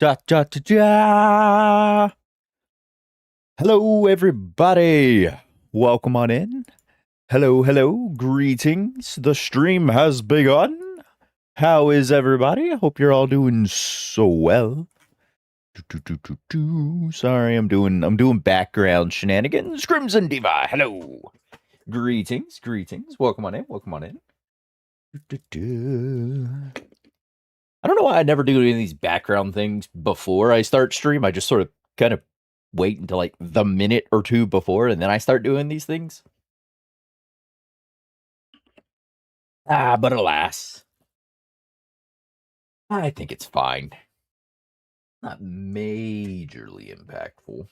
Da, da, da, da. Hello, everybody. Welcome on in. Hello, hello. Greetings. The stream has begun. How is everybody? I hope you're all doing so well. Sorry, I'm doing background shenanigans. Crimson Diva. Hello. Greetings, greetings. Welcome on in. Welcome on in. I don't know why I never do any of these background things before I start stream. I just sort of kind of wait until like the minute or two before, and then I start doing these things. But alas, I think it's fine. Not majorly impactful.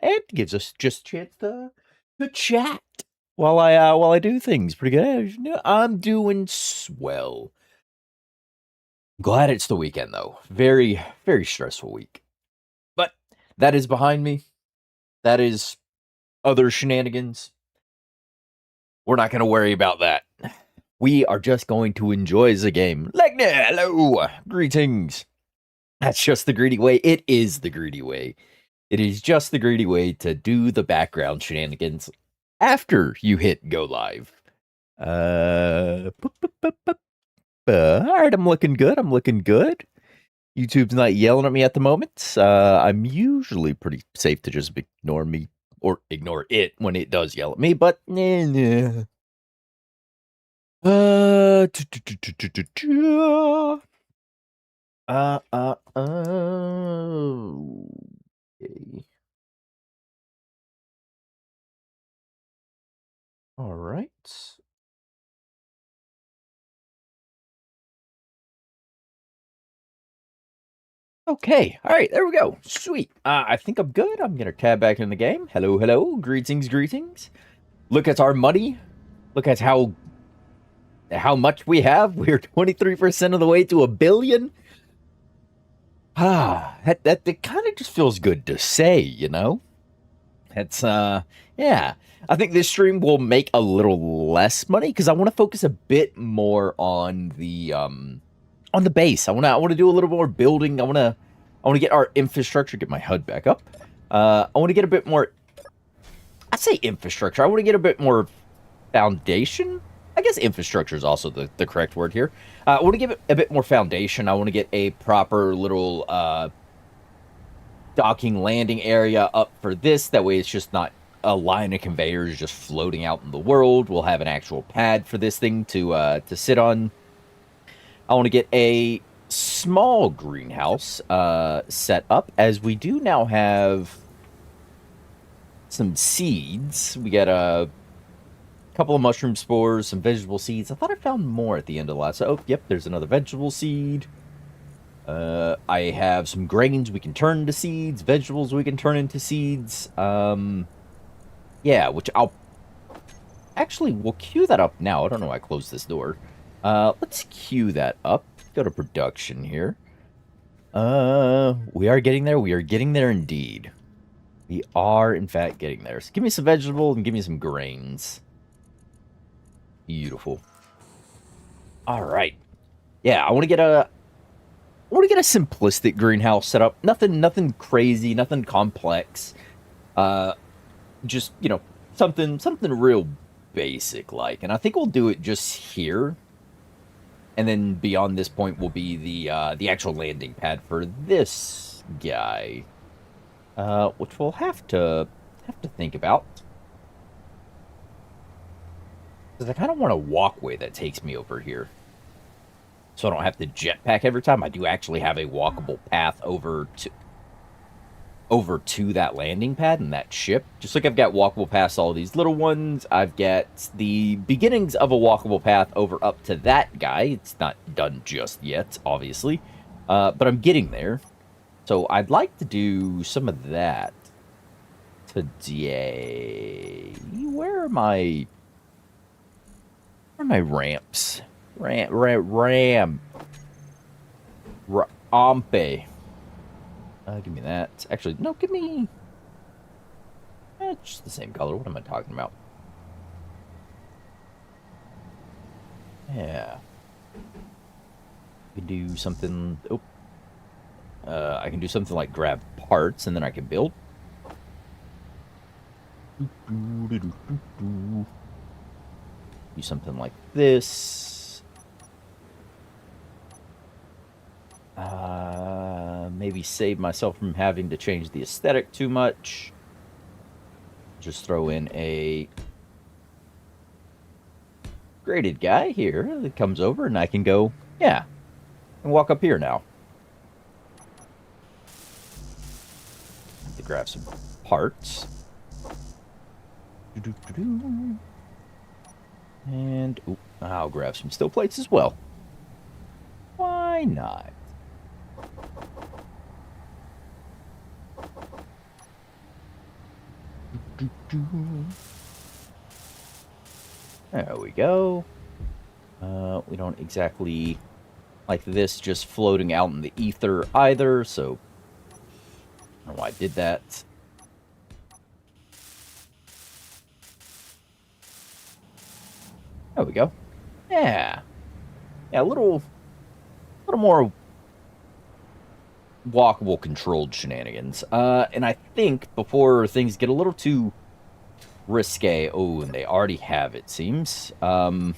It gives us just a chance to chat while I do things. Pretty good. I'm doing swell. Glad it's the weekend though. Very, very stressful week. But that is behind me. That is other shenanigans. We're not going to worry about that. We are just going to enjoy the game. Legna, hello, greetings. That's just the greedy way. It is the greedy way. It is just the greedy way to do the background shenanigans after you hit go live. All right, I'm looking good. I'm looking good. YouTube's not yelling at me at the moment. I'm usually pretty safe to just ignore me or ignore it when it does yell at me, but nah. Okay. All right. Okay. All right. There we go. Sweet. I think I'm good. I'm gonna tab back in the game. Hello, hello. Greetings, greetings. Look at our money. Look at how much we have. We're 23% of the way to 1 billion. That kind of just feels good to say, you know? It's yeah. I think this stream will make a little less money because I want to focus a bit more on the base. I want to do a little more building. I want to get our infrastructure, get my HUD back up. I want to get a bit more, I say infrastructure. I want to get a bit more foundation. I guess infrastructure is also the correct word here. I want to give it a bit more foundation. I want to get a proper little docking landing area up for this. That way it's just not a line of conveyors just floating out in the world. We'll have an actual pad for this thing to sit on. I want to get a small greenhouse set up, as we do now have some seeds. We got a couple of mushroom spores, some vegetable seeds. I thought I found more at the end of the last. Oh, yep, there's another vegetable seed. I have some grains we can turn into seeds, vegetables we can turn into seeds. Yeah, which I'll actually we'll queue that up now. I don't know why I closed this door. Let's queue that up. Go to production here. We are getting there. We are getting there indeed. We are in fact getting there. So give me some vegetable and give me some grains. Beautiful. All right. Yeah, I want to get a simplistic greenhouse set up. Nothing crazy, nothing complex. Just, something real basic like. And I think we'll do it just here. And then beyond this point will be the actual landing pad for this guy. Which we'll have to think about. Because I kind of want a walkway that takes me over here. So I don't have to jetpack every time. I do actually have a walkable path over to that landing pad and that ship. Just like I've got walkable paths all these little ones. I've got the beginnings of a walkable path over up to that guy. It's not done just yet, obviously. But I'm getting there. So I'd like to do some of that today. Where are my ramps? Ampe. Give me that. Actually, no, give me... It's just the same color. What am I talking about? Yeah. can do something. Oh, I can do something like grab parts and then I can build. Do something like this. Maybe save myself from having to change the aesthetic too much. Just throw in a graded guy here that comes over and I can go, yeah, and walk up here now. To grab some parts. And ooh, I'll grab some steel plates as well. Why not? There we go. We don't exactly like this just floating out in the ether either, so I don't know why I did that. There we go. Yeah. Yeah, a little more walkable controlled shenanigans. And I think before things get a little too risque, oh, and they already have, it seems. 3%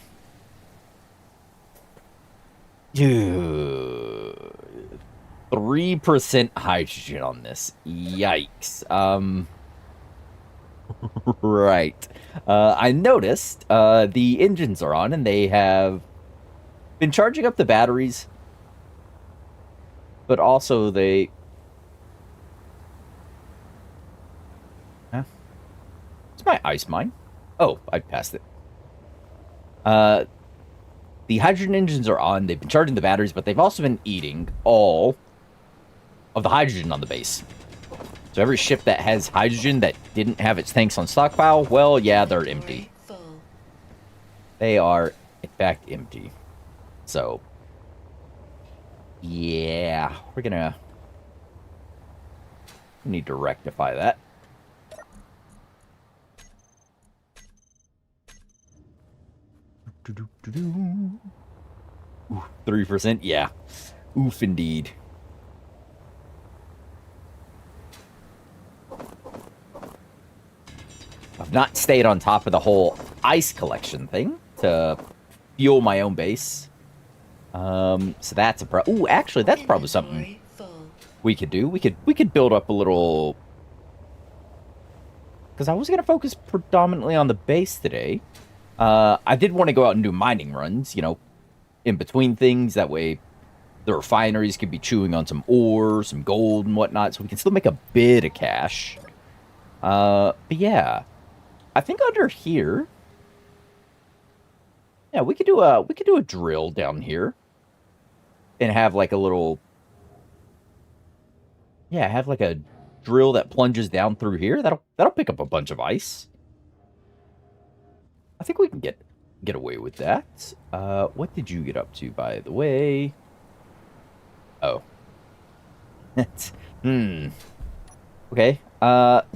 hydrogen on this. Yikes. Right. I noticed the engines are on and they have been charging up the batteries, but also they... Huh? It's my ice mine. Oh, I passed it. The hydrogen engines are on. They've been charging the batteries, but they've also been eating all of the hydrogen on the base. So every ship that has hydrogen that didn't have its tanks on stockpile, well, yeah, they're empty. They are, in fact, empty. So, yeah, we need to rectify that. Ooh, 3%, yeah. Oof, indeed. I've not stayed on top of the whole ice collection thing to fuel my own base. So that's a ooh, actually, that's probably something we could do. We could build up a little, because I was gonna focus predominantly on the base today. I did want to go out and do mining runs, you know, in between things. That way, the refineries could be chewing on some ore, some gold, and whatnot, so we can still make a bit of cash. But yeah, I think under here, yeah, we could do a drill down here, and have like a little, yeah, have like a drill that plunges down through here. That'll pick up a bunch of ice. I think we can get away with that. What did you get up to, by the way? Oh. Okay. Talking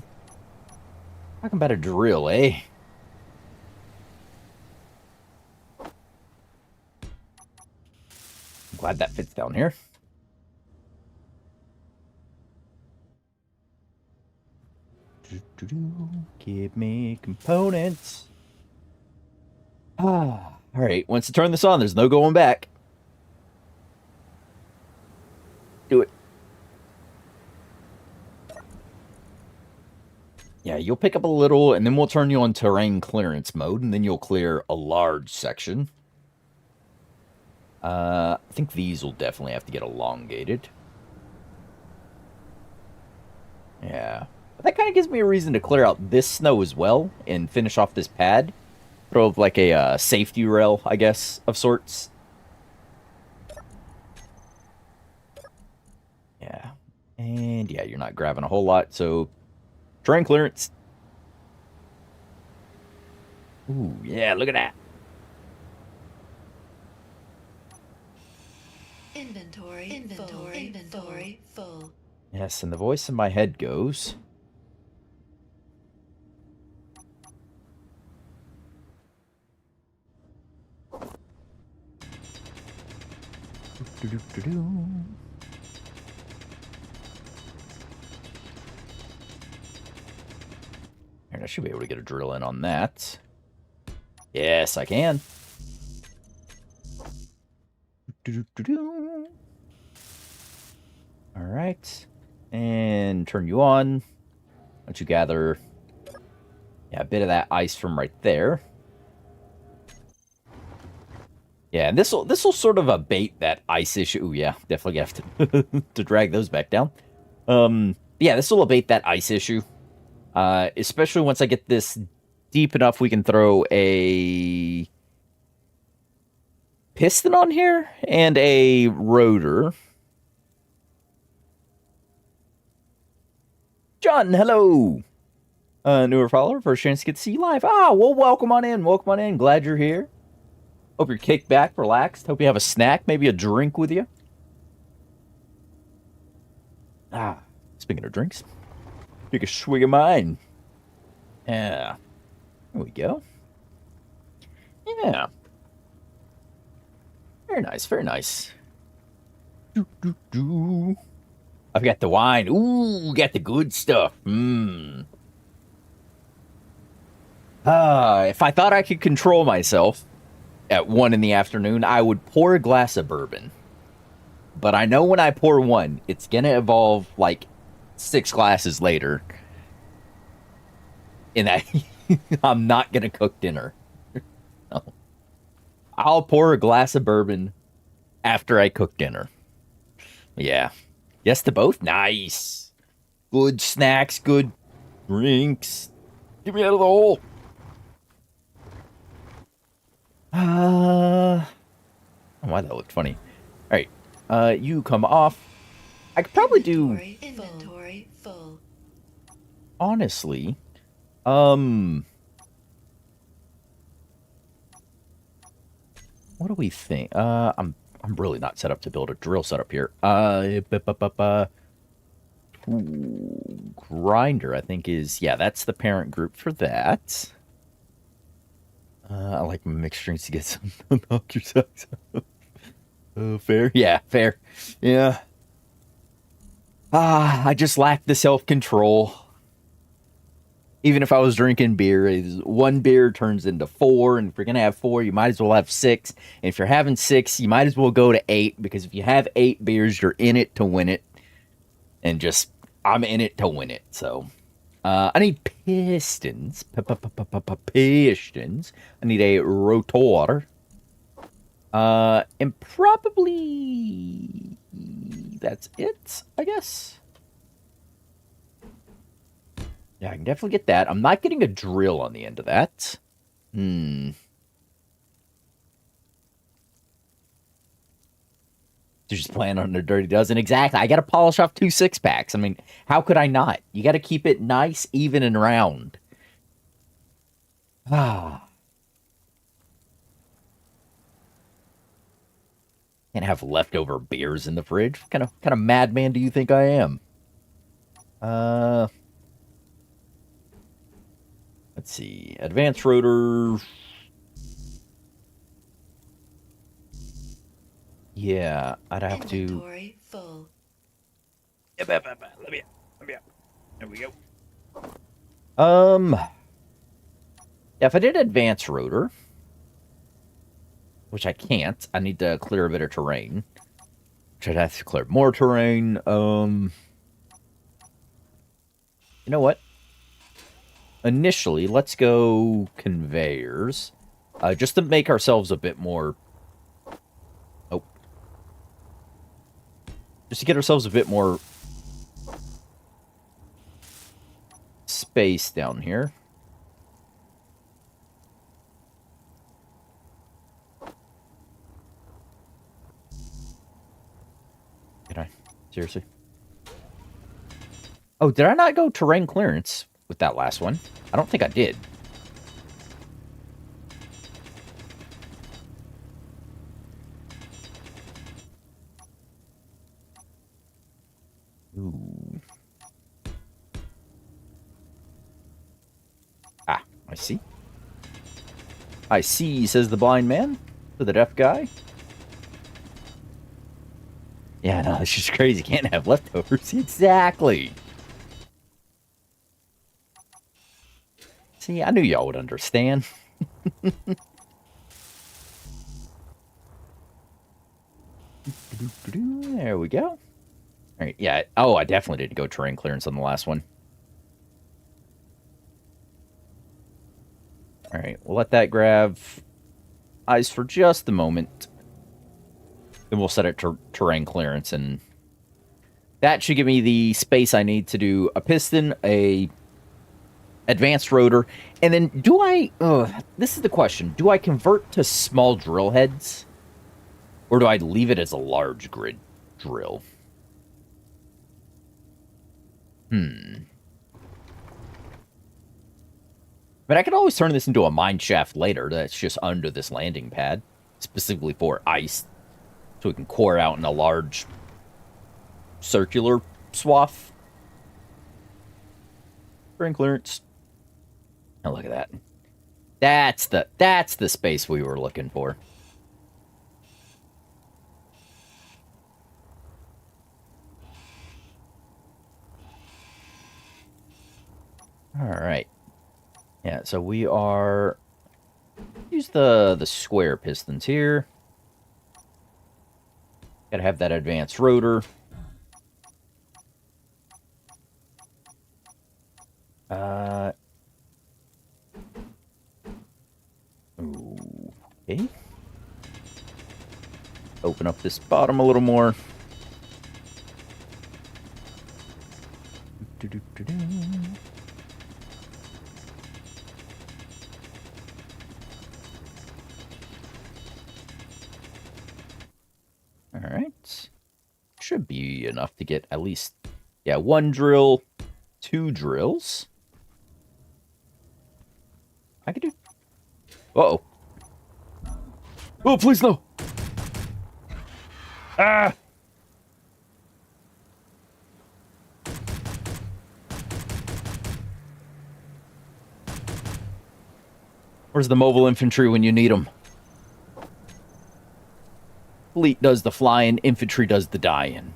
about a drill, eh? I'm glad that fits down here. Give me components. All right. Once you turn this on, there's no going back. Do it. Yeah, you'll pick up a little, and then we'll turn you on terrain clearance mode, and then you'll clear a large section. I think these will definitely have to get elongated. Yeah. But that kind of gives me a reason to clear out this snow as well, and finish off this pad. Throw up like a safety rail, I guess, of sorts. Yeah. And yeah, you're not grabbing a whole lot, so terrain clearance. Ooh, yeah, look at that. Inventory full. Yes, and the voice in my head goes, Do-do-do-do. And I should be able to get a drill in on that. Yes, I can. Do-do-do-do. All right. And turn you on. Why don't you gather a bit of that ice from right there. Yeah, and this'll sort of abate that ice issue. Ooh, yeah, definitely have to drag those back down. Yeah, this will abate that ice issue. Especially once I get this deep enough, we can throw a piston on here and a rotor. John, hello. Newer follower, first chance to get to see you live. Ah, well, welcome on in. Welcome on in. Glad you're here. Hope you're kicked back, relaxed. Hope you have a snack, maybe a drink with you. Ah, speaking of drinks, take a swig of mine. Yeah. There we go. Yeah. Very nice, very nice. I've got the wine. Ooh, got the good stuff. If I thought I could control myself at 1 in the afternoon, I would pour a glass of bourbon. But I know when I pour one, it's going to evolve like 6 glasses later. And I'm not going to cook dinner. No. I'll pour a glass of bourbon after I cook dinner. Yeah. Yes to both? Nice. Good snacks, good drinks. Get me out of the hole. Why that looked funny. All right. You come off. I could probably do... Inventory full. Honestly, what do we think? I'm really not set up to build a drill setup here. Grinder, I think is, yeah, that's the parent group for that. I like my mixed drinks to get some knock your socks off. Fair? Yeah, fair. Yeah. I just lack the self-control. Even if I was drinking beer, 1 beer turns into 4, and if you're going to have 4, you might as well have 6. And if you're having 6, you might as well go to 8, because if you have 8 beers, you're in it to win it. And just, I'm in it to win it, so... I need pistons. Pistons. I need a rotor. And probably... that's it, I guess. Yeah, I can definitely get that. I'm not getting a drill on the end of that. Just playing on a dirty dozen. Exactly. I got to polish off 2 6-packs. I mean, how could I not? You got to keep it nice, even, and round. Can't have leftover beers in the fridge. What kind of madman do you think I am? Let's see. Advanced rotor. Yeah, I'd have to... Inventory full. Let me out. There we go. Yeah, if I did advanced rotor, which I can't, I need to clear a bit of terrain. Which I'd have to clear more terrain. You know what? Initially, let's go conveyors. Just to make ourselves a bit more... Oh. Just to get ourselves a bit more... space down here. Did I? Seriously? Oh, did I not go terrain clearance with that last one? I don't think I did. Ooh. I see. I see, says the blind man to the deaf guy. Yeah, no, it's just crazy. Can't have leftovers. Exactly. See, I knew y'all would understand. There we go. All right, yeah. Oh, I definitely didn't go terrain clearance on the last one. All right, we'll let that grab eyes for just a moment. Then we'll set it to terrain clearance, and that should give me the space I need to do a piston, a advanced rotor, and then do I... this is the question. Do I convert to small drill heads, or do I leave it as a large grid drill? But I could always turn this into a mine shaft later that's just under this landing pad, specifically for ice, so we can core out in a large circular swath. Terrain clearance. Oh, look at that. That's the space we were looking for. All right. Yeah, so we are use the square pistons here. Gotta have that advanced rotor. Okay. Open up this bottom a little more. All right. Should be enough to get at least, yeah, one drill, two drills. I could do... Uh-oh. Oh, please no. Ah! Where's the mobile infantry when you need them? Fleet does the flying, infantry does the dying.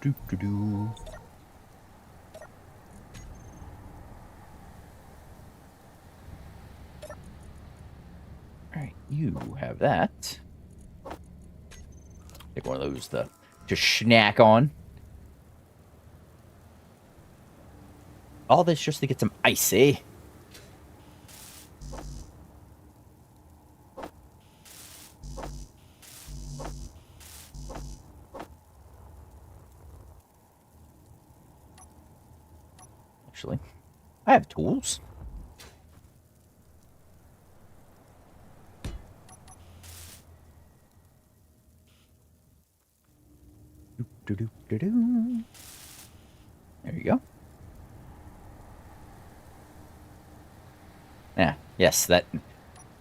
Doo-doo-doo. Alright, you have that. Take one of those to snack on. All this just to get some ice, eh? Actually, I have tools. Doo-doo-doo-doo. There you go. Yeah, yes, that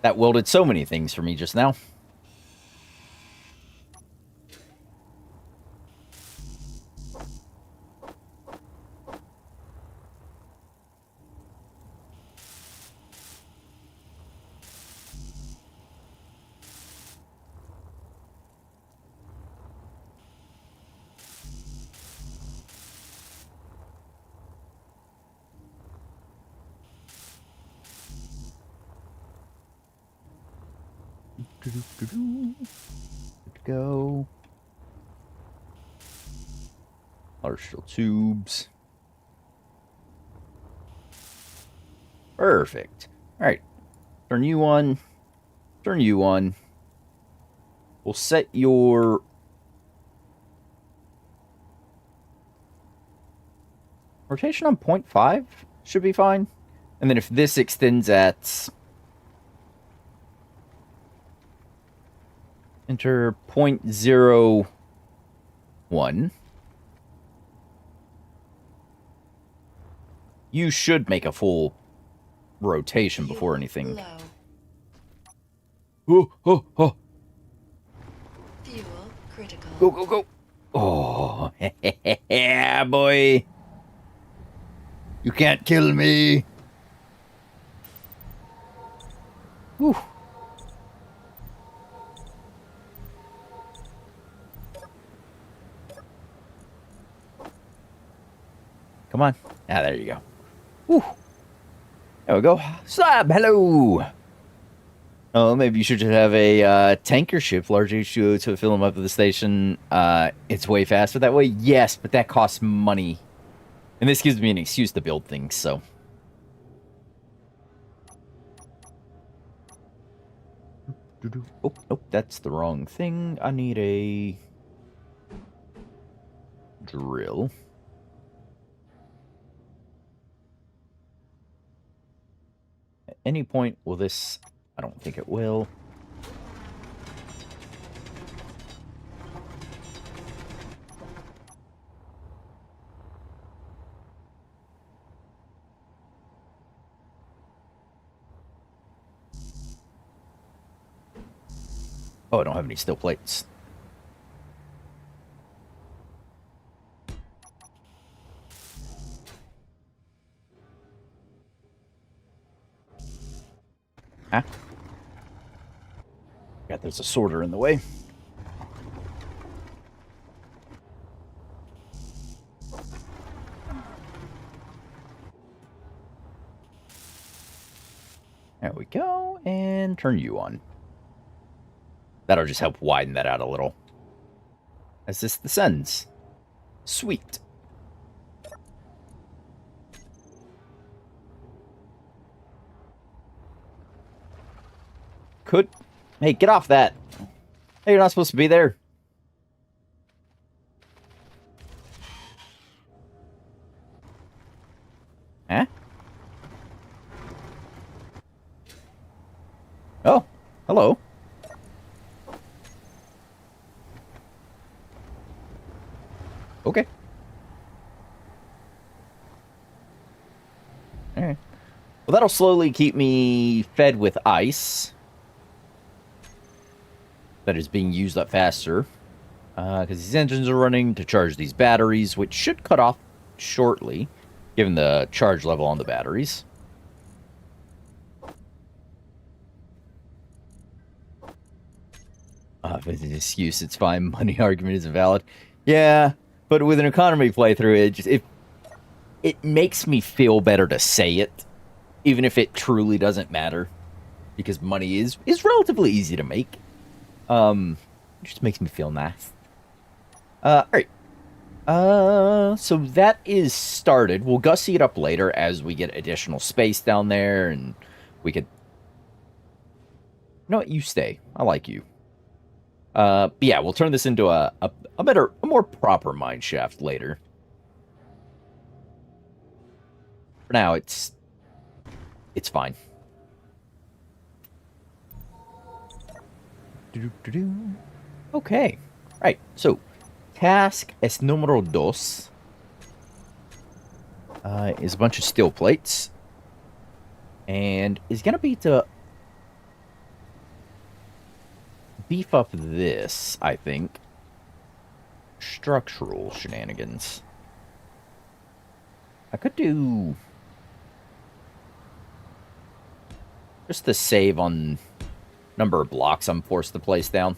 welded so many things for me just now. Good to go. Partial tubes. Perfect. All right. Turn you on. Turn you on. We'll set your... rotation on 0.5 should be fine. And then if this extends at... enter 0.01. You should make a full rotation before anything. Low. Oh, oh, oh. Fuel critical. Go, go, go. Oh, yeah, boy. You can't kill me. Whew. Come on. Ah, there you go. Whew. There we go. Slab, hello. Oh, maybe you should just have a tanker ship, large H2O, to fill them up at the station. It's way faster that way. Yes, but that costs money. And this gives me an excuse to build things, so. Oh, nope, that's the wrong thing. I need a drill. At any point, will this... I don't think it will. Oh, I don't have any steel plates. Huh? God, there's a sorter in the way. There we go, and turn you on. That'll just help widen that out a little. As this descends. Sweet. Could... Hey, get off that. Hey, you're not supposed to be there. Huh? Oh, hello. Okay. Alright. Well, that'll slowly keep me fed with ice. That is being used up faster. Because these engines are running to charge these batteries, which should cut off shortly, given the charge level on the batteries. If it's an excuse, it's fine. Money argument isn't valid. Yeah, but with an economy playthrough, it makes me feel better to say it, even if it truly doesn't matter, because money is relatively easy to make. It just makes me feel nice. Alright. So that is started. We'll gussy it up later as we get additional space down there, and we could... You know what? You stay. I like you. But yeah, we'll turn this into a more proper mine shaft later. For now, it's fine. Okay. Right. So, task es número dos is a bunch of steel plates. And is going to be to beef up this, I think. Structural shenanigans. I could do... just to save on number of blocks I'm forced to place down.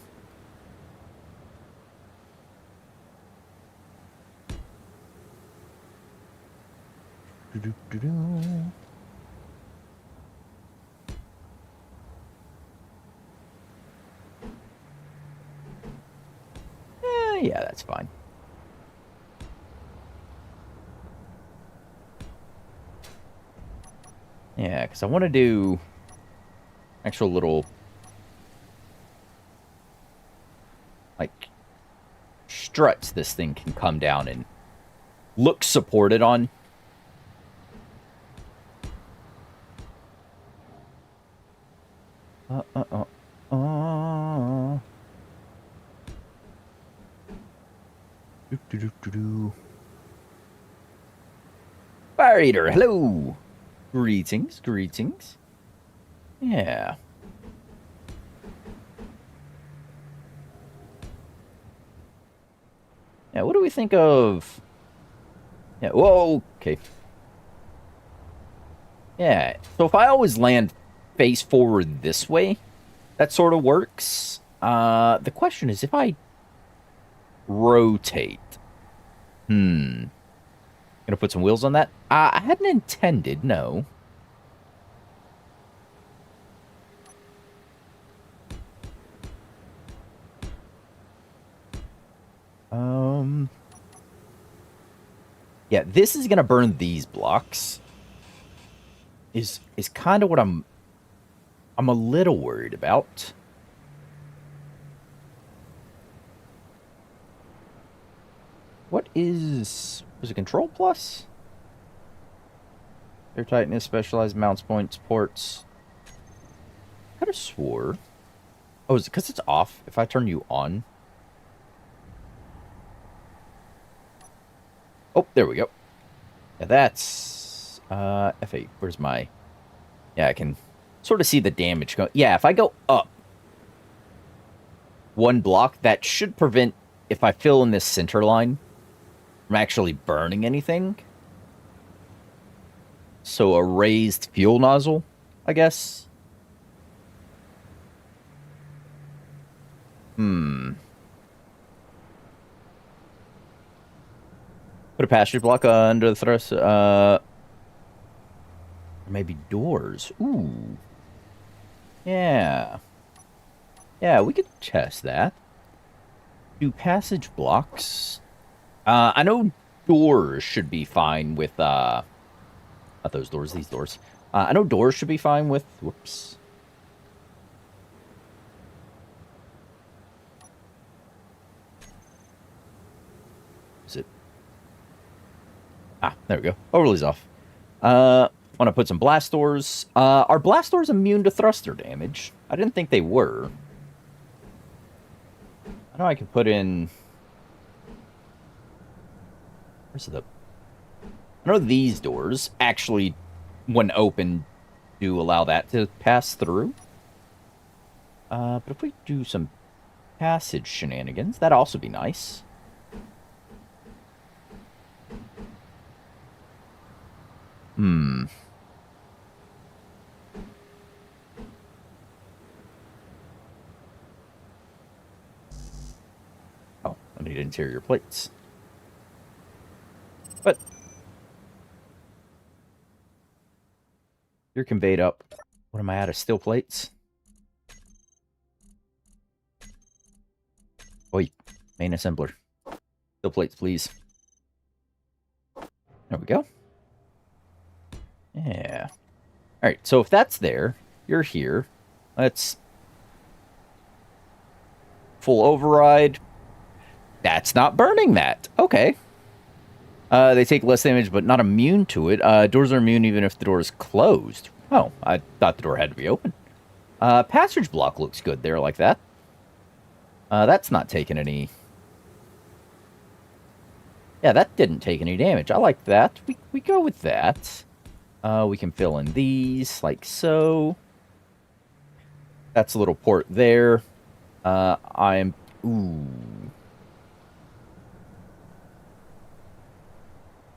Yeah, that's fine. Yeah, because I want to do actual little, like, struts this thing can come down and look supported on. Fire Eater, hello. Greetings, greetings. Yeah. Yeah, what do we think of... Yeah, whoa, okay. Yeah, so if I always land face forward this way, that sort of works. The question is if I rotate. Gonna put some wheels on that. I hadn't intended, no. Um, yeah, this is gonna burn these blocks. Is kind of what I'm a little worried about. What is a control plus? Air tightness, specialized mounts, points, ports. I could have swore. Oh, is it because it's off? If I turn you on. Oh, there we go. Yeah, that's F8. Where's my? Yeah, I can sort of see the damage go. Yeah, if I go up one block, that should prevent, if I fill in this center line, from actually burning anything. So a raised fuel nozzle, I guess. Put a passage block under the thrust. Maybe doors. Ooh. Yeah. Yeah, we could test that. Do passage blocks. I know doors should be fine with, not those doors, these doors. I know doors should be fine with, whoops. Is it? Ah, there we go. Overlay's off. Want to put some blast doors. Are blast doors immune to thruster damage? I didn't think they were. I know I can put in... Where's the... I know these doors actually, when open, do allow that to pass through. But if we do some passage shenanigans, that'd also be nice. Hmm. Oh, I need interior plates. But you're conveyed up. What am I out of? Steel plates? Oi, main assembler. Steel plates, please. There we go. Yeah. Alright, so if that's there, you're here. Let's... Full override. That's not burning that. Okay. They take less damage, but not immune to it. Doors are immune even if the door is closed. Oh, I thought the door had to be open. Passage block looks good there like that. That's not taking any... Yeah, that didn't take any damage. I like that. We go with that. We can fill in these, like so. That's a little port there. I'm... Ooh.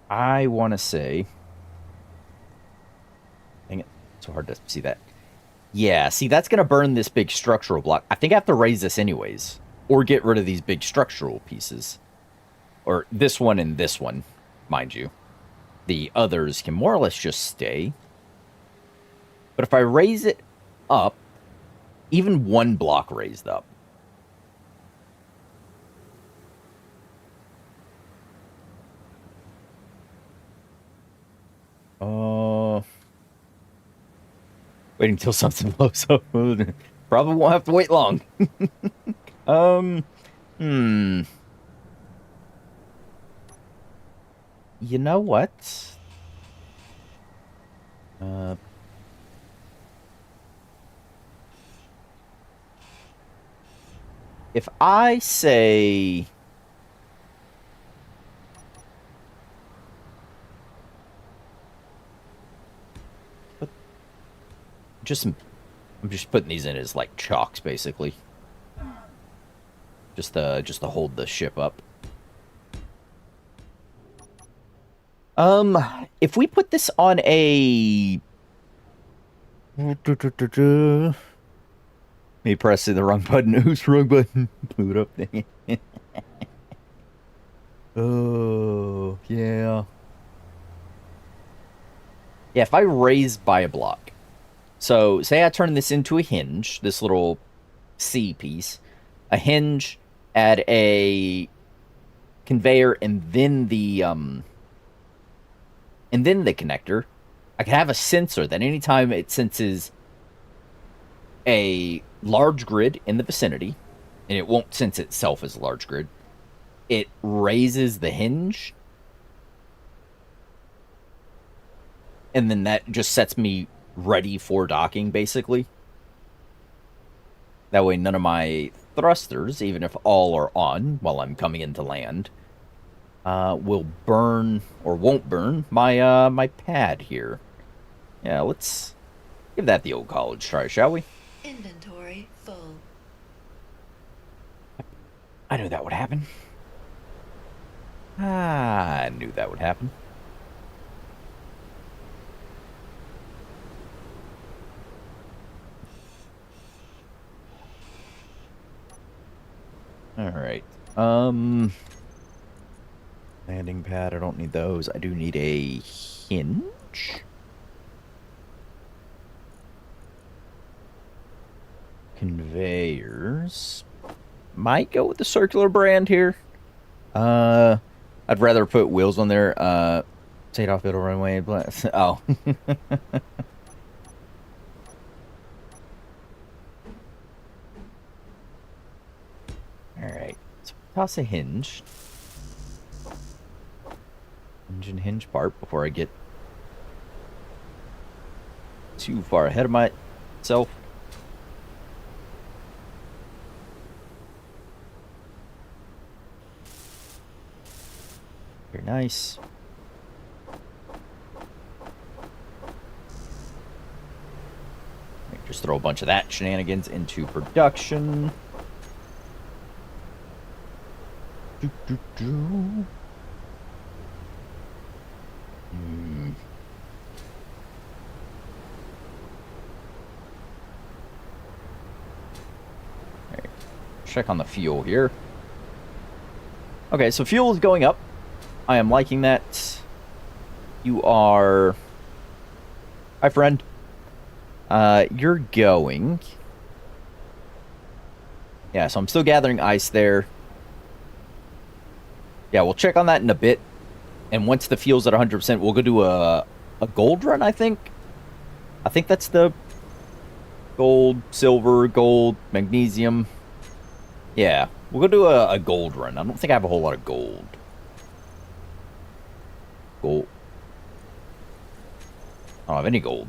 I want to say... Dang it. It's so hard to see that. Yeah, see, that's going to burn this big structural block. I think I have to raise this anyways. Or get rid of these big structural pieces. Or this one and this one, mind you. The others can more or less just stay. But if I raise it up, even one block raised up. Waiting until something blows up. Probably won't have to wait long. You know what? If I say... I'm just putting these in as like chocks, basically. Just to hold the ship up. If we put this on a... Me pressing the wrong button. Who's wrong button? Blew it up. Dang it. Oh, yeah. Yeah, if I raise by a block. So, say I turn this into a hinge, this little C piece, a hinge, add a conveyor, and then the connector. I could have a sensor that anytime it senses a large grid in the vicinity, and it won't sense itself as a large grid, it raises the hinge, and then that just sets me ready for docking, basically. That way, none of my thrusters, even if all are on while I'm coming into land, will burn or won't burn my my pad here. Yeah, let's give that the old college try, shall we? Inventory full. I knew that would happen. I knew that would happen. All right. Landing pad, I don't need those. I do need a hinge. Conveyors. Might go with the circular brand here. I'd rather put wheels on there. Take off middle runway. Oh. Alright. So toss a hinge. Hinge and hinge part before I get too far ahead of myself. Very nice. Just throw a bunch of that shenanigans into production. Right. Check on the fuel here. Okay, so fuel is going up. I am liking that. You are... Hi, friend. You're going... Yeah, so I'm still gathering ice there. Yeah, we'll check on that in a bit. And once the fuel's at 100%, we'll go do a gold run, I think. I think that's the gold, silver, gold, magnesium. Yeah, we'll go do a gold run. I don't think I have a whole lot of gold. Gold. I don't have any gold.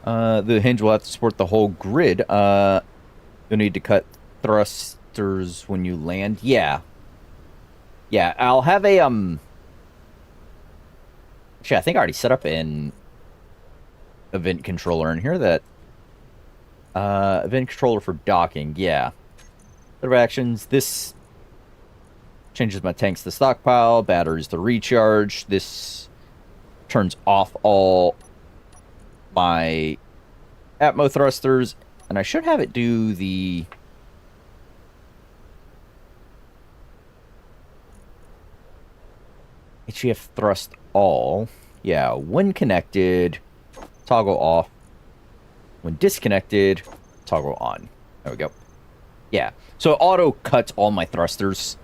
The hinge will have to support the whole grid. You'll need to cut thrusters when you land. Yeah. Yeah, I'll have a, Actually, I think I already set up an event controller in here that... event controller for docking, yeah. Set of actions. This changes my tanks to stockpile, batteries to recharge. This turns off all my Atmo thrusters, and I should have it do the... HEF thrust all. Yeah, when connected, toggle off. When disconnected, toggle on. There we go. Yeah, so it auto cuts all my thrusters.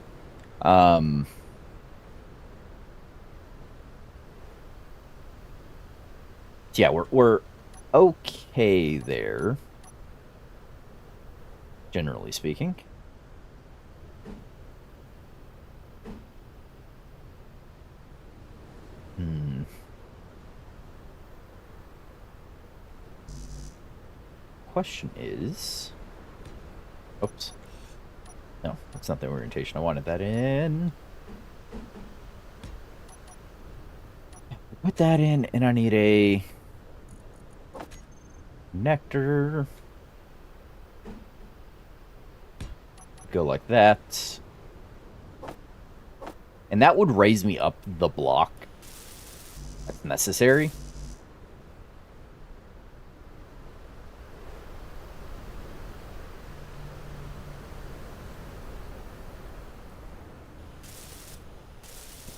Yeah, we're okay there, generally speaking. Question is... Oops. No, that's not the orientation. I wanted that in. Put that in, and I need a connector. Go like that. And that would raise me up the block. That's necessary.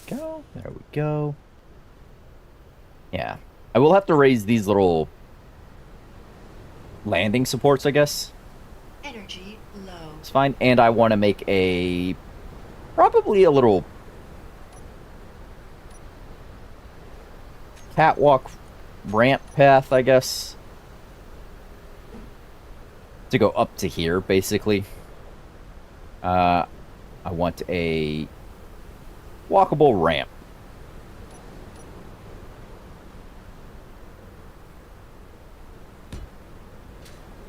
go. There we go. Yeah. I will have to raise these little landing supports, I guess. Energy low. It's fine. And I want to make probably a little catwalk ramp path, I guess, to go up to here, basically. I want a walkable ramp.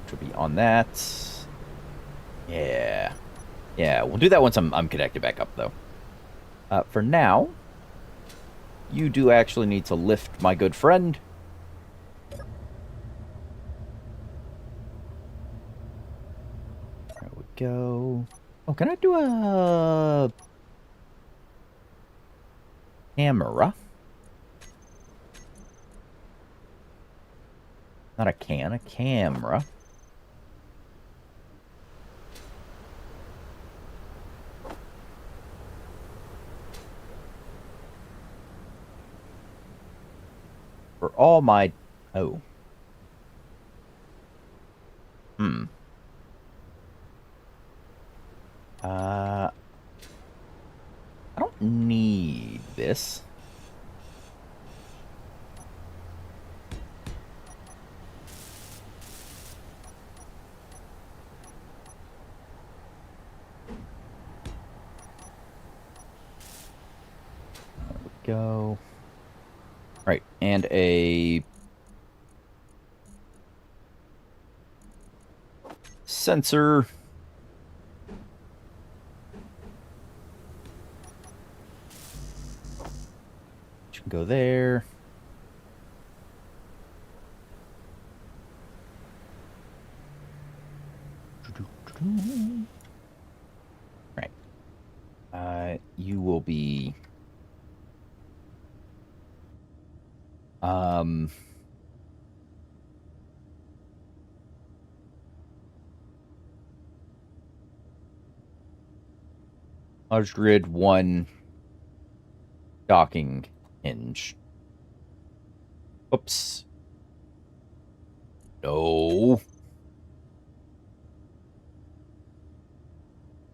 Which will be on that. Yeah. Yeah, we'll do that once I'm connected back up, though. For now, you do actually need to lift my good friend. There we go. Oh, can I do a camera? Not a camera. For all my... Oh. I don't need this. There we go. Right, and a sensor. Which can go there. Right. You will be... large grid, one docking hinge. Oops. No.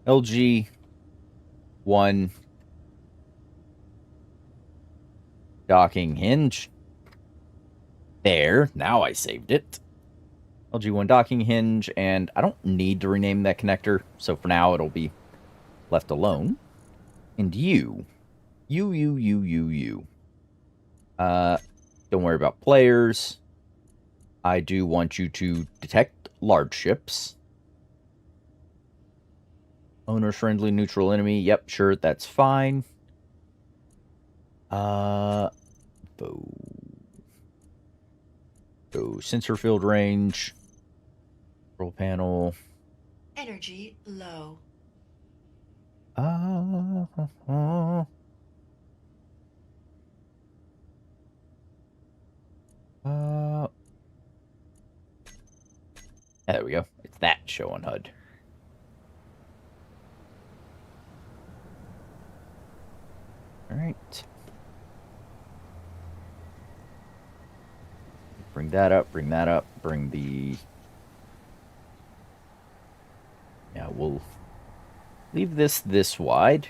LG, one docking hinge. There. Now I saved it. LG1 docking hinge, and I don't need to rename that connector, so for now it'll be left alone. And you. You. Don't worry about players. I do want you to detect large ships. Owner friendly, neutral enemy. Yep, sure, that's fine. Bow. Sensor field range. Control panel. Energy low. There we go. It's that showing HUD. All right. Bring that up, bring that up, bring the... Yeah, we'll leave this wide.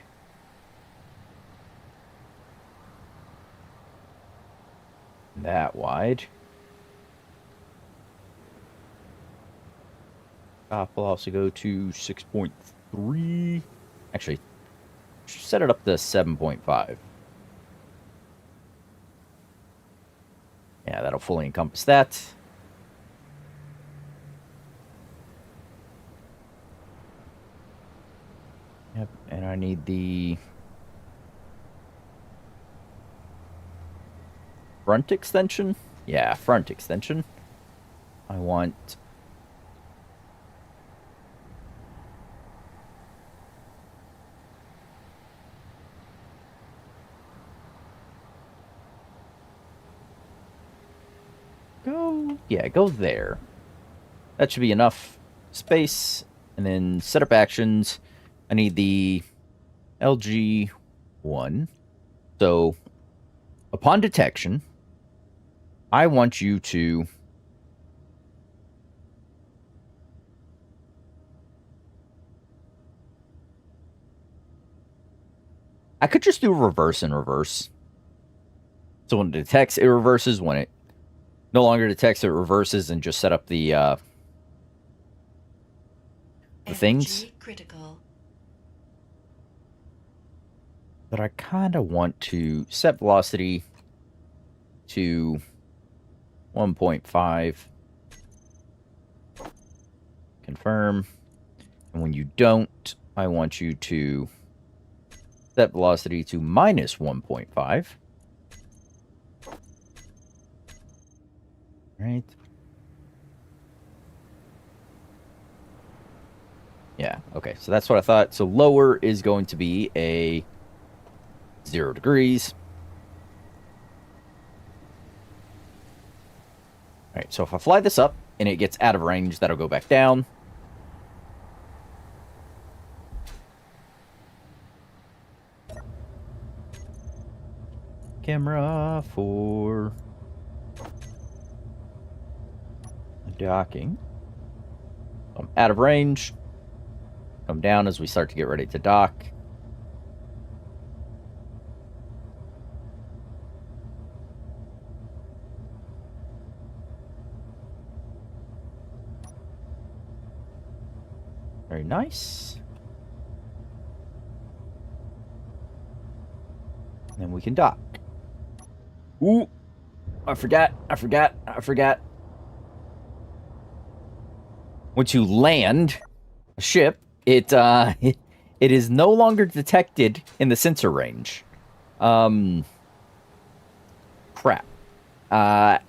That wide. Top will also go to 6.3. Actually, set it up to 7.5. Yeah, that'll fully encompass that. Yep, and I need the front extension. Yeah, front extension. I want... go there. That should be enough space. And then setup actions. I need the LG1. So, upon detection, I want you to... I could just do reverse and reverse. So when it detects, it reverses. When it no longer detects, it reverses, and just set up the things. Energy critical. But I kind of want to set velocity to 1.5. Confirm. And when you don't, I want you to set velocity to minus 1.5. Right. Yeah, okay. So that's what I thought. So lower is going to be a 0 degrees. All right, so if I fly this up and it gets out of range, that'll go back down. Camera for docking. I'm out of range. Come down as we start to get ready to dock. Very nice. And then we can dock. Ooh, I forgot. Once you land a ship, it is no longer detected in the sensor range. Crap. I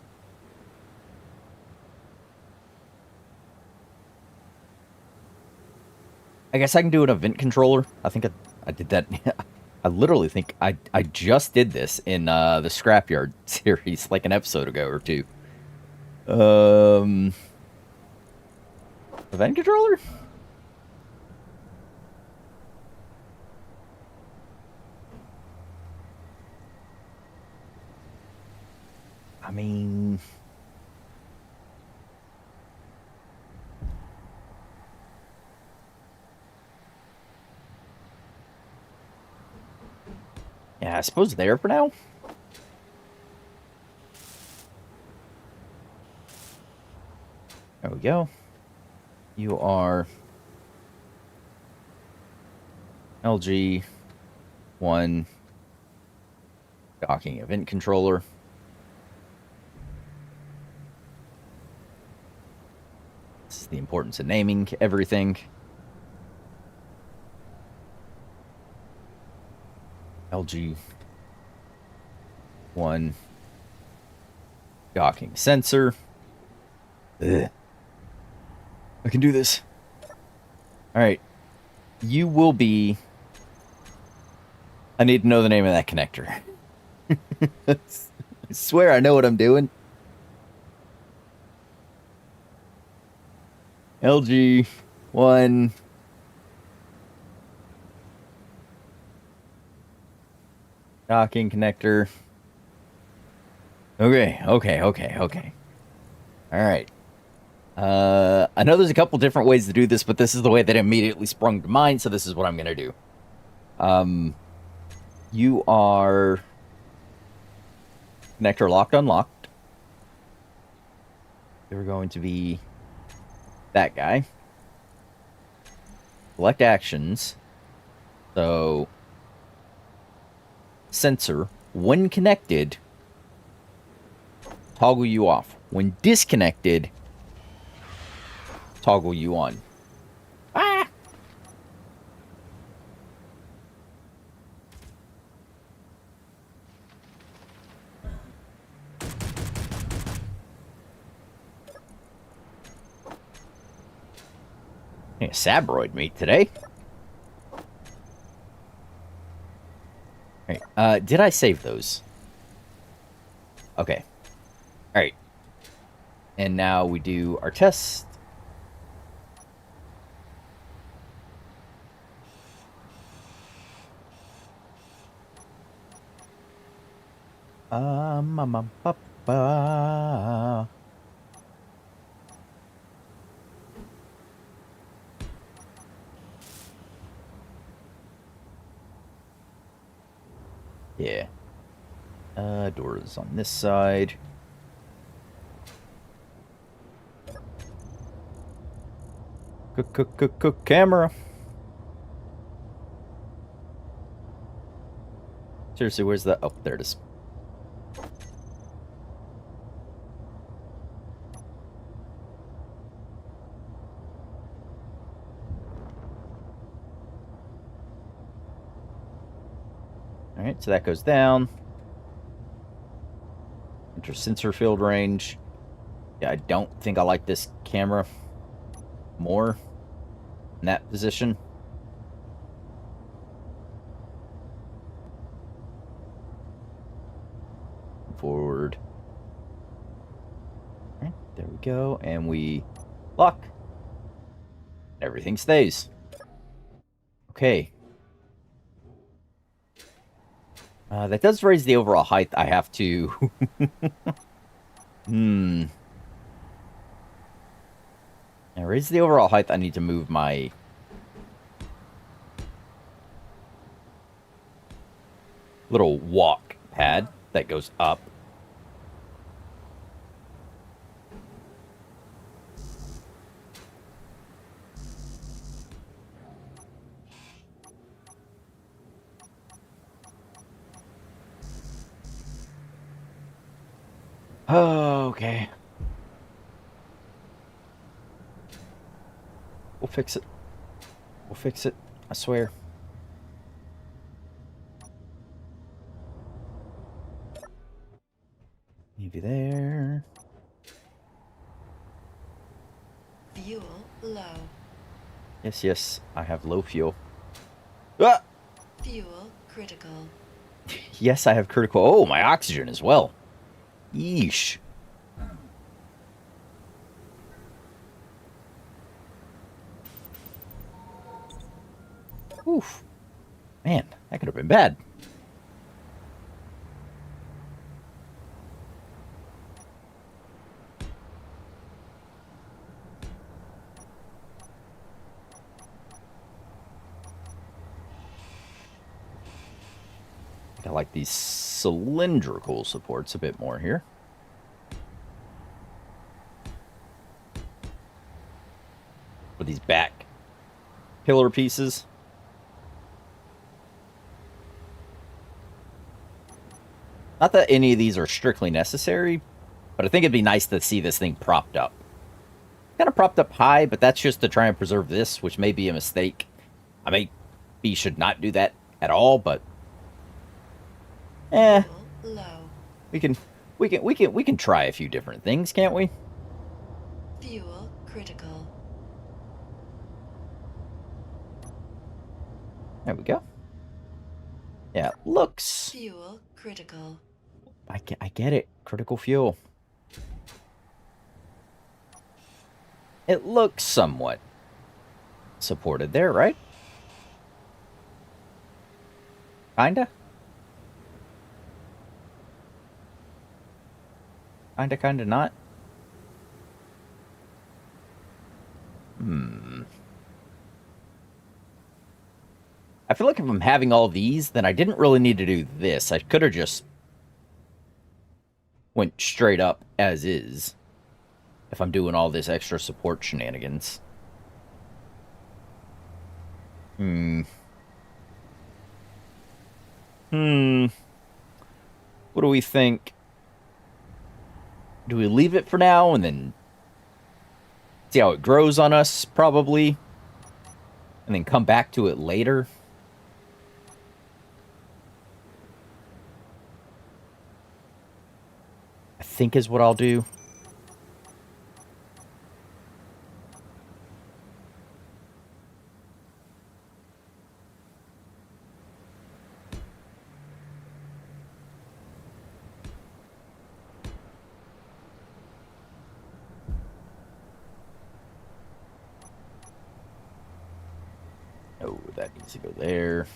guess I can do an event controller. I think I did that. I literally think I just did this in the Scrapyard series like an episode ago or two. Event controller? I mean... Yeah, I suppose there for now. There we go. You are LG1 docking event controller. This is the importance of naming everything. LG1 docking sensor. Ugh. I can do this. All right. You will be... I need to know the name of that connector. I swear I know what I'm doing. LG1 docking connector. Okay. All right. I know there's a couple different ways to do this, but this is the way that immediately sprung to mind, so this is what I'm going to do. You are connector locked, unlocked. You're going to be that guy. Select actions. So, sensor, when connected, toggle you off. When disconnected, toggle you on. Ah! Hey, Sabroid meat today. Alright, did I save those? Okay. Alright. And now we do our test. Pa, pa. Yeah. Doors on this side. Cook camera. Seriously, where's that? Oh, there it is. Alright, so that goes down. Enter sensor field range. Yeah, I don't think I like this camera more in that position. Forward. All right, there we go. And we lock. Everything stays. Okay. That does raise the overall height. I have to... Now, raise the overall height. I need to move my... little walk pad that goes up. Oh, okay. We'll fix it. We'll fix it. I swear. Maybe there. Fuel low. Yes, yes. I have low fuel. Ah! Fuel critical. Yes, I have critical. Oh, my oxygen as well. Yeesh. Oof. Man, that could have been bad. I like these cylindrical supports a bit more here. For these back pillar pieces. Not that any of these are strictly necessary, but I think it'd be nice to see this thing propped up. Kind of propped up high, but that's just to try and preserve this, which may be a mistake. I maybe should not do that at all, but Fuel low. we can try a few different things, can't we? Fuel critical. There we go. Yeah, looks. Fuel critical. I get it. Critical fuel. It looks somewhat supported there, right? Kinda? Kinda not? I feel like if I'm having all these, then I didn't really need to do this. I could have just went straight up as is if I'm doing all this extra support shenanigans. What do we think? Do we leave it for now and then see how it grows on us, probably? And then come back to it later? I think is what I'll do. Oh, that needs to go there.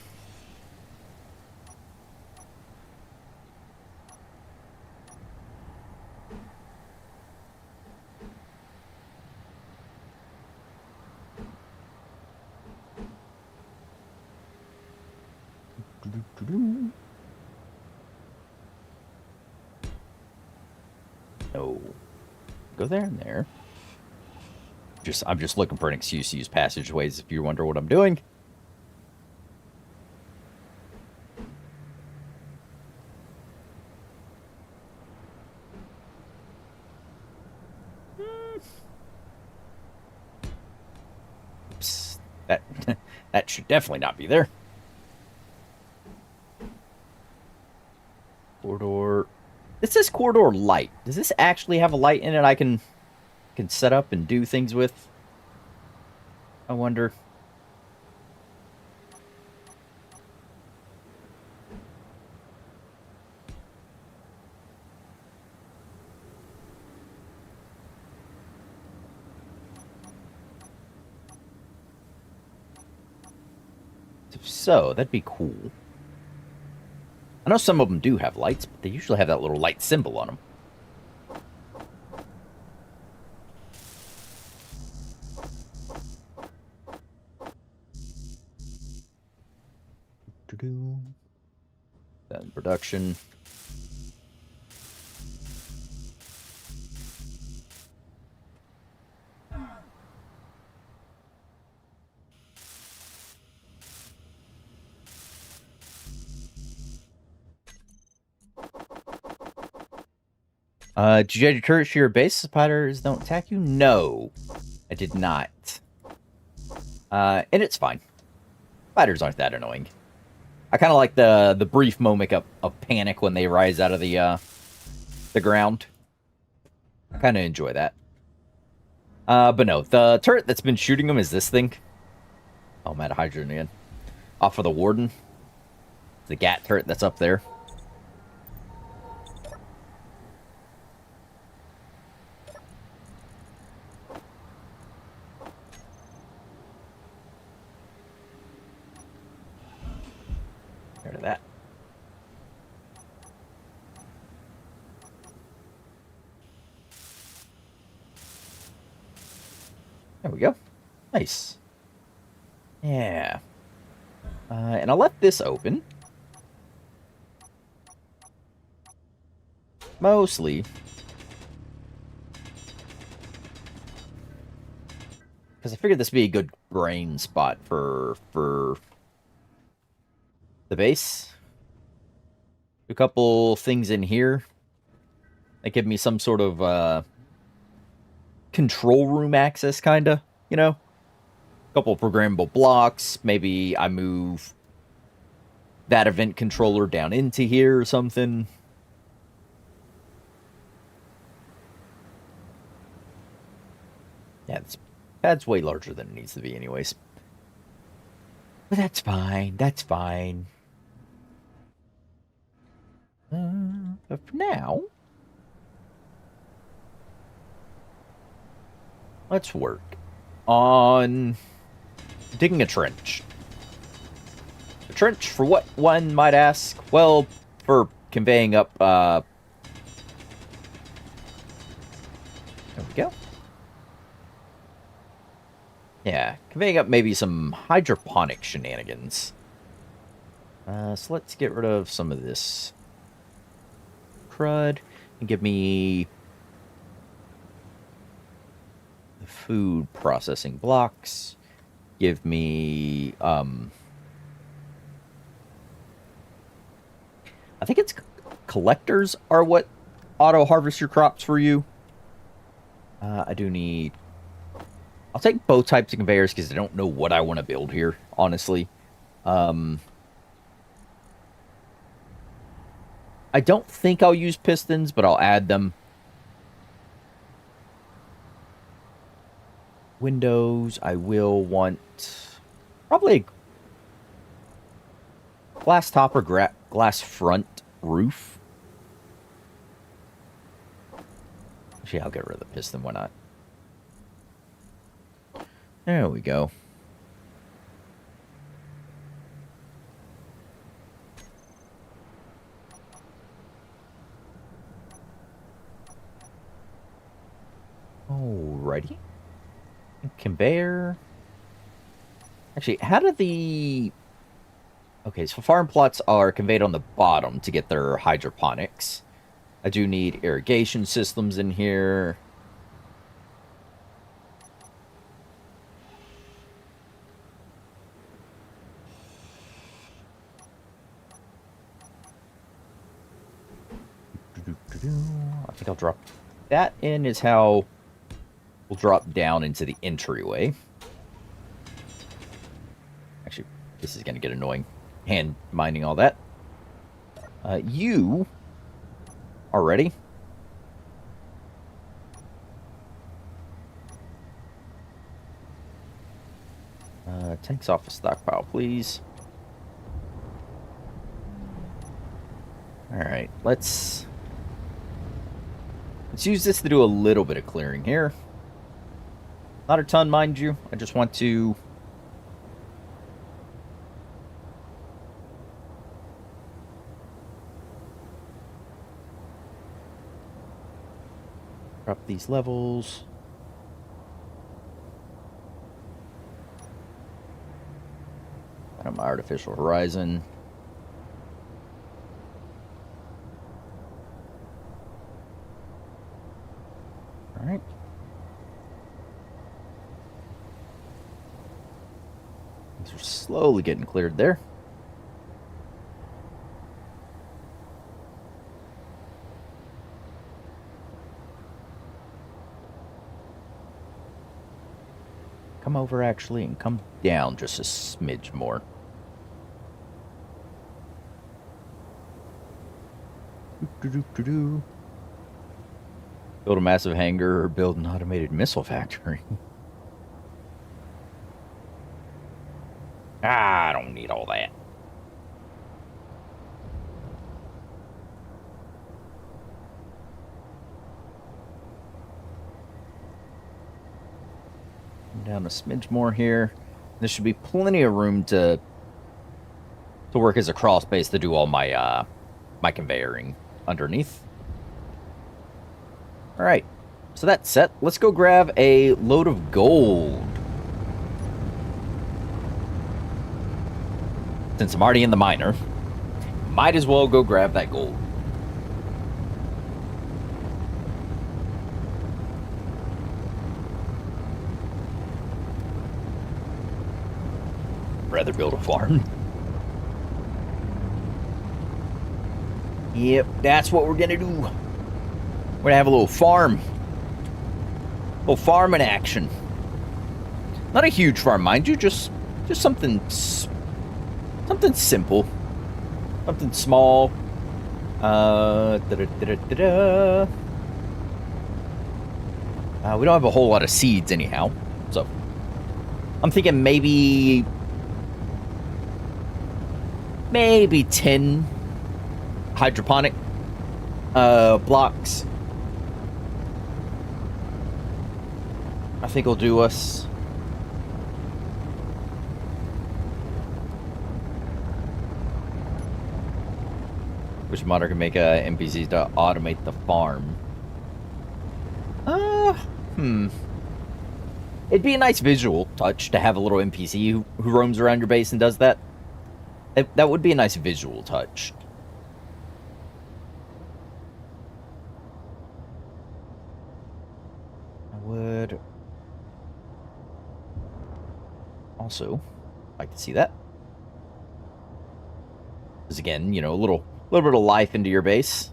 No. Go there and there. I'm just looking for an excuse to use passageways if you wonder what I'm doing. Oops. That that should definitely not be there. Corridor. It says corridor light. Does this actually have a light in it I can set up and do things with? I wonder. If so, that'd be cool. I know some of them do have lights, but they usually have that little light symbol on them. Then production. Did you add your turret to your base? Spiders don't attack you? No, I did not. And it's fine. Spiders aren't that annoying. I kind of like the brief moment of panic when they rise out of the ground. I kind of enjoy that. But no, the turret that's been shooting them is this thing. Oh, I'm out of hydrogen again. Off of the warden. The GAT turret that's up there. Get rid of that. There we go. Nice. Yeah. And I left this open. Mostly. Because I figured this would be a good brain spot for the base. A couple things in here that give me some sort of control room access, kinda, you know? A couple programmable blocks. Maybe I move that event controller down into here or something. Yeah, this pad's way larger than it needs to be anyways. But that's fine. That's fine. But for now, let's work on digging a trench. A trench for what, one might ask? Well, for conveying up, there we go. Yeah, conveying up maybe some hydroponic shenanigans. So let's get rid of some of this crud and give me the food processing blocks. Give me, I think it's collectors are what auto-harvest your crops for you. I do need... I'll take both types of conveyors because I don't know what I want to build here, honestly. I don't think I'll use pistons, but I'll add them. Windows, I will want probably a glass top or glass front roof. Actually, I'll get rid of the piston. Why not? There we go. Alrighty. Conveyor. Actually, how did the... Okay, so farm plots are conveyed on the bottom to get their hydroponics. I do need irrigation systems in here. I think I'll drop that in is how we'll drop down into the entryway. Actually, this is going to get annoying. Hand mining all that. You are ready. Tanks off the stockpile, please. All right, let's use this to do a little bit of clearing here. Not a ton, mind you. I just want to drop these levels. Out of my artificial horizon. All right. These are slowly getting cleared there. Come over, actually, and come down just a smidge more. Build a massive hangar or build an automated missile factory. I don't need all that. Down a smidge more here. There should be plenty of room to work as a crawl space to do all my my conveying underneath. All right, so that's set. Let's go grab a load of gold. Since I'm already in the miner, might as well go grab that gold. Rather build a farm. Yep, that's what we're gonna do. We're gonna have a little farm. A little farm in action. Not a huge farm, mind you, just something simple. Something small. We don't have a whole lot of seeds anyhow. So I'm thinking maybe 10 hydroponic blocks. I think will do us. Which modder can make NPCs to automate the farm? It'd be a nice visual touch to have a little NPC who roams around your base and does that. That would be a nice visual touch. I would also like to see that. Because again, you know, a little bit of life into your base.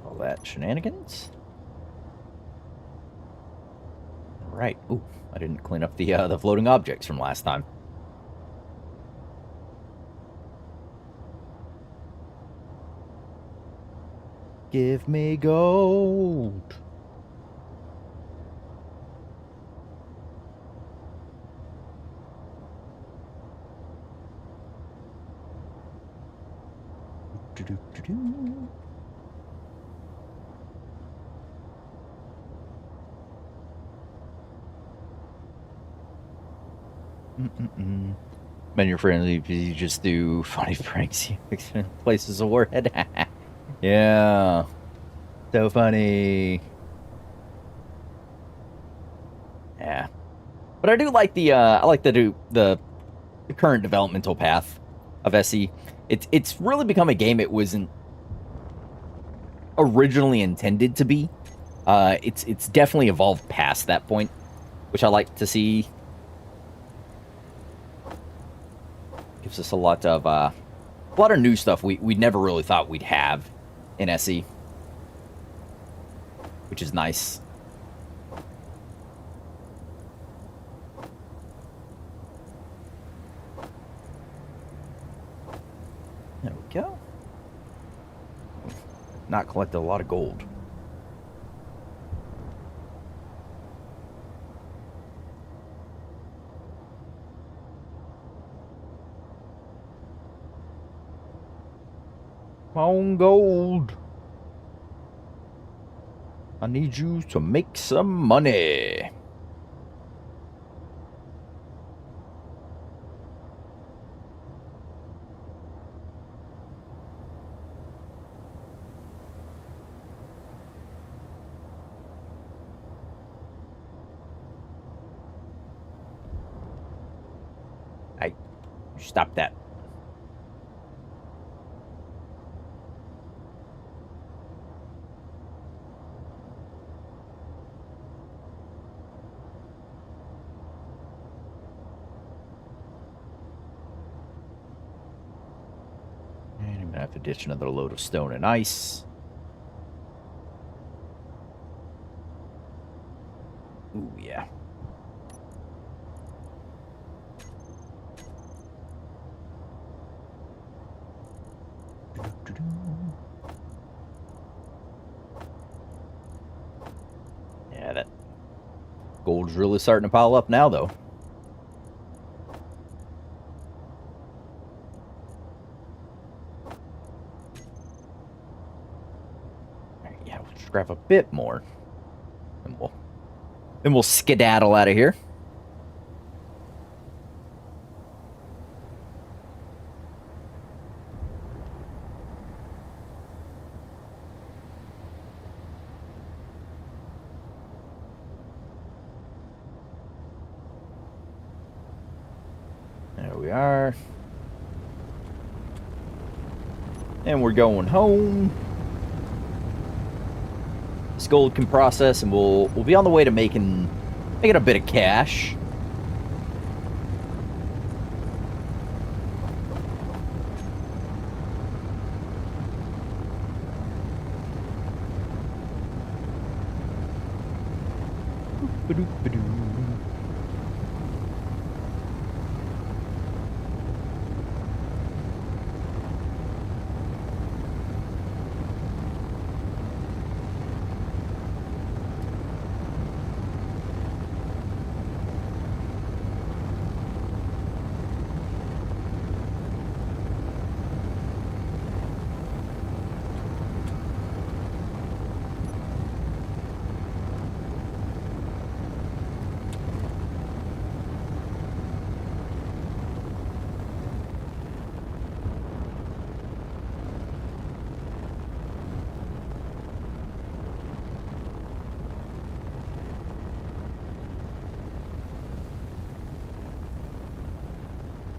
All that shenanigans. Right. Ooh, I didn't clean up the floating objects from last time. Give me gold. Do-do-do-do. When you're friendly, you just do funny pranks. You places a warhead. Yeah. So funny. Yeah. But I do like I like the current developmental path of SE. It's really become a game it wasn't originally intended to be. It's definitely evolved past that point, which I like to see. Gives us a lot of new stuff we never really thought we'd have in SE, which is nice. There we go. Not collected a lot of gold. Come on, gold. I need you to make some money. I stop that. And I'm gonna have to ditch another load of stone and ice. Ooh, yeah. Yeah, that gold's really starting to pile up now, though. Yeah, we'll just grab a bit more, and we'll skedaddle out of here. There we are. And we're going home. This gold can process, and we'll be on the way to making a bit of cash.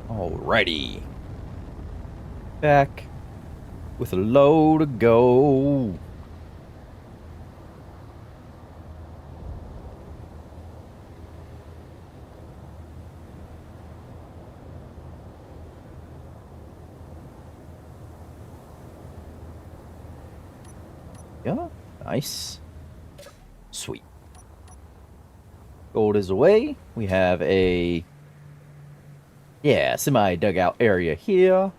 Alrighty. Back with a load to go. Yeah, nice. Sweet. Gold is away. We have a semi-dugout area here.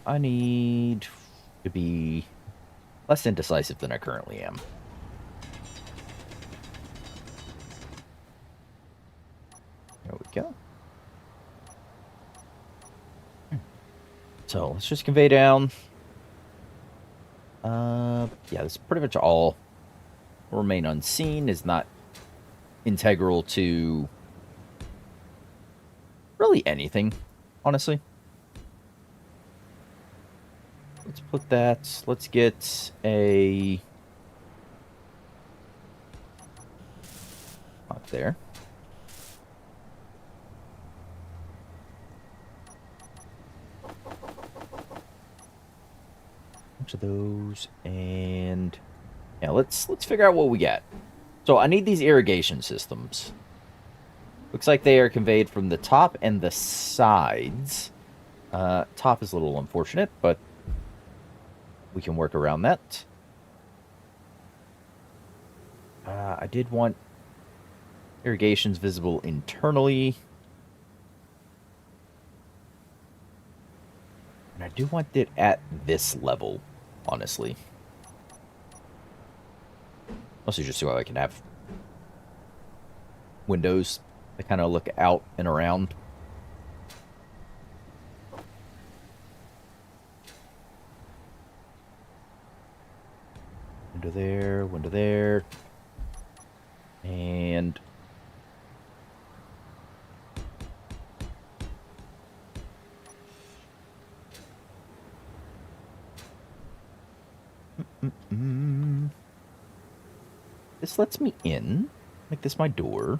I need to be less indecisive than I currently am. There we go. So let's just convey down. Yeah, this is pretty much all. Remain unseen is not integral to Really anything, honestly. Let's put that. Let's get a up there. Bunch of those, and yeah, let's figure out what we got. So I need these irrigation systems. Looks like they are conveyed from the top and the sides. Top is a little unfortunate, but we can work around that. I did want irrigations visible internally. And I do want it at this level, honestly. Mostly just so I can have windows that kind of look out and around. Window there. And this lets me in. Make this my door.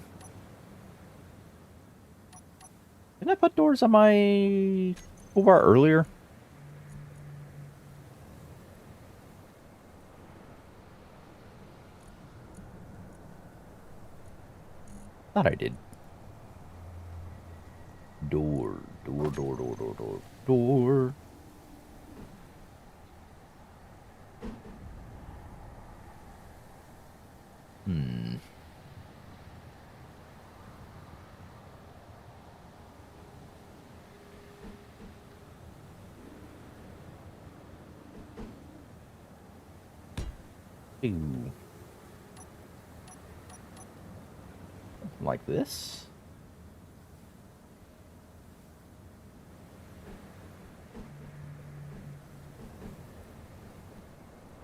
Didn't I put doors on my toolbar earlier? Thought I did. Door. Hmm. Ooh. Like this.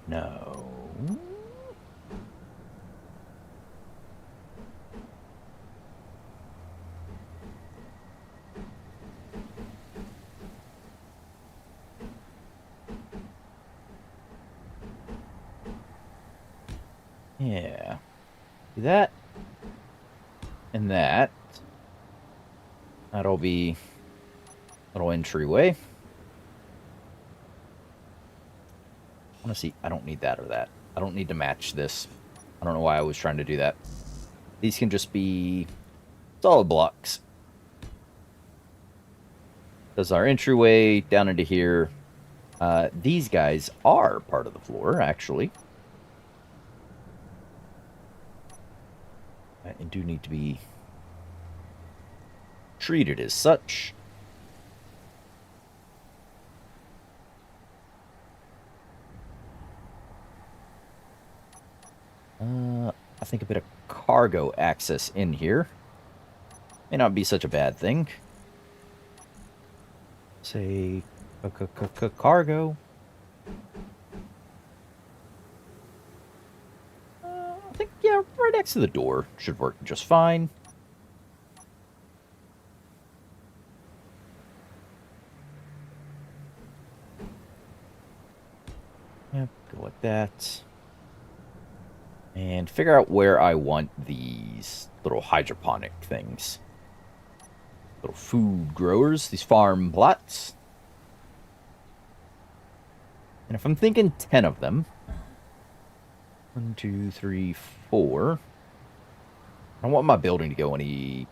No. Yeah. Do that. And that. That'll be a little entryway. Honestly, I don't need that or that. I don't need to match this. I don't know why I was trying to do that. These can just be solid blocks. Does our entryway down into here. These guys are part of the floor, actually. And do need to be treated as such. I think a bit of cargo access in here may not be such a bad thing. Say, cargo. I think, yeah, right next to the door should work just fine. Yep, go like that. And figure out where I want these little hydroponic things. Little food growers, these farm plots. And if I'm thinking 10 of them, 1, 2, 3, 4. I don't want my building to go any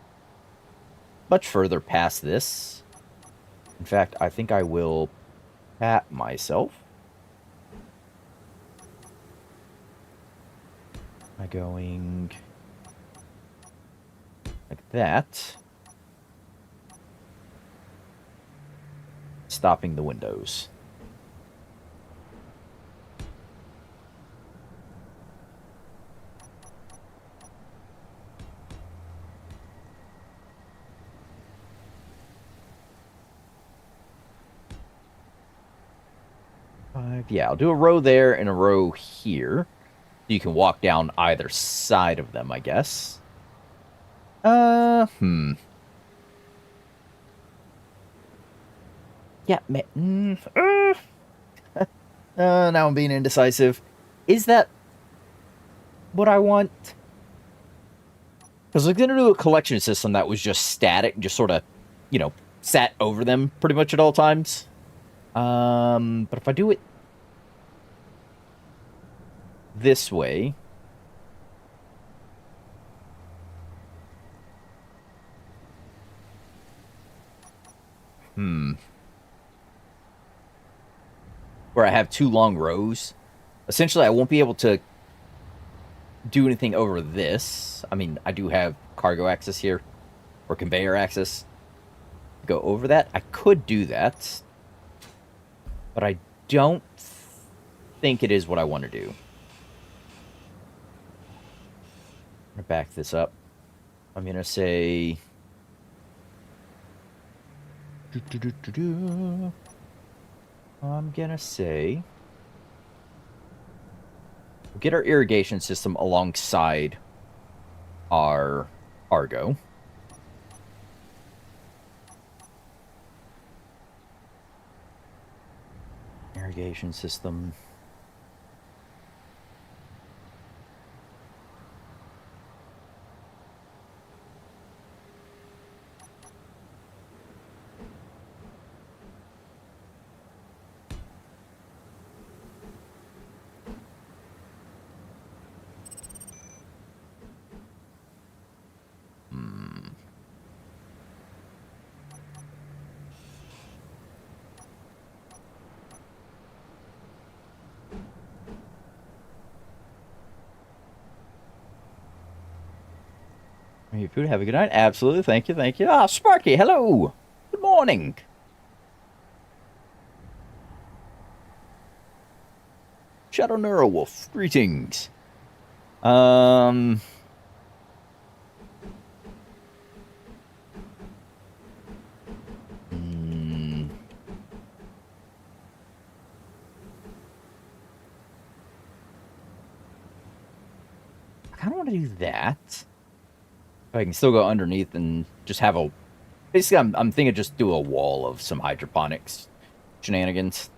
much further past this. In fact, I think I will pat myself by going like that. Stopping the windows. Yeah, I'll do a row there and a row here. You can walk down either side of them, I guess. Yeah, now I'm being indecisive. Is that what I want? Because I was going to do a collection system that was just static, just sort of, you know, sat over them pretty much at all times. But if I do it this way, where I have two long rows, essentially I won't be able to do anything over this. I mean, I do have cargo access here, or conveyor access. Go over that. I could do that, but I don't think it is what I want to do. I'm going to back this up. I'm going to say... I'm going to say... We'll get our irrigation system alongside our cargo. Irrigation system. Your food. Have a good night. Absolutely. Thank you. Thank you. Ah, Sparky. Hello. Good morning. Shadow Neurowolf. Greetings. Hmm. I kind of want to do that. I can still go underneath and just have a... Basically, I'm thinking just do a wall of some hydroponics shenanigans.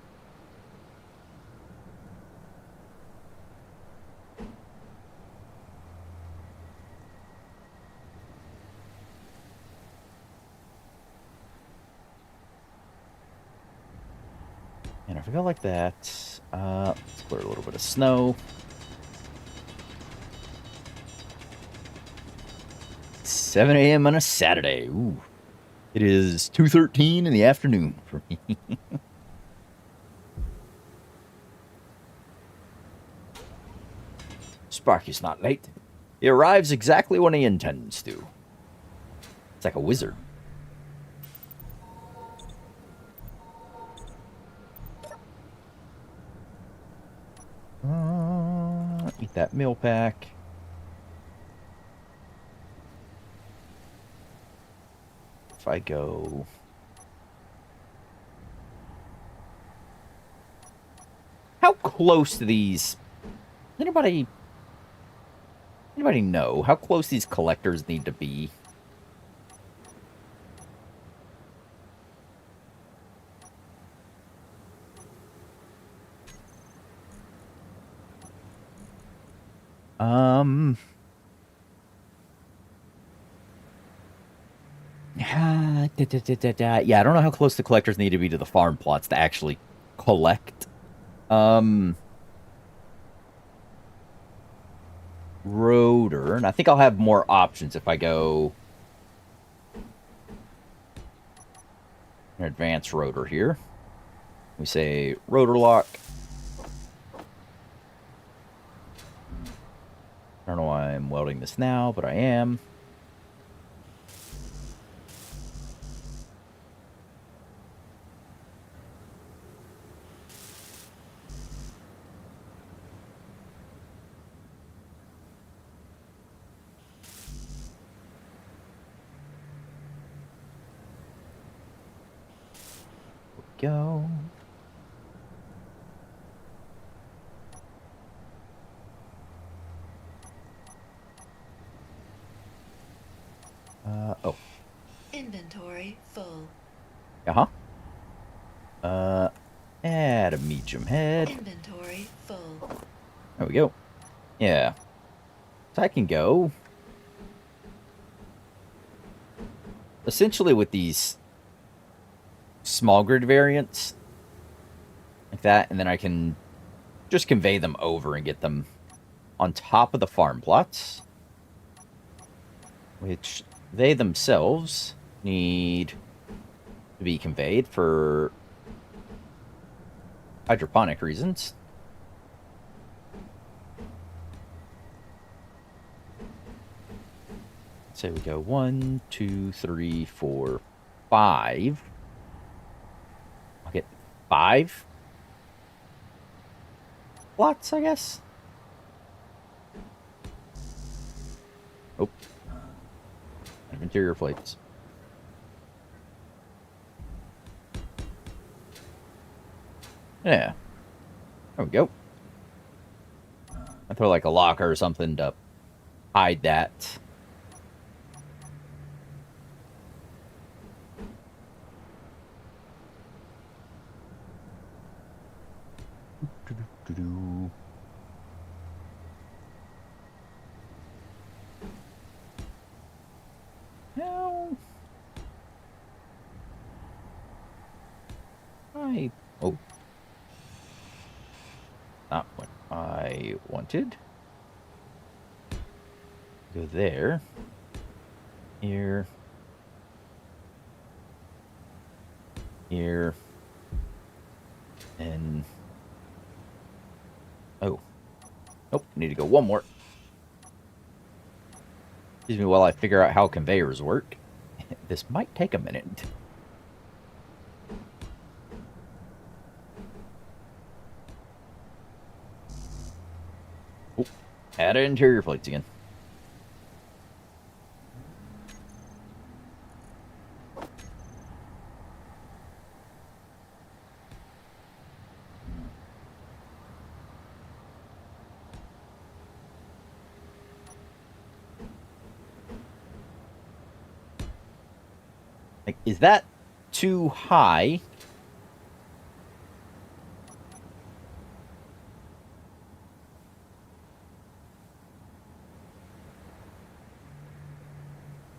And if I go like that, let's clear a little bit of snow. 7 a.m. on a Saturday. Ooh. It is 2:13 in the afternoon for me. Sparky's not late. He arrives exactly when he intends to. It's like a wizard. Eat that meal pack. If I go... How close to these... Anybody know how close these collectors need to be? Yeah, I don't know how close the collectors need to be to the farm plots to actually collect. Rotor, and I think I'll have more options if I go an advanced rotor here. We say rotor lock. I don't know why I'm welding this now, but I am. Go. Oh. Inventory full. Uh-huh. Add a medium head. Inventory full. There we go. Yeah. So I can go. Essentially with these small grid variants, like that, and then I can just convey them over and get them on top of the farm plots, which they themselves need to be conveyed for hydroponic reasons. So we go 1, 2, 3, 4, 5. I'll get 5 plots, I guess. Oh, interior plates. Yeah, there we go. I throw like a locker or something to hide that. No. Oh. Not what I wanted. Go there. Here. Here. And... oh. Nope, need to go one more. Excuse me while I figure out how conveyors work. This might take a minute. Oh, add interior plates again. Like, is that too high?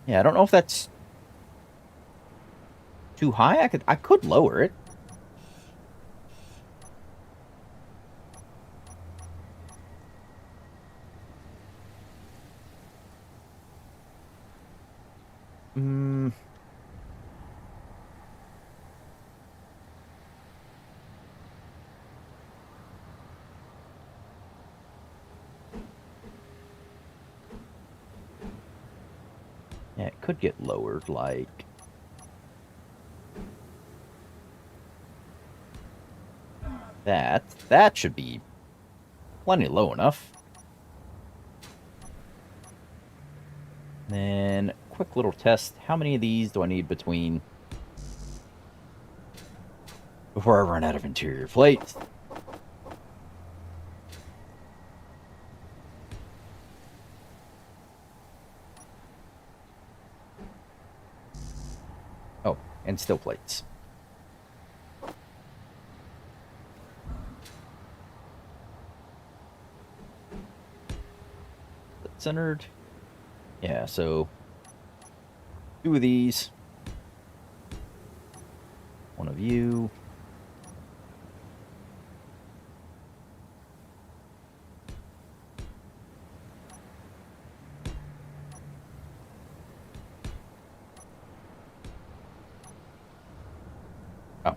Yeah, I don't know if that's too high. I could lower it. Hmm. Yeah, it could get lowered, like... that. That should be plenty low enough. Then, quick little test. How many of these do I need between... before I run out of interior plates? Oh, and still plates. Centered. Yeah, so 2 of these. 1 of you. Oh.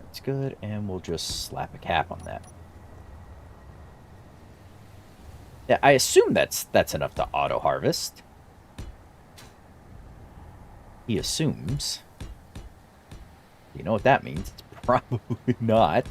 That's good, and we'll just slap a cap on that. Yeah, I assume that's enough to auto-harvest. He assumes. You know what that means? It's probably not.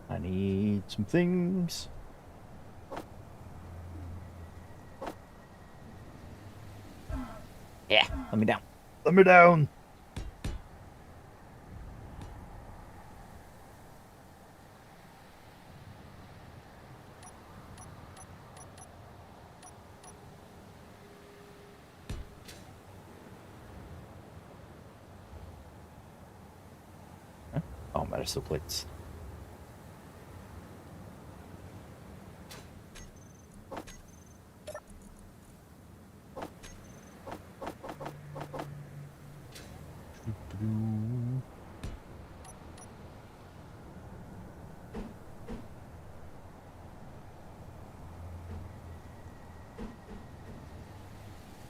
I need some things. Yeah, let me down. Let me down. Huh? Oh, medicine plates.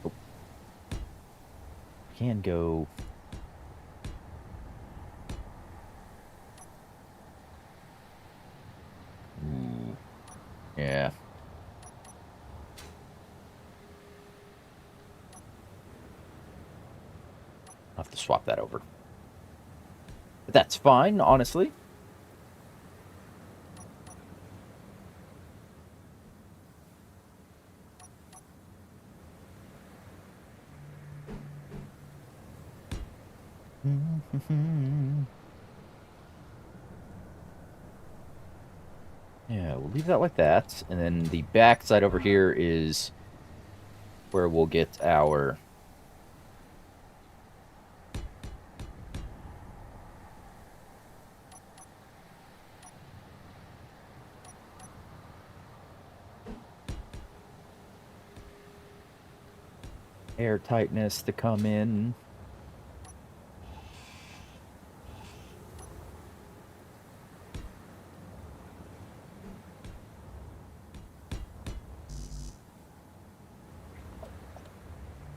Oh, can go. Ooh, yeah. I'll have to swap that over. But that's fine, honestly. Yeah, we'll leave that like that. And then the back side over here is where we'll get our air tightness to come in.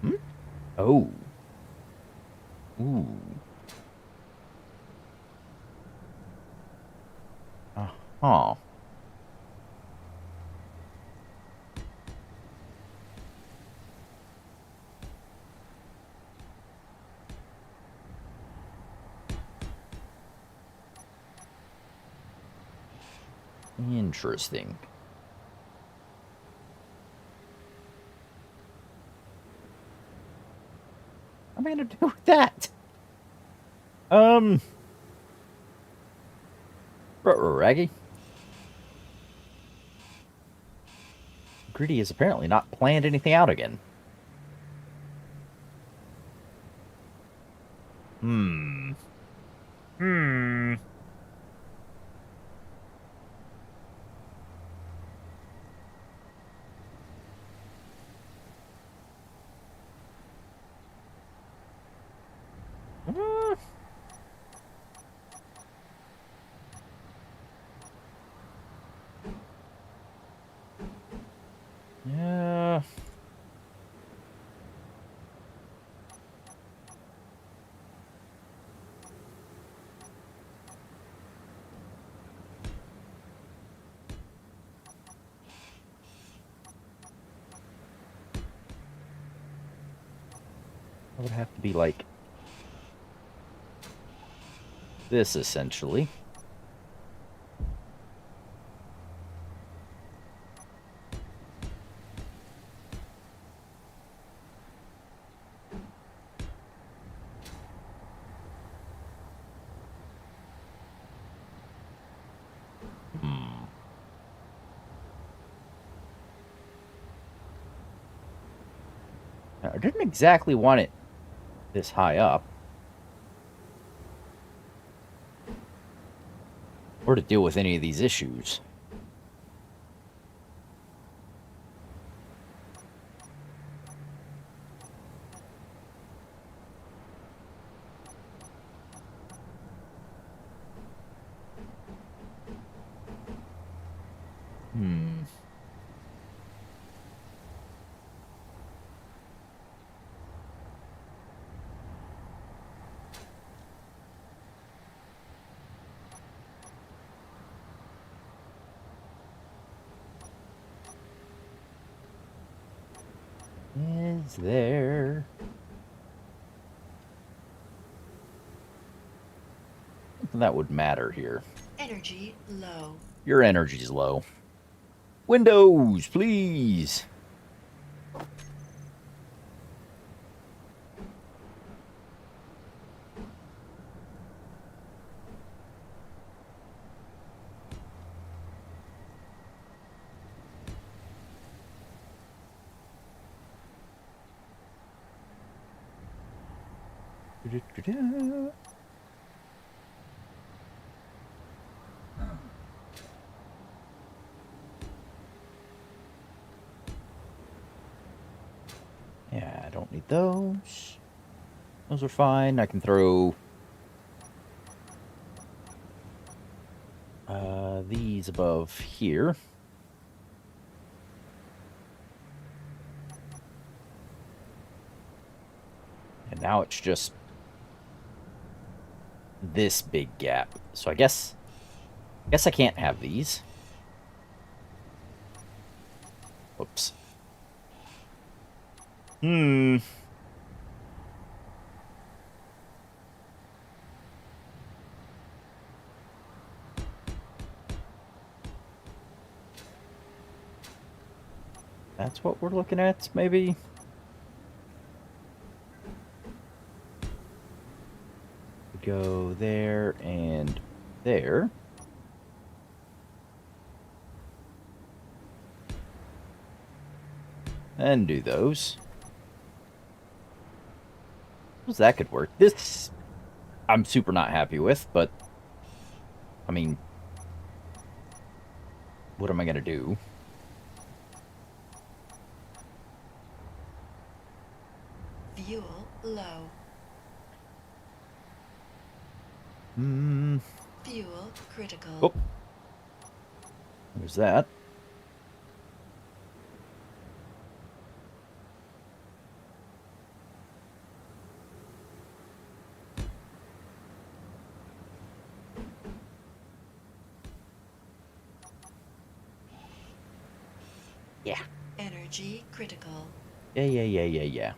Hmm? Oh. Ooh. Uh-huh. Interesting. What am I gonna do with that? Um, Raggy. Gritty has apparently not planned anything out again. Hmm. Hmm. Uh, yeah. That would have to be like this, essentially. Hmm. I didn't exactly want it this high up, or to deal with any of these issues. Hmm. Is there something that would matter here? Energy low. Your energy's low. Windows, please. Yeah, I don't need those. Those are fine. I can throw these above here. And now it's just this big gap. So I guess I can't have these. Whoops. Hmm. That's what we're looking at, maybe? Go there and there. And do those. Suppose that could work. This I'm super not happy with, but I mean, what am I gonna do? Fuel low. Hmm. Fuel critical. Oh, there's that. Yeah. Energy critical. Yeah.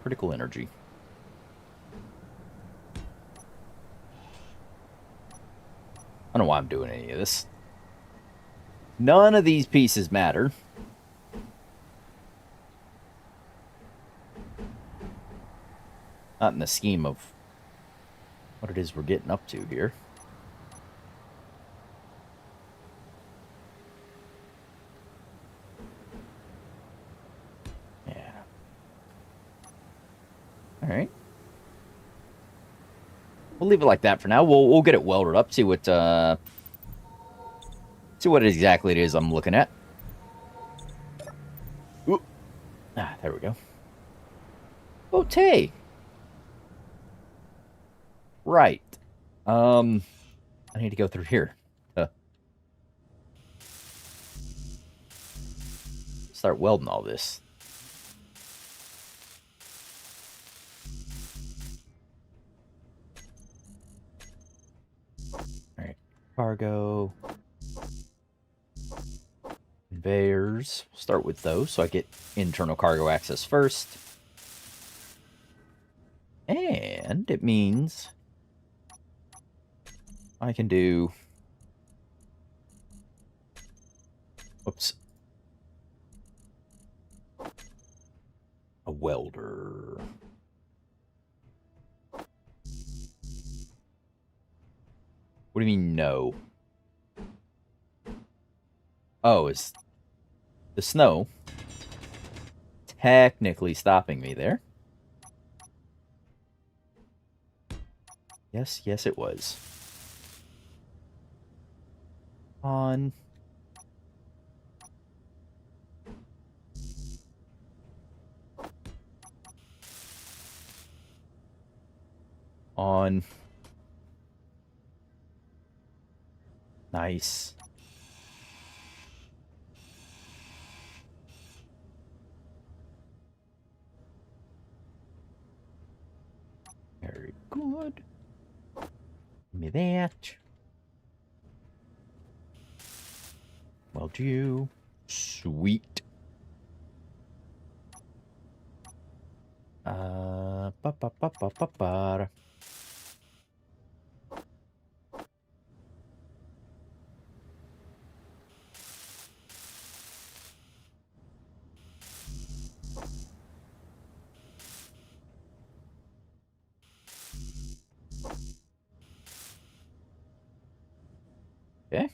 Critical energy. I don't know why I'm doing any of this. None of these pieces matter. Not in the scheme of what it is we're getting up to here. Yeah. All right. We'll leave it like that for now. We'll get it welded up. See what exactly it is I'm looking at. Ooh. Ah, there we go. Okay. Right. I need to go through here. Start welding all this. All right. Cargo. Conveyors. Start with those so I get internal cargo access first. And it means I can do... Oops. A welder. What do you mean, no? Oh, is the snow technically stopping me there? Yes, it was. On. On. Nice. Very good. Give me that. Weld you. Sweet. Ba ba ba ba ba ba. Okay.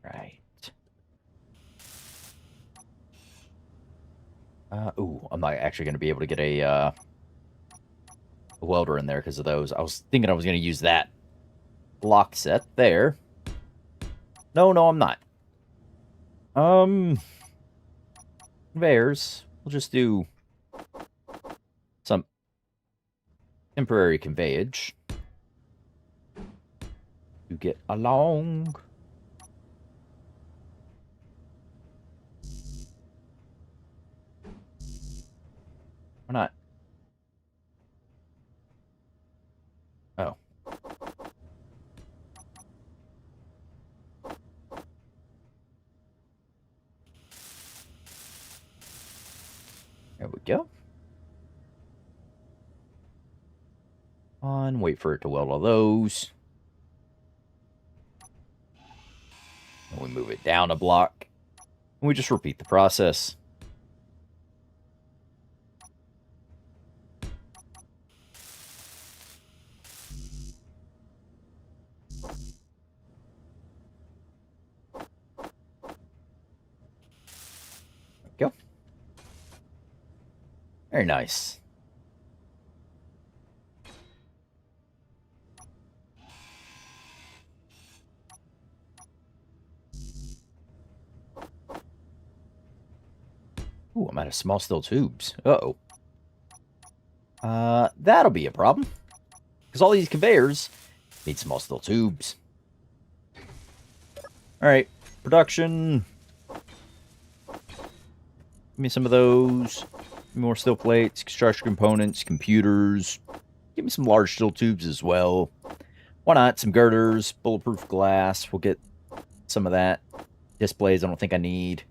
Right. Ooh, I'm not actually going to be able to get a welder in there because of those. I was thinking I was going to use that block set there. No, I'm not. Conveyors. We'll just do some temporary conveyage to get along. Why not? Oh. There we go. On, wait for it to weld all those. And we move it down a block. And we just repeat the process. There we go. Very nice. Ooh, I'm out of small steel tubes. Uh-oh. That'll be a problem. Because all these conveyors need small steel tubes. Alright, production. Give me some of those. More steel plates, construction components, computers. Give me some large steel tubes as well. Why not? Some girders, bulletproof glass. We'll get some of that. Displays I don't think I need.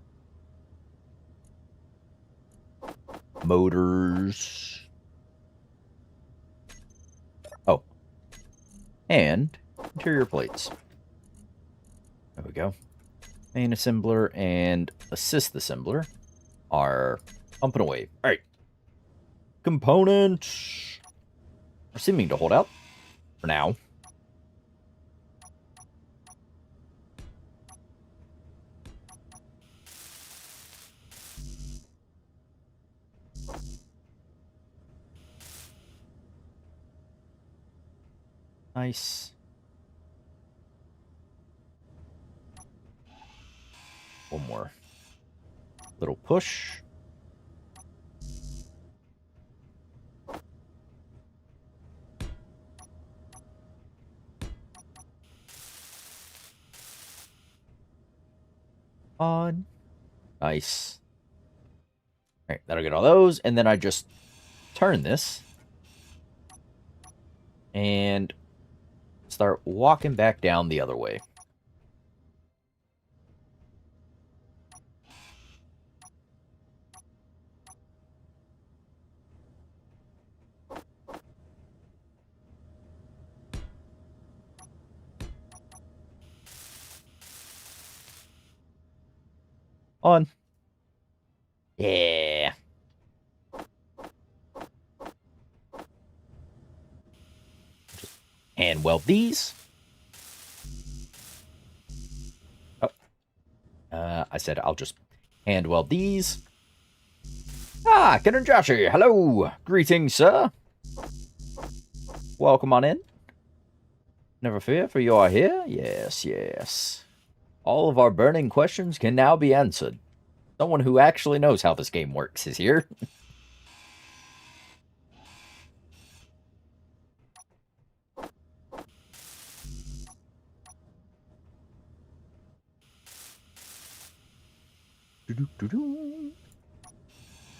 Motors. Oh. And interior plates. There we go. Main assembler and assist assembler are pumping away. Alright. Components are seeming to hold out for now. Nice. One more little push. On. Nice. Alright, that'll get all those. And then I just turn this. And start walking back down the other way. On. Yeah. Just hand weld these. Oh. I said I'll just hand weld these. Ah, Ken and Joshy, hello. Greetings, sir. Welcome on in. Never fear, for you are here. Yes, yes. All of our burning questions can now be answered. Someone who actually knows how this game works is here.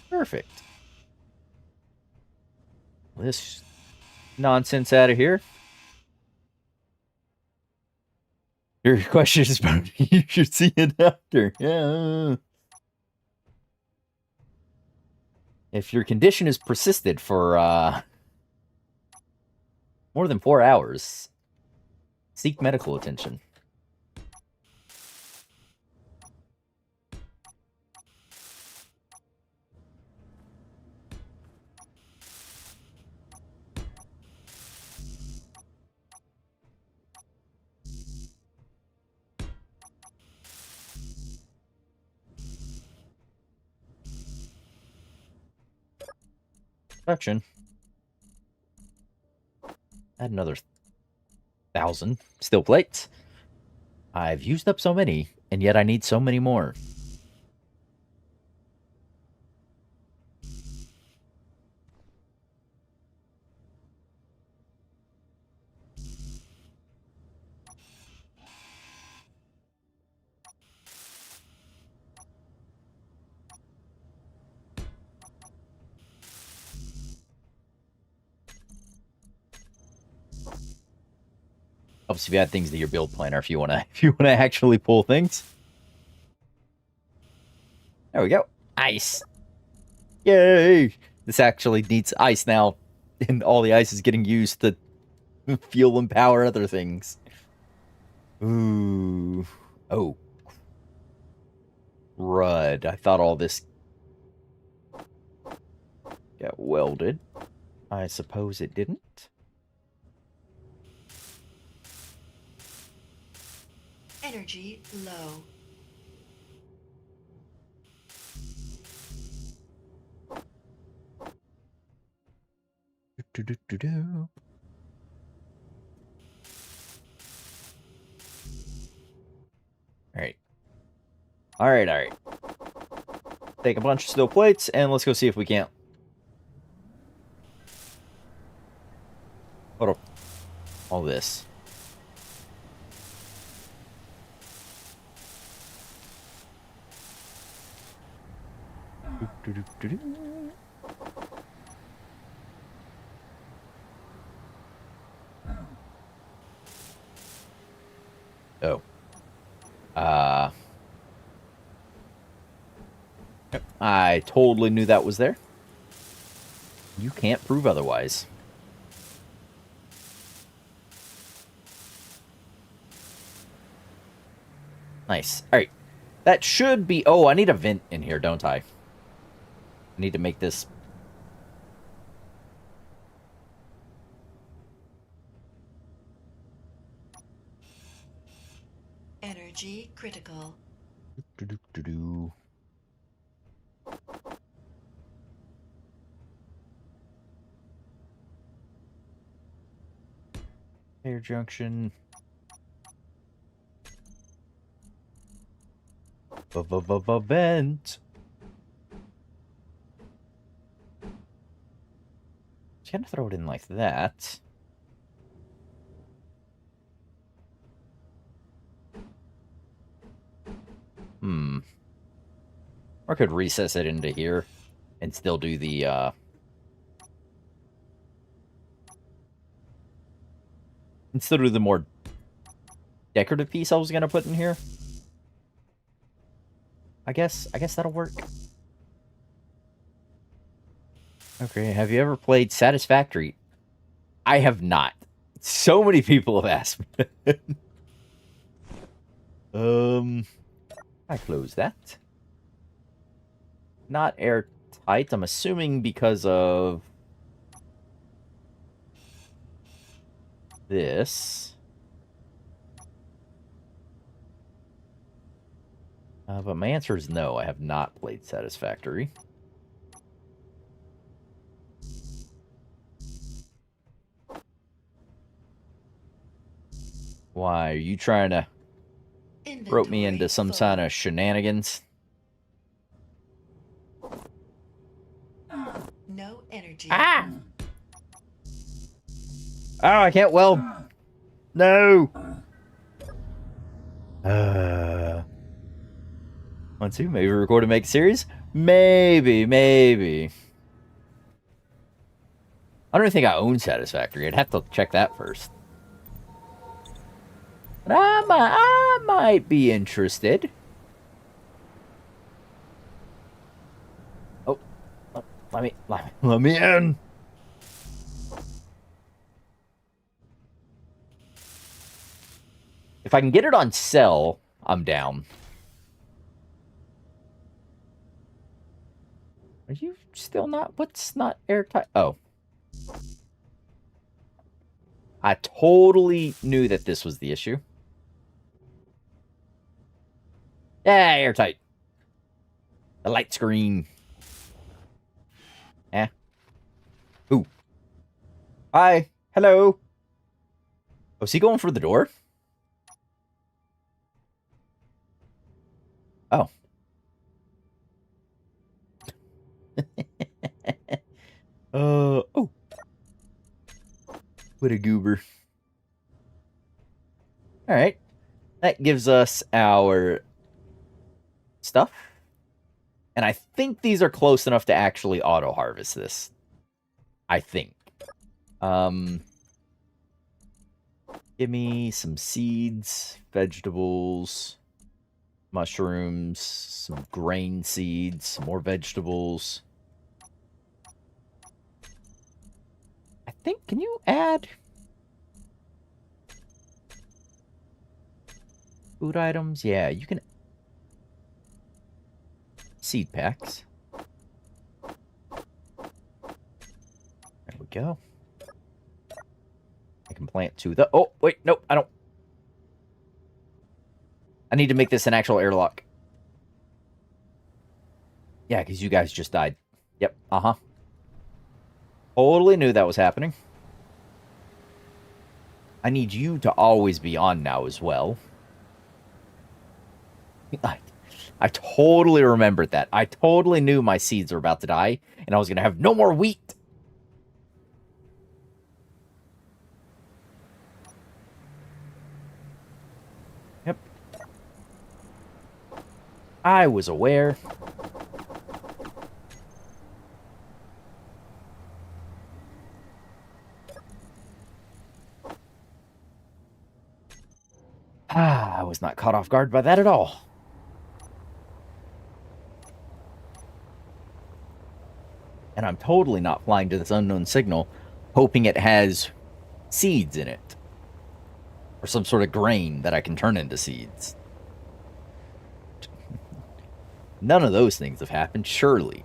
Perfect. This nonsense out of here. Your question is about you should see a doctor. Yeah. If your condition has persisted for more than 4 hours, seek medical attention. Production. Add another 1,000 steel plates. I've used up so many, and yet I need so many more. Helps if you add things to your build planner if you wanna actually pull things. There we go. Ice. Yay! This actually needs ice now, and all the ice is getting used to fuel and power other things. Ooh. Oh. Crud. I thought all this got welded. I suppose it didn't. Energy low. Do-do-do-do. Alright. Alright. Take a bunch of steel plates, and let's go see if we can't. Put up all this. Do-do-do-do-do. Oh. I totally knew that was there. You can't prove otherwise. Nice. Alright. That should be... Oh, I need a vent in here, don't I? I need to make this... Energy critical. Do-do-do-do. Air junction. Vent. Just gonna throw it in like that. Or I could recess it into here and still do the, and still do the more decorative piece I was gonna put in here. I guess that'll work. Okay, have you ever played Satisfactory? I have not. So many people have asked me. I close that. Not airtight, I'm assuming because of this. But my answer is no, I have not played Satisfactory. Why, are you trying to rope me into some kind of shenanigans? No energy. Ah! Oh, I can't weld. No! Want to? Maybe record and make a series? Maybe. I don't even think I own Satisfactory. I'd have to check that first. But I might be interested. Oh, let me in. If I can get it on sell, I'm down. Are you still not? What's not airtight? Oh. I totally knew that this was the issue. Yeah, airtight. The light screen. Eh. Hi. Hello. Oh, is he going for the door? Oh. Oh. What a goober. All right. That gives us our stuff. And I think these are close enough to actually auto-harvest this. I think. Um, Give me some seeds, vegetables, mushrooms, some grain seeds, some more vegetables. I think, can you add food items? Yeah, you can. Seed packs. There we go. I can plant two. Oh, wait, nope, I don't. I need to make this an actual airlock. Yeah, because you guys just died. Yep, uh-huh. Totally knew that was happening. I need you to always be on now as well. I totally remembered that. I totally knew my seeds were about to die, and I was going to have no more wheat. Yep. I was aware. I was not caught off guard by that at all. And I'm totally not flying to this unknown signal, hoping it has seeds in it. Or some sort of grain that I can turn into seeds. None of those things have happened. Surely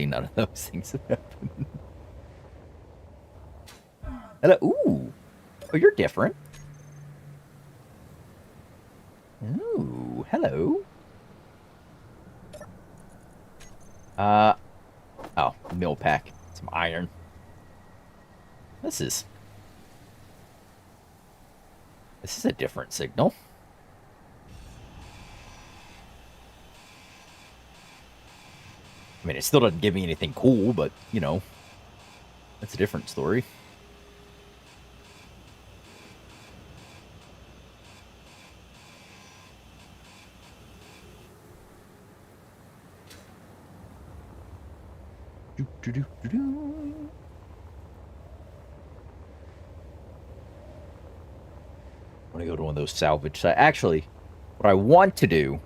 none of those things have happened. Hello. Ooh. Oh, you're different. Ooh, hello. Oh, mill pack. Some iron. This is a different signal. I mean, it still doesn't give me anything cool, but, you know, that's a different story. I want to go to one of those salvage sites. Actually, what I want to do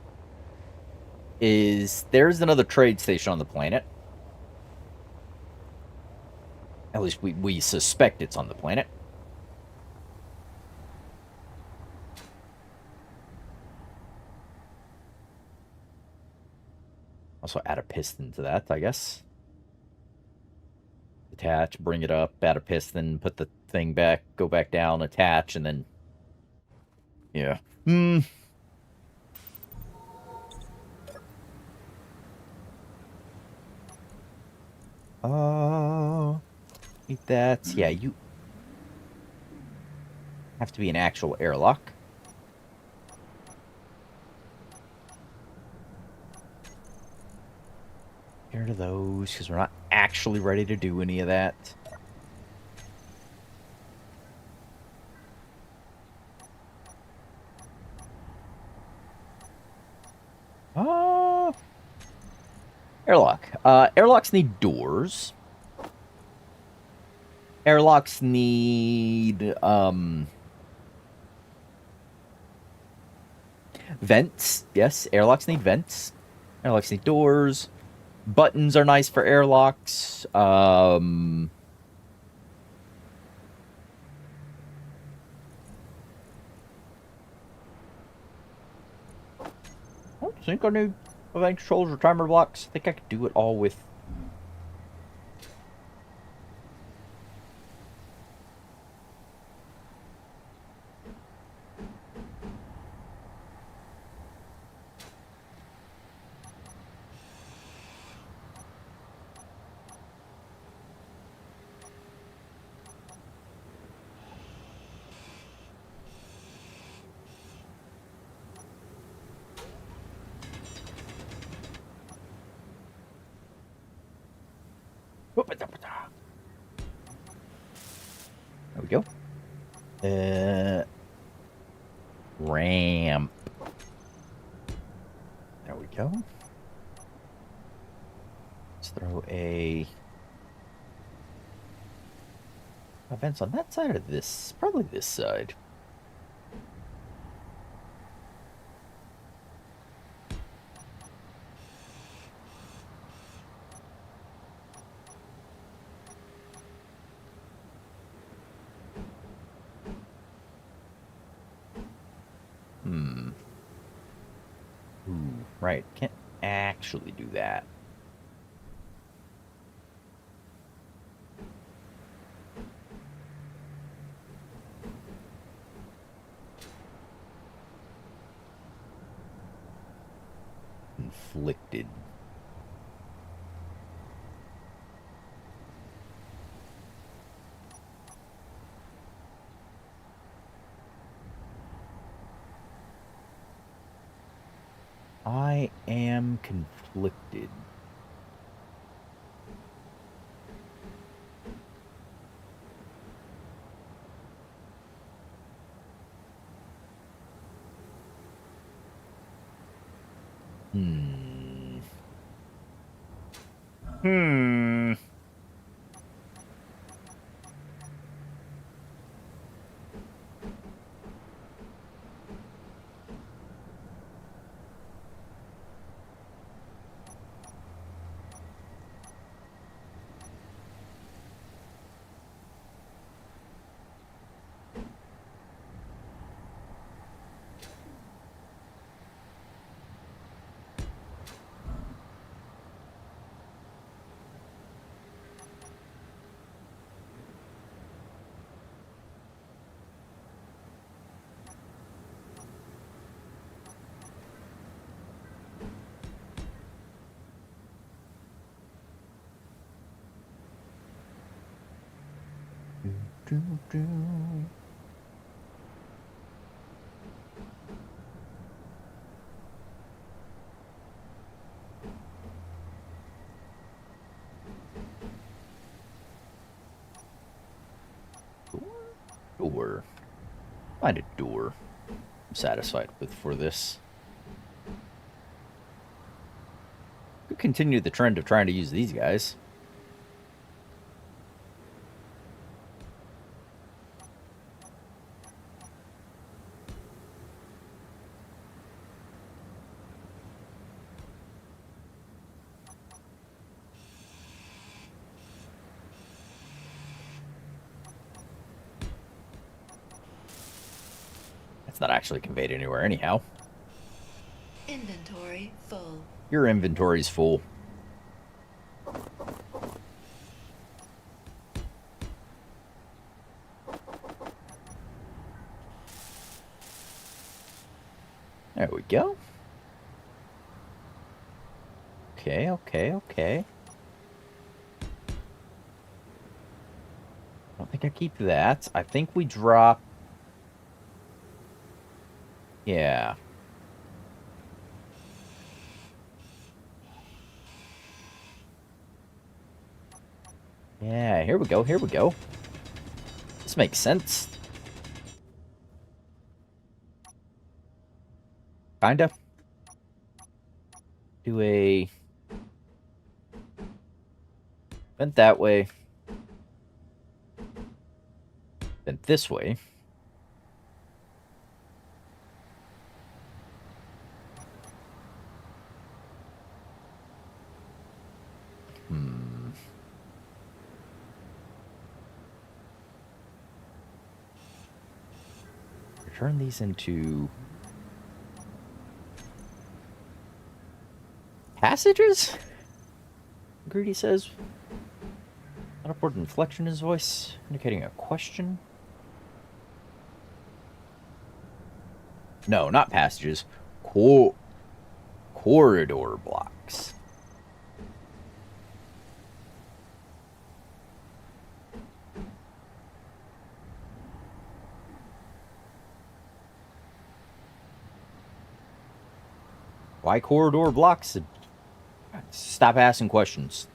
is there's another trade station on the planet. At least we suspect it's on the planet. Also add a piston to that, I guess. Attach, bring it up, add a piston, put the thing back, go back down, attach, and then... Yeah. Hmm. Eat that. Yeah, you have to be an actual airlock. Get rid of those, because we're not actually ready to do any of that. Airlock. Airlocks need doors. Airlocks need, vents. Yes, airlocks need vents. Airlocks need doors. Buttons are nice for airlocks. I don't think I need event controls or timer blocks. I think I could do it all with... we go. Ramp. There we go. Let's throw a vents on that side or this? Probably this side. Ooh, right. Can't actually do that. Inflicted. I am conflicted. Hmm. Do, do. Door. Find a door. I'm satisfied with for this. Could continue the trend of trying to use these guys. It's not actually conveyed anywhere anyhow. Inventory full. Your inventory's full. There we go. Okay, okay, okay. I don't think I keep that. I think we drop... Yeah. Yeah, here we go, here we go. This makes sense. Kinda. Do a... Vent that way. Vent this way. Turn these into... passages? Greedy says. An upward inflection in his voice, indicating a question. No, not passages. Corridor blocks. Why corridor blocks? Stop asking questions.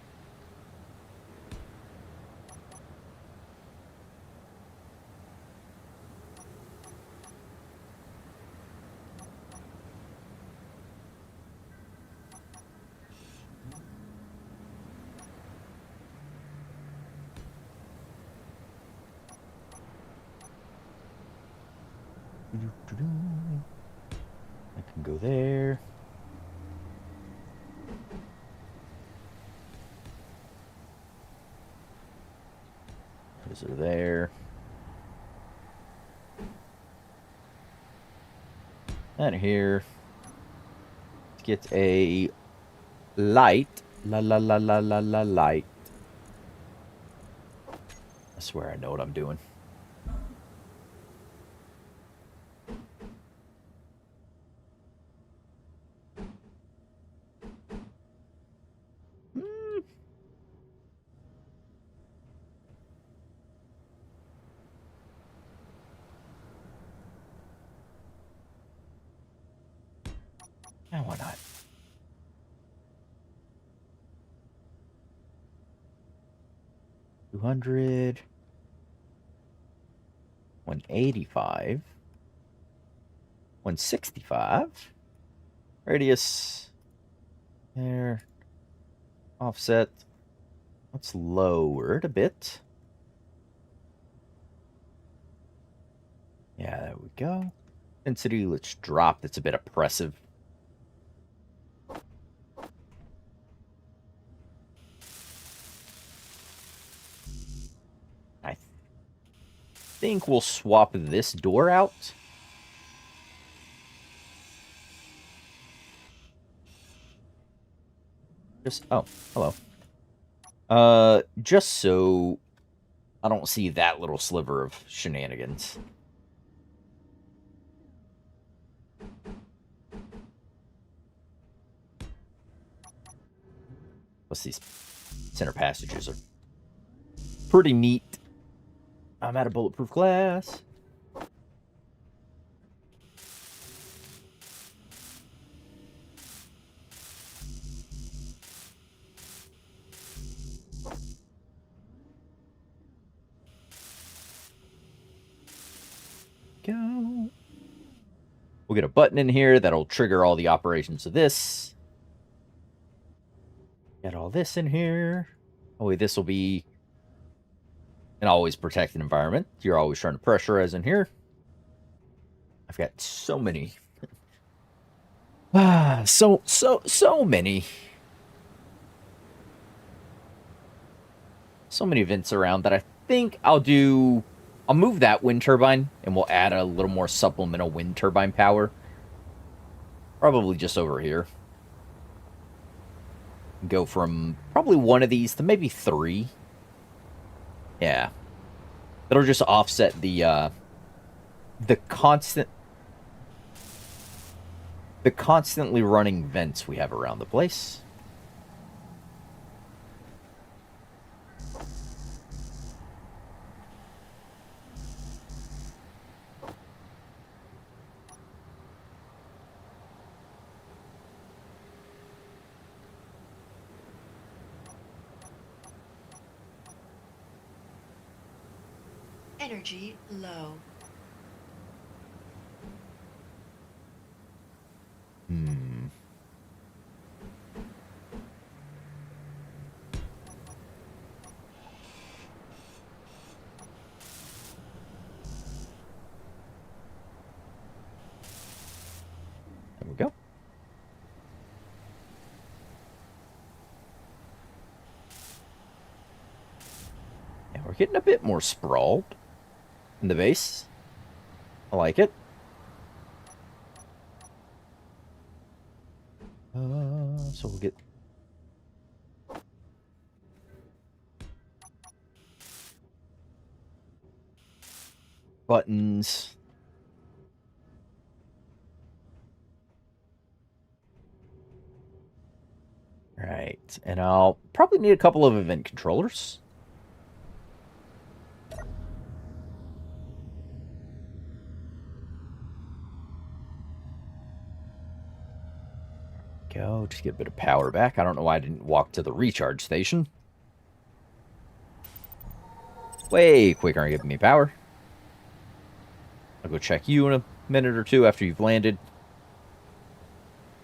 I can go there. Those are there. And here. Let's get a light. Light. I swear I know what I'm doing. Yeah, why not? $200. 185. 165. Radius. There. Offset. Let's lower it a bit. Yeah, there we go. Density, let's drop. That's a bit oppressive. I think we'll swap this door out. Oh, hello. Just so I don't see that little sliver of shenanigans. Plus, these center passages are pretty neat. I'm out of bulletproof glass. Go. We'll get a button in here that'll trigger all the operations of this. Got all this in here. Oh, wait, this will be an always protected environment. You're always trying to pressurize in here. I've got so many. So many. So many vents around that I think I'll move that wind turbine and we'll add a little more supplemental wind turbine power. Probably just over here. Go from probably one of these to maybe 3. Yeah. It'll just offset the constantly running vents we have around the place. Energy low. There we go. Yeah, we're getting a bit more sprawled in the base. I like it. So we'll get buttons. Right, and I'll probably need a couple of event controllers. Go, just get a bit of power back. I don't know why I didn't walk to the recharge station. Way quicker on giving me power. I'll go check you in a minute or two after you've landed.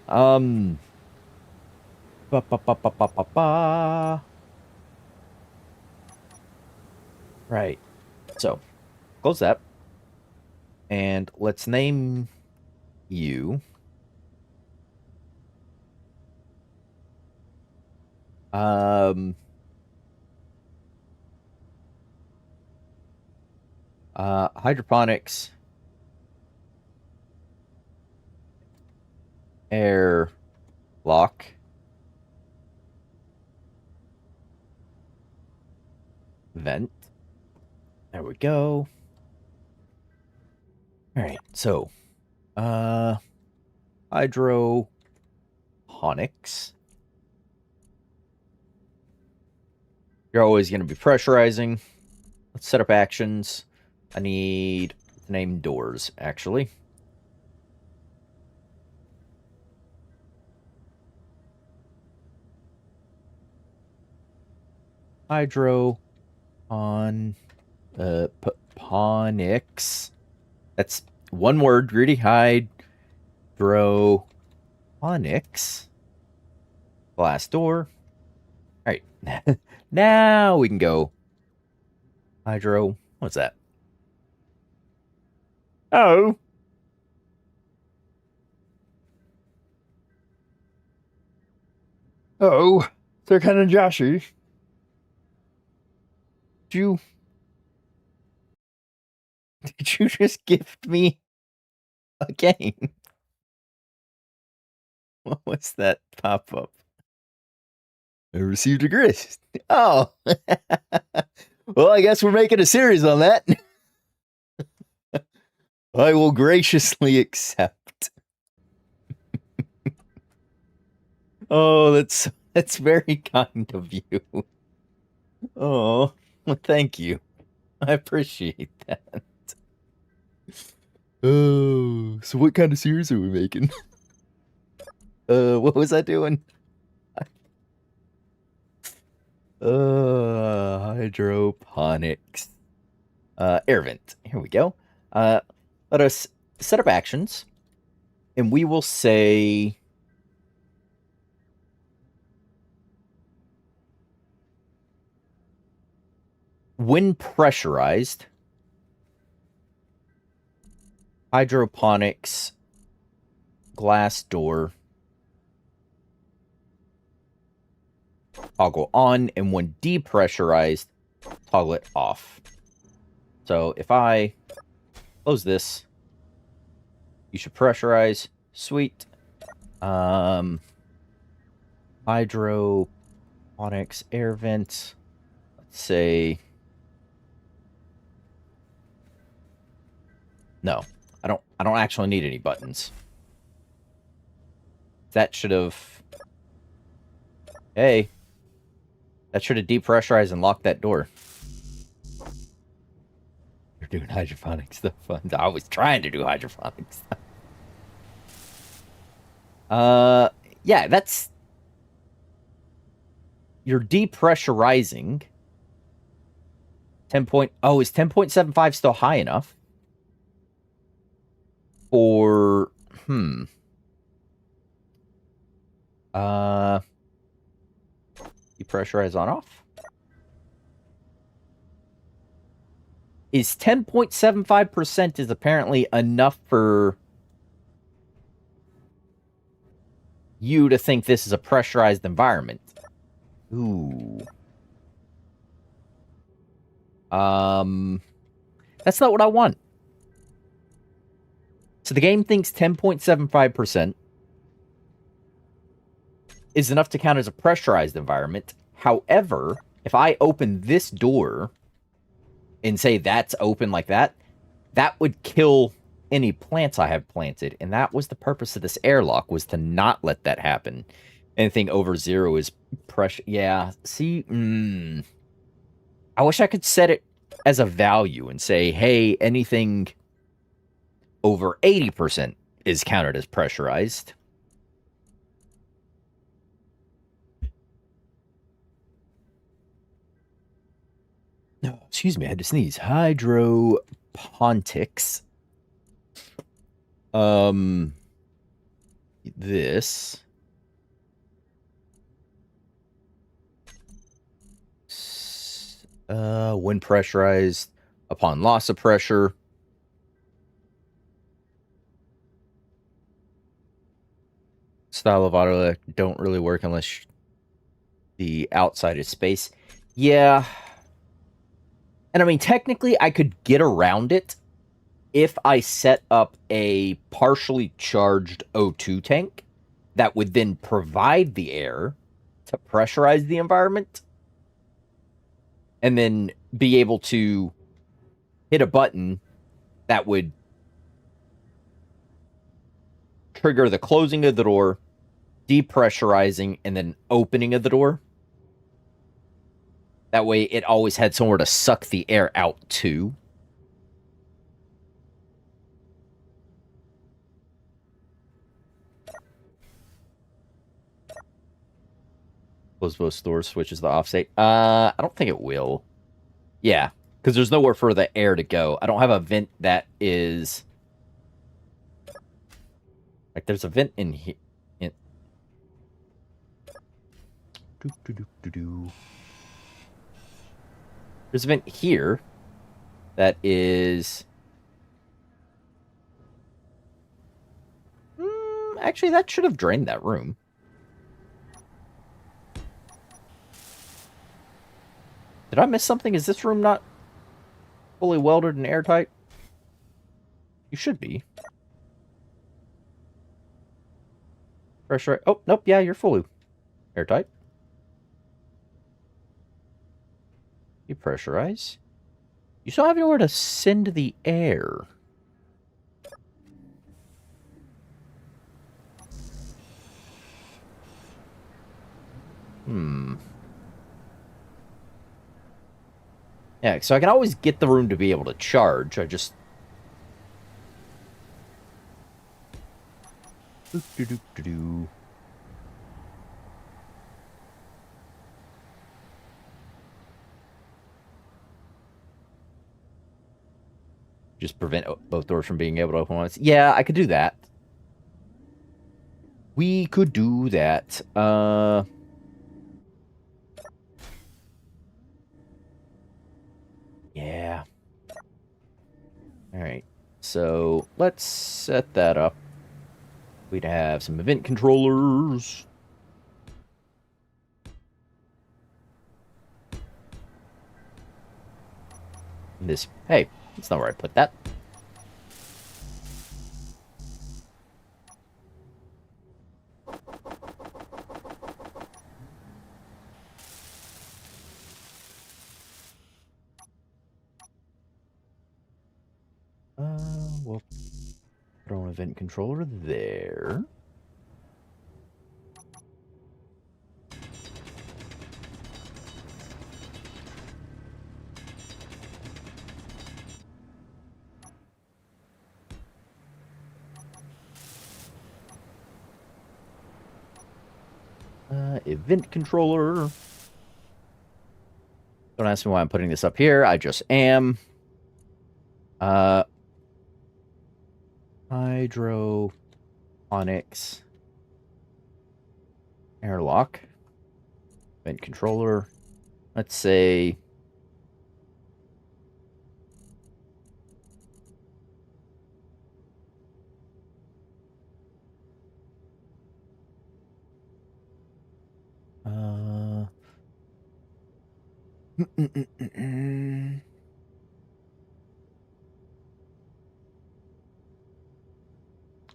Ba ba ba ba ba ba ba. Right. So, close that. And let's name you. Hydroponics air lock vent. There we go. All right, so hydroponics. You're always going to be pressurizing. Let's set up actions. I need to name doors, actually. Hydro on ponics. That's one word, really. Hydroponics. Glass door. All right. Now we can go. Hydro. What's that? Oh. Oh, they're kind of joshy. Did you did you just gift me a game? What was that pop up? I received a grist. Oh. Well, I guess we're making a series on that. I will graciously accept. Oh, that's very kind of you. Oh, well, thank you. I appreciate that. Oh, so what kind of series are we making? What was I doing? Hydroponics. Air vent. Here we go. Let us set up actions, and we will say when pressurized, hydroponics glass door toggle on, and when depressurized, toggle it off. So if I close this, you should pressurize. Sweet. Hydroponics air vent. Let's say no. I don't actually need any buttons. That should have. Hey. That should have depressurized and locked that door. You're doing hydroponic stuff. I was trying to do hydroponic stuff. Yeah, that's. You're depressurizing. 10 point. Oh, is 10.75 still high enough? For. Depressurize on off. Is 10.75% is apparently enough for you to think this is a pressurized environment. Ooh. That's not what I want. So the game thinks 10.75% is enough to count as a pressurized environment. However, if I open this door and say that's open like that, that would kill any plants I have planted. And that was the purpose of this airlock, was to not let that happen. Anything over 0 is pressure. Yeah, see, I wish I could set it as a value and say, hey, anything over 80% is counted as pressurized. No, excuse me, I had to sneeze. Hydroponics. This. When pressurized, upon loss of pressure. style of auto don't really work unless the outside is space. Yeah. And I mean, technically, I could get around it if I set up a partially charged O2 tank that would then provide the air to pressurize the environment and then be able to hit a button that would trigger the closing of the door, depressurizing, and then opening of the door. That way it always had somewhere to suck the air out to. Close both doors, switches the offstate. I don't think it will. Yeah, because there's nowhere for the air to go. I don't have a vent that is... Like, there's a vent in here. There's a vent here that is... actually, that should have drained that room. Did I miss something? Is this room not fully welded and airtight? You should be. Pressure. Oh, nope. Yeah, you're fully airtight. You pressurize. You still have nowhere to send the air. Yeah, so I can always get the room to be able to charge. I just... Just prevent both doors from being able to open once. Yeah, I could do that. We could do that. Yeah. Alright. So, let's set that up. We'd have some event controllers. This... Hey, that's not where I put that. We'll throw an event controller there. Event controller. Don't ask me why I'm putting this up here. I just am. Hydroponics. Airlock. Event controller. Let's say...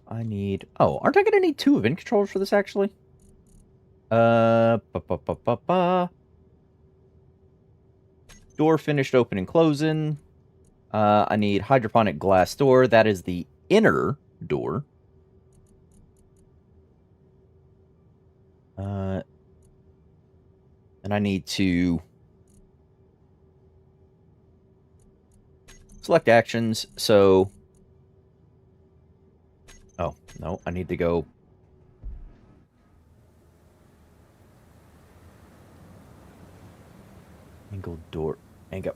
I need... Oh, aren't I going to need 2 event controllers for this, actually? Door finished open and closing. I need hydroponic glass door. That is the inner door. And I need to select actions. So, oh, no, I need to go angle door, angle.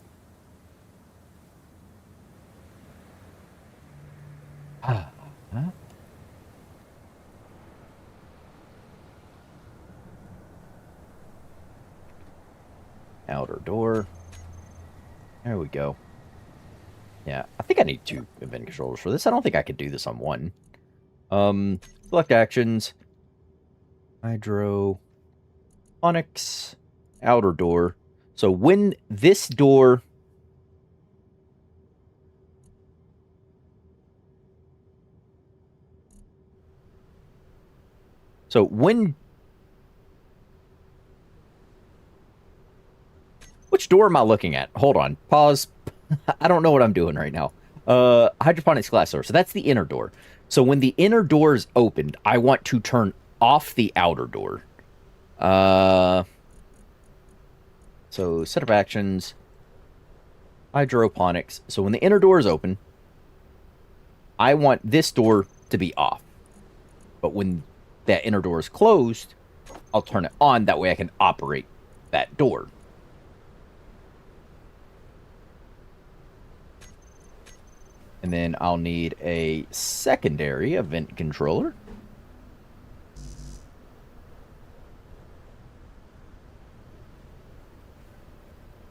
Huh? Outer door. There we go. Yeah, I think I need 2 event controllers for this. I don't think I could do this on one. Select actions. Hydroponics, outer door. So when this door... So when... Which door am I looking at? Hold on. Pause. I don't know what I'm doing right now. Hydroponics glass door. So that's the inner door. So when the inner door is opened, I want to turn off the outer door. So set of actions. Hydroponics. So when the inner door is open, I want this door to be off. But when that inner door is closed, I'll turn it on. That way I can operate that door. And then I'll need a secondary event controller.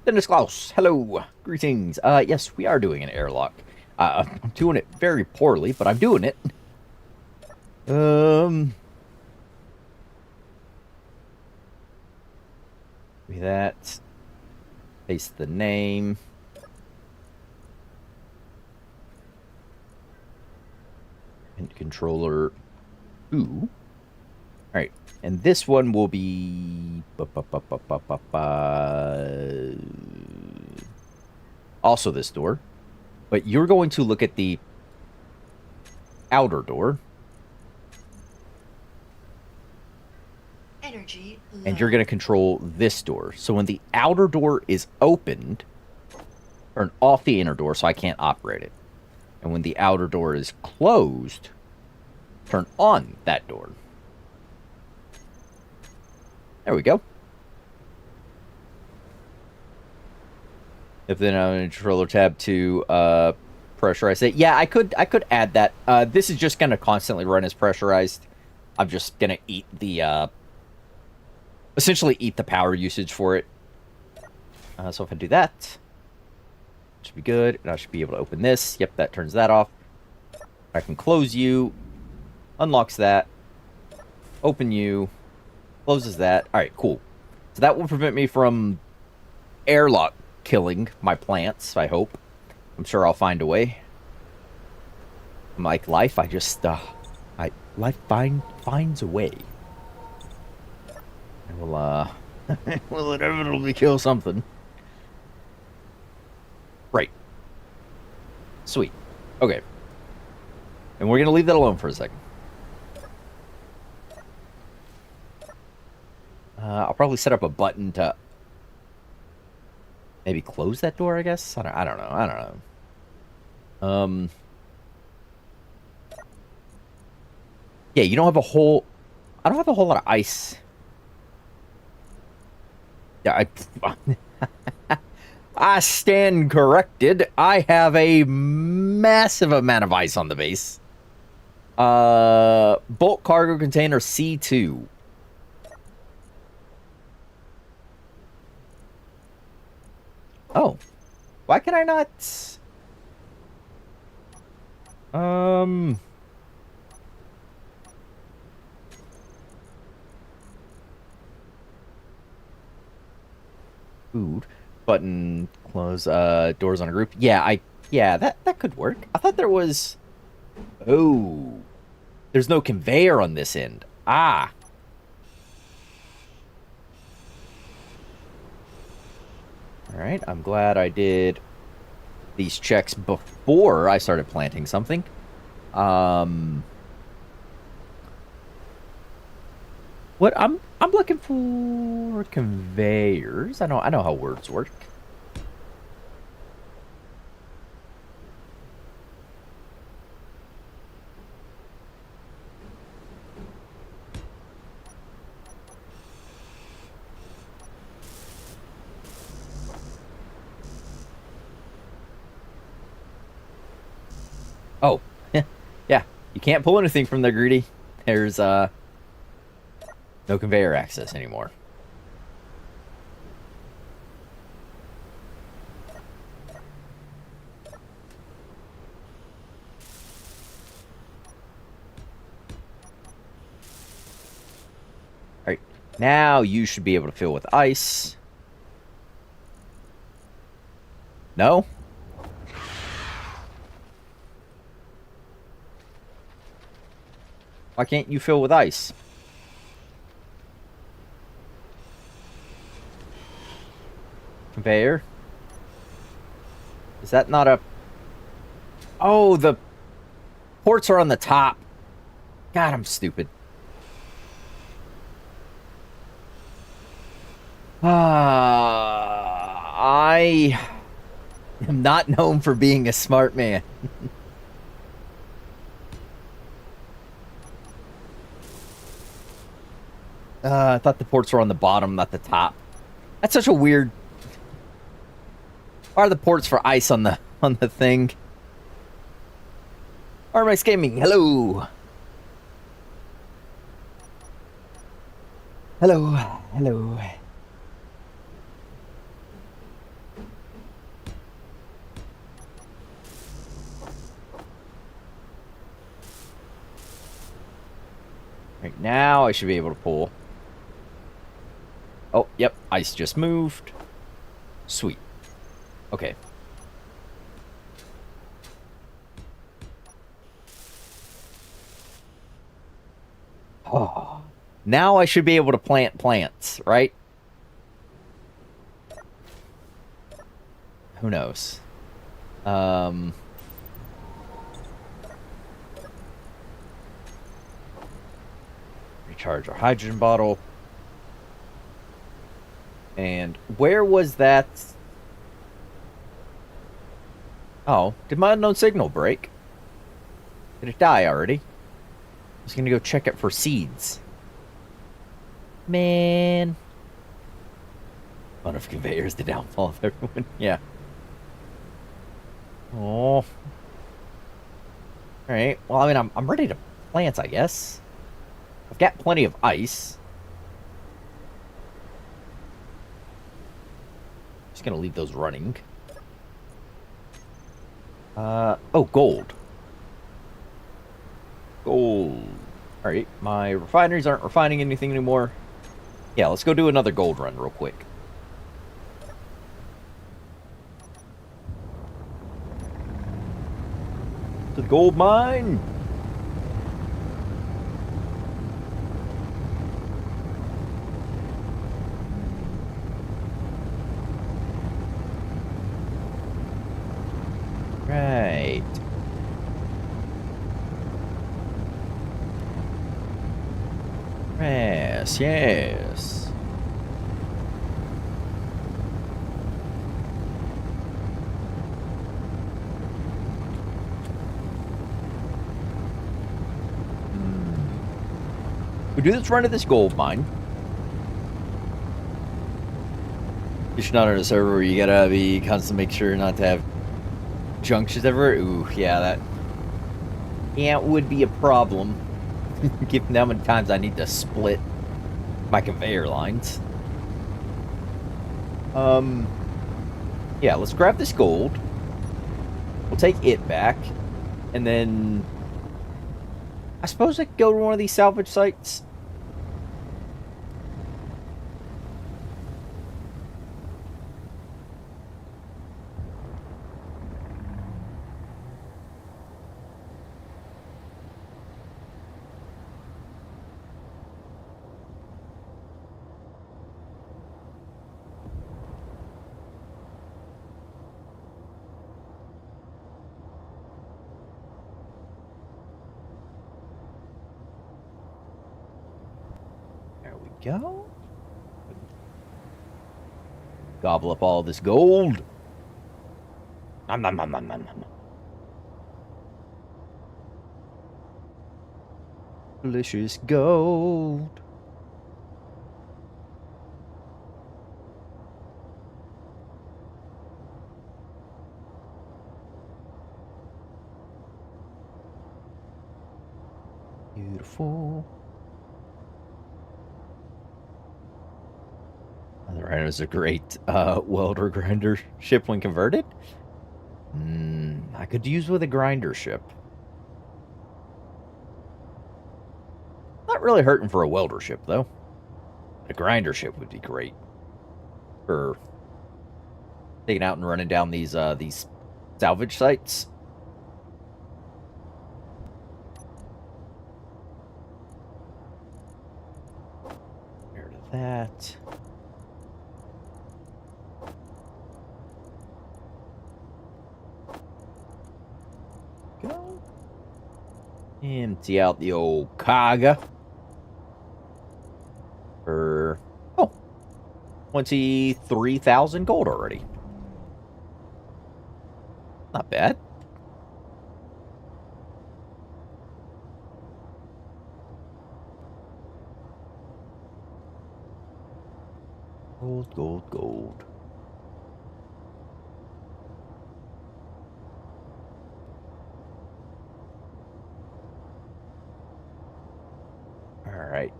Dennis Klaus, hello. Greetings. Yes, we are doing an airlock. I'm doing it very poorly, but I'm doing it. That. Paste the name. And controller 2. Alright. And this one will be... Also this door. But you're going to look at the outer door. Energy low. And you're going to control this door. So when the outer door is opened, turn off the inner door so I can't operate it. And when the outer door is closed, turn on that door. There we go. If then I'm in controller tab to pressurize it. Yeah, I could add that. This is just going to constantly run as pressurized. I'm just going to eat the essentially eat the power usage for it. So if I do that, should be good, and I should be able to open this. Yep, that turns that off. I can close you, unlocks that, open you, closes that. All right, cool. So that will prevent me from airlock killing my plants, I hope. I'm sure I'll find a way. Like life, I just life finds a way. And we'll inevitably kill something. Right. Sweet. Okay. And we're going to leave that alone for a second. I'll probably set up a button to maybe close that door, I guess? I don't know. Yeah, you don't have a whole... I don't have a whole lot of ice. Yeah, I stand corrected. I have a massive amount of ice on the base. Bulk cargo container C2. Oh. Why can I not... Food. Button, close, doors on a group. Yeah, that could work. I thought there was... Oh. There's no conveyor on this end. Ah. Alright, I'm glad I did these checks before I started planting something. What I'm looking for conveyors. I know how words work. Oh, yeah. You can't pull anything from there, Greedy. There's no conveyor access anymore. Now you should be able to fill with ice. No? Why can't you fill with ice? Conveyor? Is that not a... Oh, the ports are on the top. God, I'm stupid. I am not known for being a smart man. I thought the ports were on the bottom, not the top. That's such a weird... Why are the ports for ice on the thing? RMX Gaming, hello. Hello, hello. Right now, I should be able to pull. Oh, yep, ice just moved. Sweet. Okay. Oh. Now I should be able to plant plants, right? Who knows? Recharge our hydrogen bottle. And where was that? Oh, did my unknown signal break? Did it die already? I was gonna go check it for seeds. Man. One of conveyors, the downfall of everyone. Yeah. Oh. Alright. Well, I mean, I'm ready to plant, I guess. I've got plenty of ice. Just gonna leave those running. Oh, gold. Gold. Alright, my refineries aren't refining anything anymore. Yeah, let's go do another gold run real quick. To the gold mine! Right. Yes, yes. We do this run to this gold mine. You should not on a server where you gotta be constant make sure not to have junctions everywhere. Ooh, yeah, that would be a problem. Given how many times I need to split my conveyor lines. Yeah, let's grab this gold. We'll take it back. And then... I suppose I could go to one of these salvage sites. Go. Gobble up all this gold. Nom, nom, nom, nom, nom, nom. Delicious gold. Beautiful. The Rhino is a great welder grinder ship when converted. I could use with a grinder ship. Not really hurting for a welder ship, though. A grinder ship would be great for taking out and running down these salvage sites. There to that. Go. Empty out the old Kaga. For 23,000 gold already. Not bad. Gold, gold, gold. All right.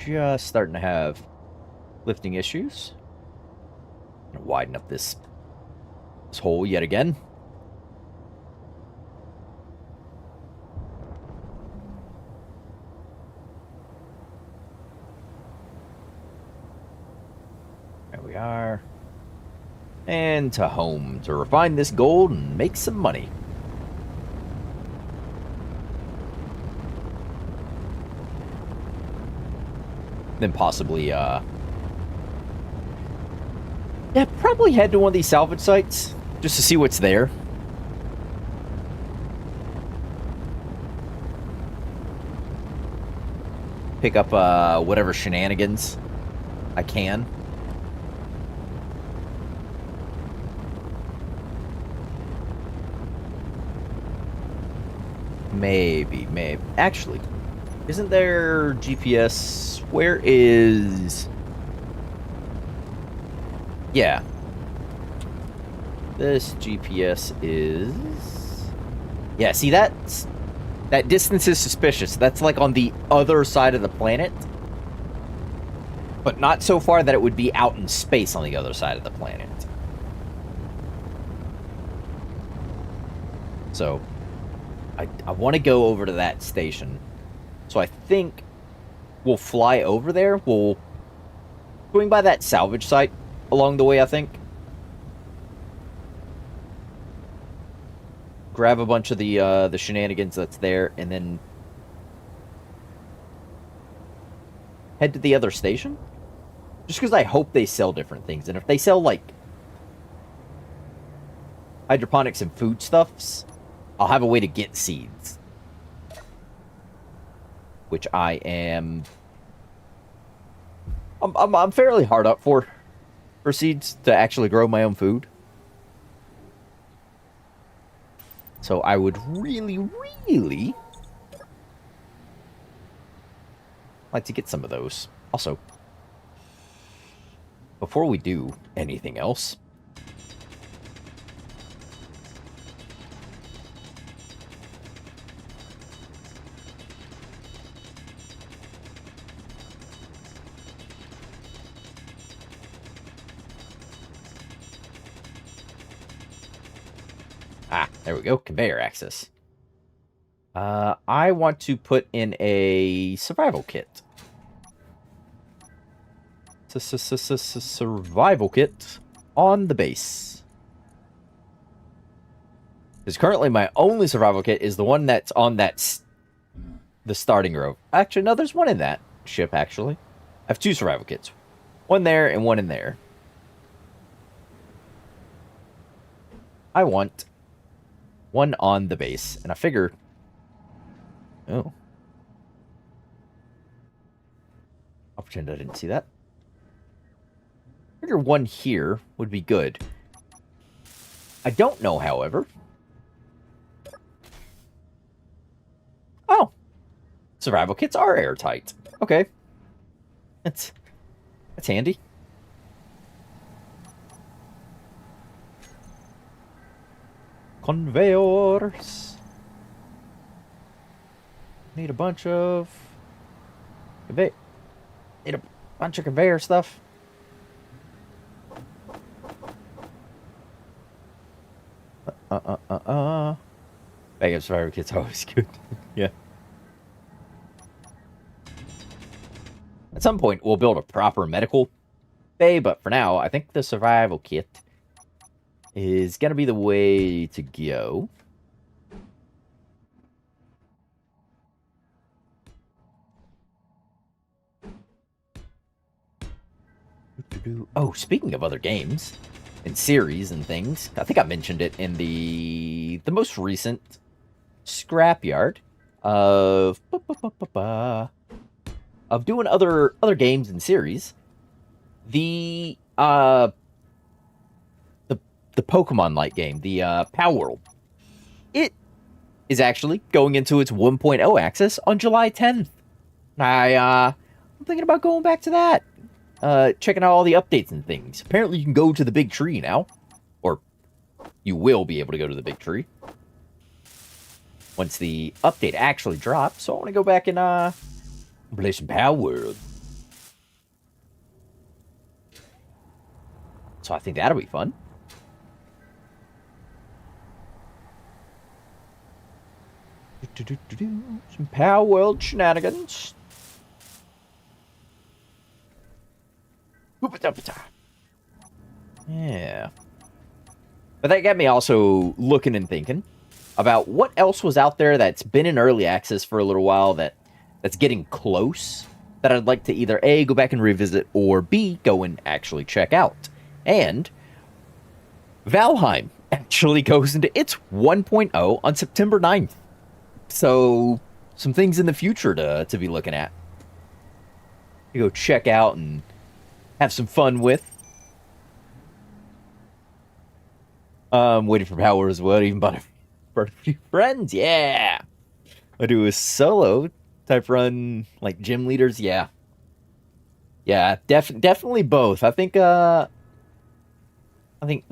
Just starting to have lifting issues. Gonna widen up this hole yet again. There we are. And to home to refine this gold and make some money. Then possibly, yeah, probably head to one of these salvage sites just to see what's there. Pick up whatever shenanigans I can. Maybe. Actually, isn't there GPS? Where is... Yeah. This GPS is... Yeah, see, that distance is suspicious. That's like on the other side of the planet. But not so far that it would be out in space on the other side of the planet. So, I want to go over to that station. So I think we'll fly over there. We'll swing by that salvage site along the way, I think. Grab a bunch of the shenanigans that's there, and then head to the other station. Just because I hope they sell different things. And if they sell, like, hydroponics and foodstuffs, I'll have a way to get seeds. Which I am... I'm fairly hard up for seeds to actually grow my own food. So I would really like to get some of those. Also, before we do anything else, there we go. Conveyor access. I want to put in a survival kit. Survival kit on the base. Because currently my only survival kit is the one that's on the starting row. Actually, no, there's one in that ship, actually. I have two survival kits. One there and one in there. I want one on the base. And I figure... Oh. I'll pretend I didn't see that. I figure one here would be good. I don't know, however. Oh. Survival kits are airtight. Okay. That's handy. Conveyors. Need a bunch of conveyor stuff. Backup survivor kit's always good. Yeah. At some point, we'll build a proper medical bay, but for now, I think the survival kit is gonna be the way to go. Oh, speaking of other games and series and things, I think I mentioned it in the most recent scrapyard of of doing other games and series. The the the Pokemon Light game, the Pow World, it is actually going into its 1.0 access on July 10th. I'm thinking about going back to that. Checking out all the updates and things. Apparently you can go to the big tree now. Or you will be able to go to the big tree once the update actually drops. So I want to go back and play some Power World. So I think that'll be fun. Some Power World shenanigans. Yeah. But that got me also looking and thinking about what else was out there that's been in early access for a little while that's getting close that I'd like to either A, go back and revisit, or B, go and actually check out. And Valheim actually goes into its 1.0 on September 9th. So some things in the future to be looking at. You go check out and have some fun with. Waiting for power as well, even bought for a few friends, yeah. I do a solo type run, like gym leaders, yeah. Yeah, definitely both. I think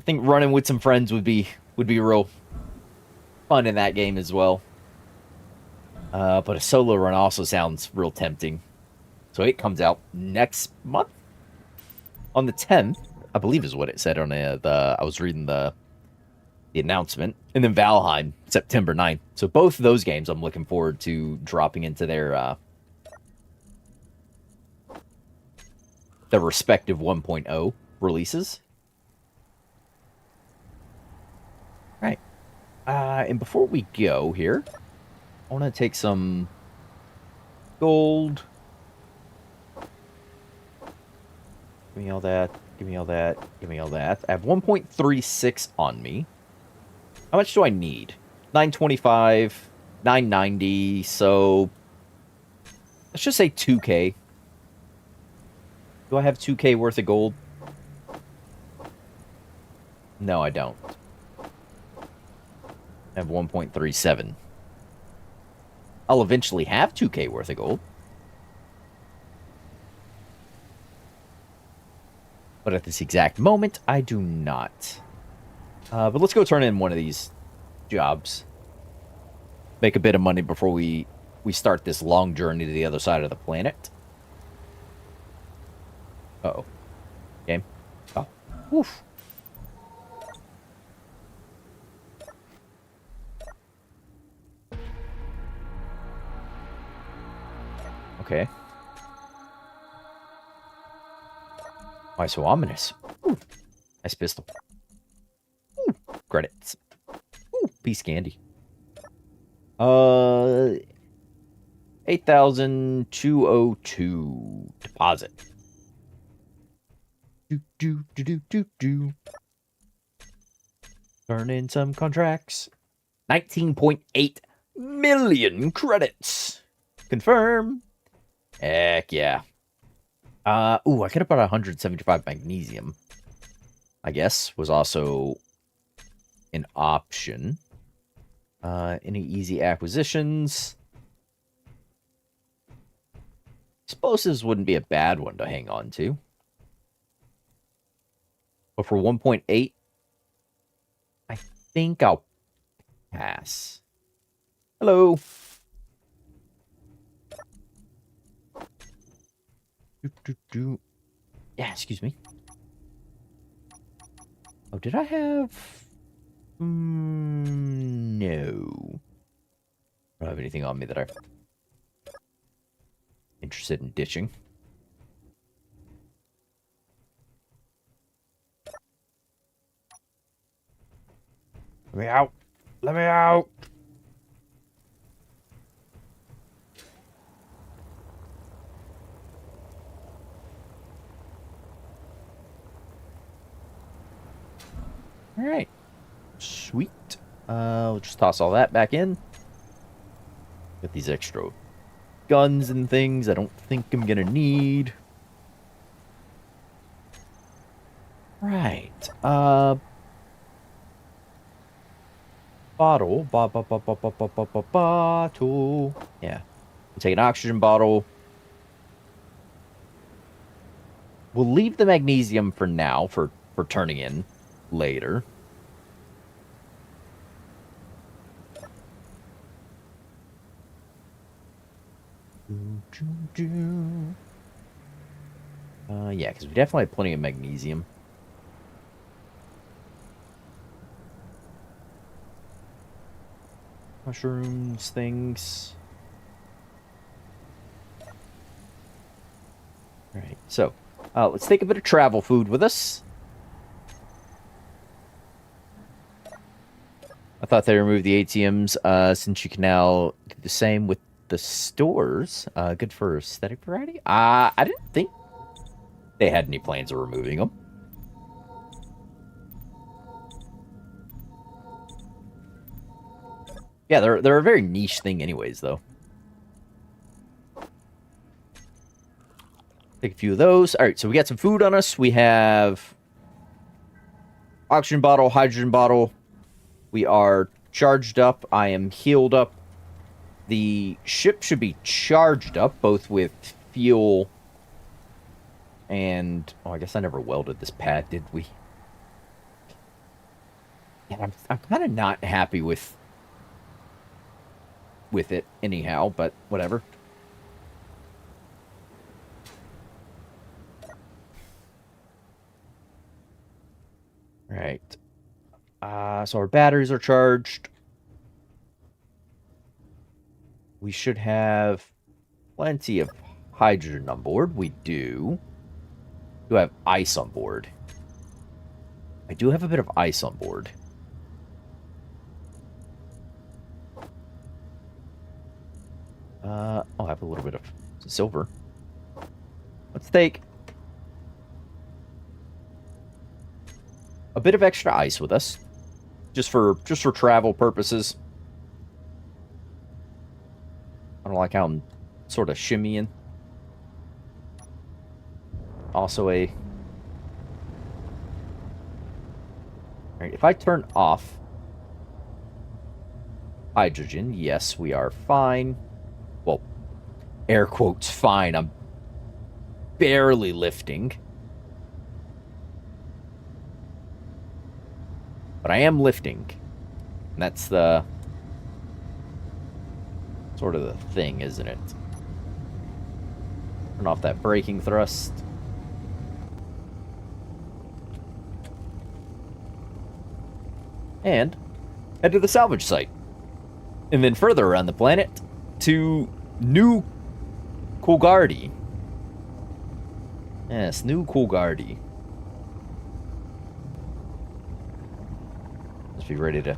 running with some friends would be real fun in that game as well. But a solo run also sounds real tempting. So it comes out next month on the 10th, I believe is what it said on I was reading the announcement, and then Valheim September 9th. So both of those games I'm looking forward to dropping into their respective 1.0 releases. All right. And before we go here, I want to take some gold. Give me all that. Give me all that. Give me all that. I have 1.36 on me. How much do I need? 925, 990, so let's just say 2K. Do I have 2K worth of gold? No, I don't. I have 1.37. I'll eventually have 2K worth of gold. But at this exact moment, I do not. But let's go turn in one of these jobs. Make a bit of money before we start this long journey to the other side of the planet. Uh-oh. Game. Oh. Woof. Okay. Why so ominous? Ooh. Nice pistol. Ooh. Credits. Ooh. Piece candy. 8,202 deposit. Do. Turn in some contracts. 19.8 million credits. Confirm. Heck yeah. Ooh, I could have bought 175 magnesium. I guess was also an option. Any easy acquisitions? Explosives wouldn't be a bad one to hang on to. But for 1.8, I think I'll pass. Hello. Yeah, excuse me. Oh, did I have... No. I don't have anything on me that I'm interested in ditching. Let me out. Let me out. All right. Sweet. We'll just toss all that back in. Get these extra guns and things I don't think I'm gonna need. Right. Bottle. Bottle. Yeah. We'll take an oxygen bottle. We'll leave the magnesium for now for turning in later. Yeah, because we definitely have plenty of magnesium. Mushrooms, things. Alright, so let's take a bit of travel food with us. I thought they removed the ATMs since you can now do the same with the stores. Good for aesthetic variety. I didn't think they had any plans of removing them. Yeah, they're a very niche thing anyways, though. Take a few of those. All right, so we got some food on us. We have oxygen bottle, hydrogen bottle. We are charged up. I am healed up. The ship should be charged up, both with fuel and... Oh, I guess I never welded this pad, did we? Yeah, I'm kind of not happy with it anyhow, but whatever. Right. So our batteries are charged. We should have plenty of hydrogen on board. We do. We do have ice on board. I do have a bit of ice on board. I'll have a little bit of silver. Let's take a bit of extra ice with us, just for travel purposes. I don't like how I'm sort of shimmying. Also Alright, if I turn off hydrogen, yes, we are fine. Well, air quotes fine. I'm barely lifting. But I am lifting. And that's the... sort of the thing, isn't it? Turn off that braking thrust. And head to the salvage site. And then further around the planet to New Coolgardie. Yes, New Coolgardie. Let's be ready to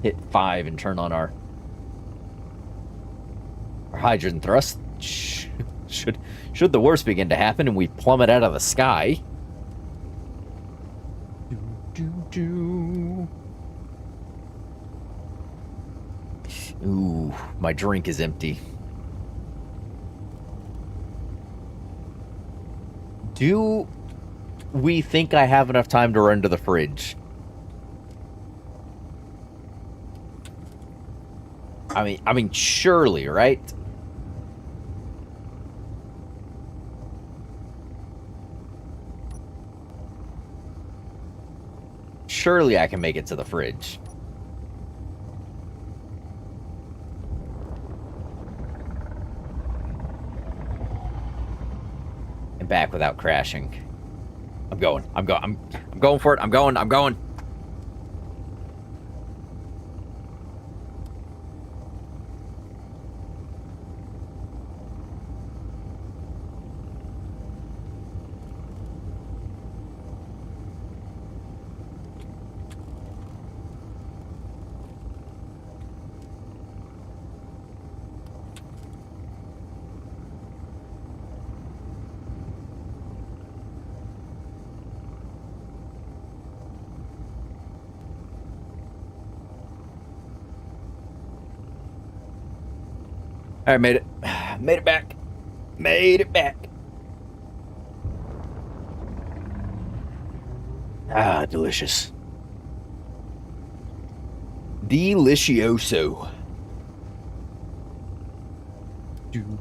hit 5 and turn on our hydrogen thrust. Should the worst begin to happen and we plummet out of the sky. Ooh, my drink is empty. Do we think I have enough time to run to the fridge? I mean, surely, right? Surely I can make it to the fridge. And back without crashing. I'm going. I'm going for it. I'm going. All right, made it. Made it back. Made it back. Ah, delicious. Delicioso. Do.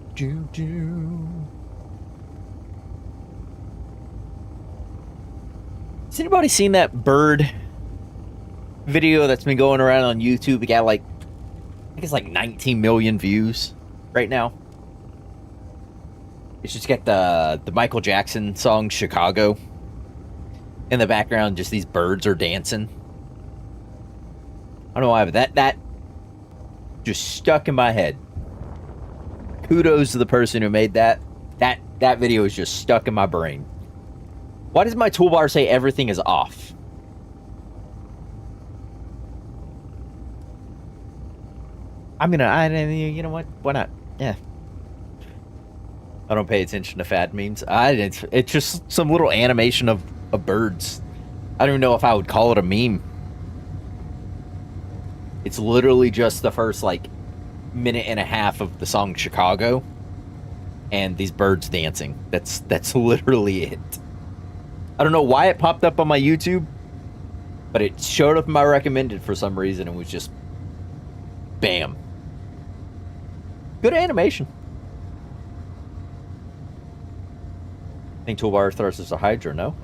Has anybody seen that bird video that's been going around on YouTube? It got like, I think it's like 19 million views right now. It's just got the Michael Jackson song Chicago in the background. Just these birds are dancing. I don't know why, but that just stuck in my head. Kudos to the person who made that. That video is just stuck in my brain. Why does my toolbar say everything is off? You know what? Why not? Yeah. I don't pay attention to fad memes. It's just some little animation of birds. I don't even know if I would call it a meme. It's literally just the first, like, minute and a half of the song Chicago. And these birds dancing. That's literally it. I don't know why it popped up on my YouTube. But it showed up in my recommended for some reason and was just... bam. Good animation. I think toolbar thrusters are Hydra, no?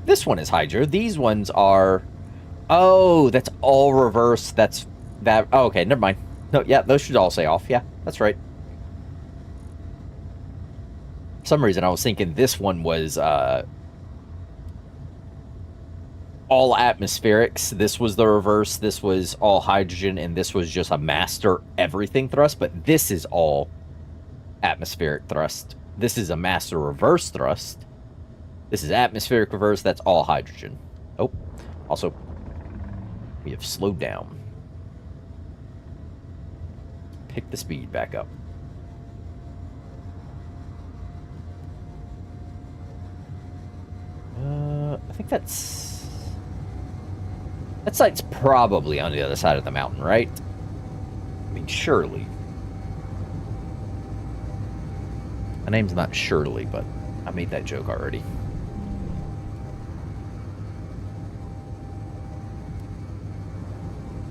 This one is Hydra. These ones are... Oh, that's all reverse. That's... that... Oh, okay, never mind. No, yeah, those should all say off. Yeah, that's right. For some reason, I was thinking this one was, all atmospherics. This was the reverse. This was all hydrogen, and this was just a master everything thrust. But this is all atmospheric thrust. This is a master reverse thrust. This is atmospheric reverse. That's all hydrogen. Oh, also, we have slowed down. Pick the speed back up. I think that's... that site's probably on the other side of the mountain, right? I mean, surely. My name's not Shirley, but I made that joke already.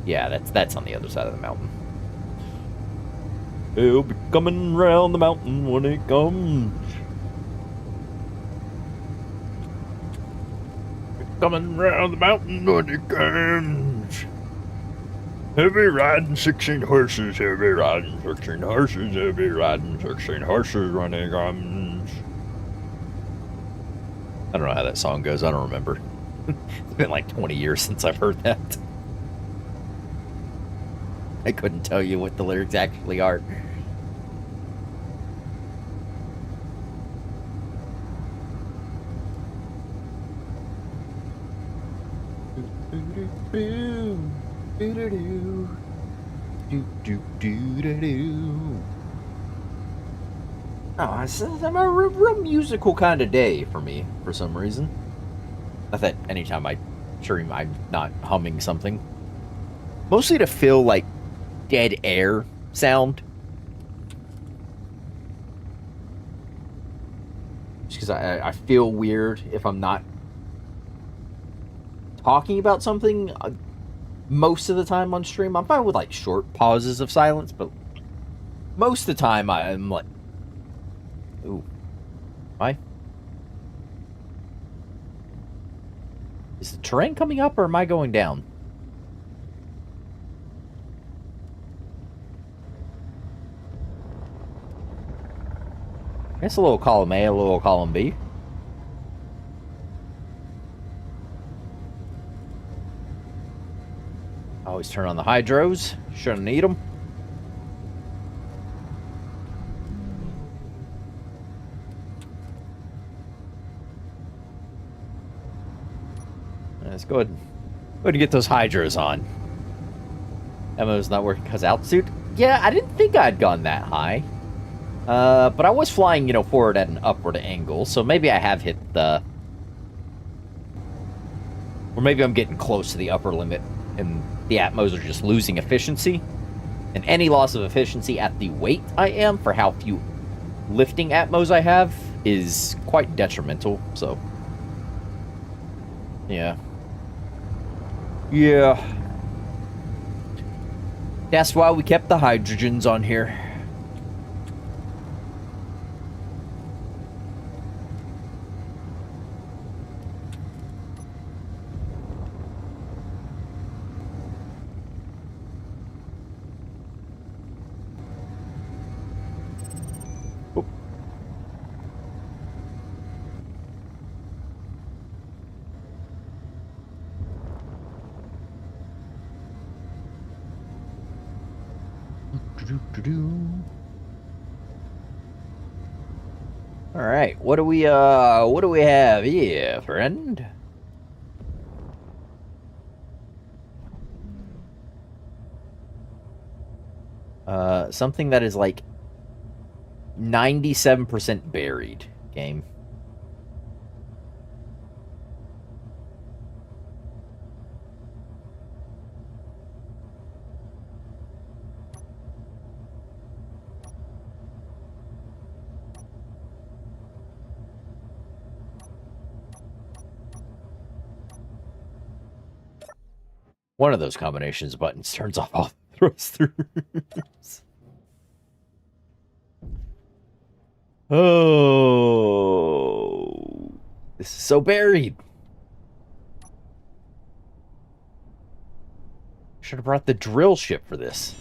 Yeah, that's on the other side of the mountain. He'll be coming round the mountain when he comes. Coming round the mountain when he comes. He'll be riding 16 horses, he'll be riding 16 horses, he'll be riding 16 horses when he comes. I don't know how that song goes, I don't remember. It's been like 20 years since I've heard that. I couldn't tell you what the lyrics actually are. Oh, it's a real musical kind of day for me, for some reason. Not that anytime I stream, I'm not humming something. Mostly to feel like dead air sound. Just because I feel weird if I'm not talking about something most of the time on stream. I'm fine with like short pauses of silence, but most of the time I'm like, ooh, why? Is the terrain coming up or am I going down? I guess a little column A, a little column B. Always turn on the hydros. Shouldn't need them. Let's go ahead and get those hydros on. Ammo's not working because altitude? Yeah, I didn't think I'd gone that high. But I was flying, forward at an upward angle, so maybe I have hit the... Or maybe I'm getting close to the upper limit, and the Atmos are just losing efficiency. And any loss of efficiency at the weight I am, for how few lifting Atmos I have, is quite detrimental, so... Yeah. Yeah. That's why we kept the hydrogens on here. Oh. All right, what do we have here, friend? Something that is like 97% buried, game. One of those combinations of buttons turns off all thrusters. Oh, this is so buried. Should have brought the drill ship for this.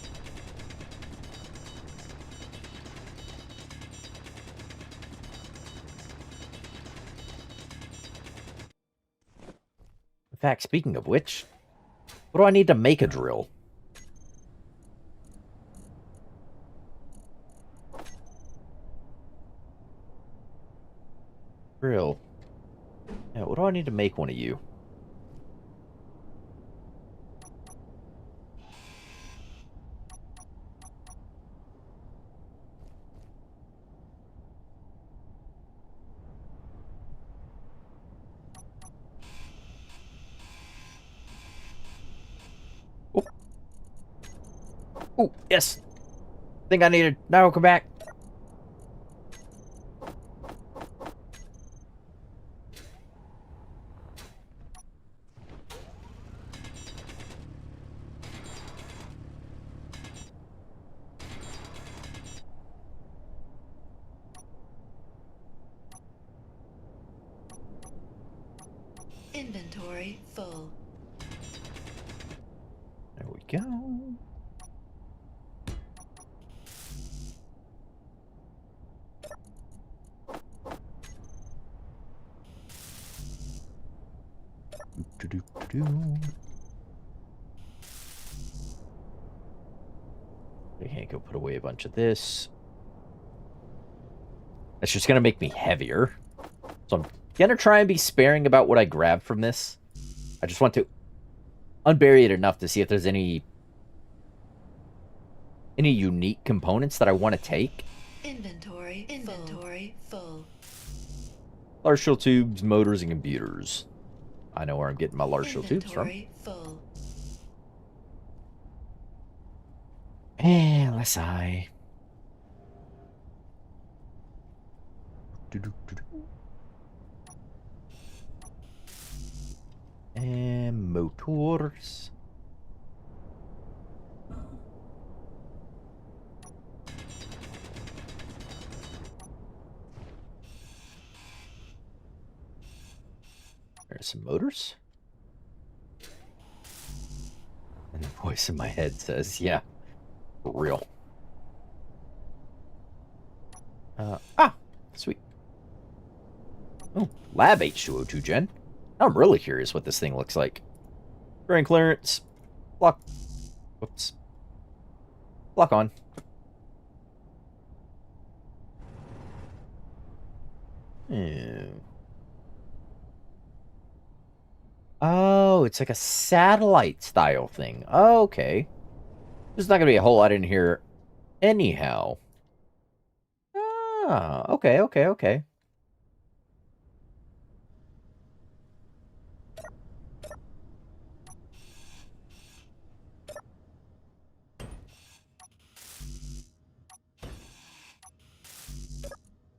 In fact, speaking of which, what do I need to make a drill? Drill. Yeah, what do I need to make one of you? Oh, oh yes. Think I needed. Now come back. Inventory full. There we go. I can't go put away a bunch of this. That's just gonna make me heavier. So I'm gonna try and be sparing about what I grab from this. I just want to unbury it enough to see if there's any unique components that I want to take. Inventory full. Large shell tubes, motors, and computers. I know where I'm getting my large shell tubes from. Inventory full. And let's see. And motors. There's some motors. And the voice in my head says, yeah, for real. Sweet. Oh, lab H2O2 gen. I'm really curious what this thing looks like. Drain clearance. Block Whoops. Lock on. Hmm. Oh, it's like a satellite style thing. Okay. There's not going to be a whole lot in here anyhow. Ah, okay, okay, okay.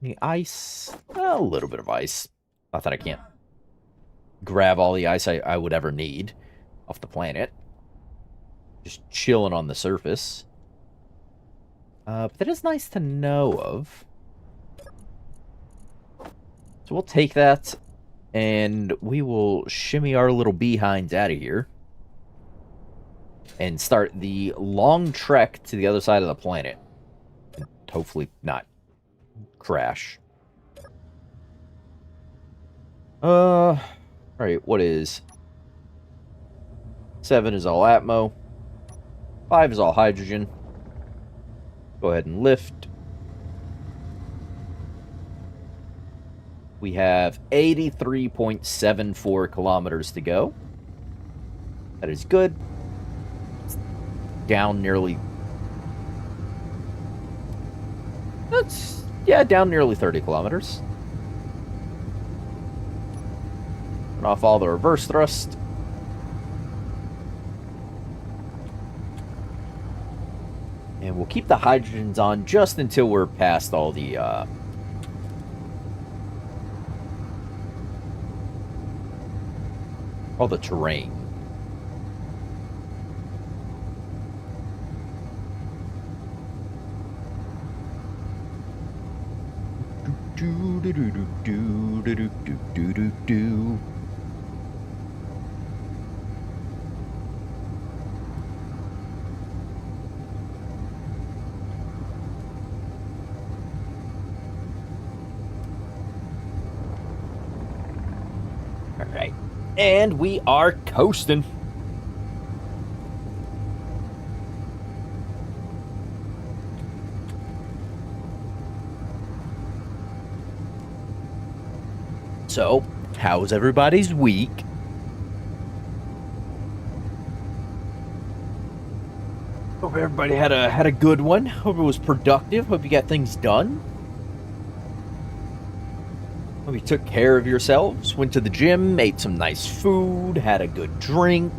The ice. A little bit of ice. Not that I can't grab all the ice I would ever need off the planet. Just chilling on the surface. But that is nice to know of. So we'll take that, and we will shimmy our little behinds out of here. And start the long trek to the other side of the planet. And hopefully not crash. Alright, what is... 7 is all Atmo. 5 is all hydrogen. Go ahead and lift. We have 83.74 kilometers to go. That is good. It's down nearly... That's... yeah, down nearly 30 kilometers. Turn off all the reverse thrust. And we'll keep the hydrogens on just until we're past all the terrain. Do do do do do do do do do. All right, and we are coasting. So, how's everybody's week? Hope everybody had a good one. Hope it was productive. Hope you got things done. Hope you took care of yourselves. Went to the gym, ate some nice food, had a good drink.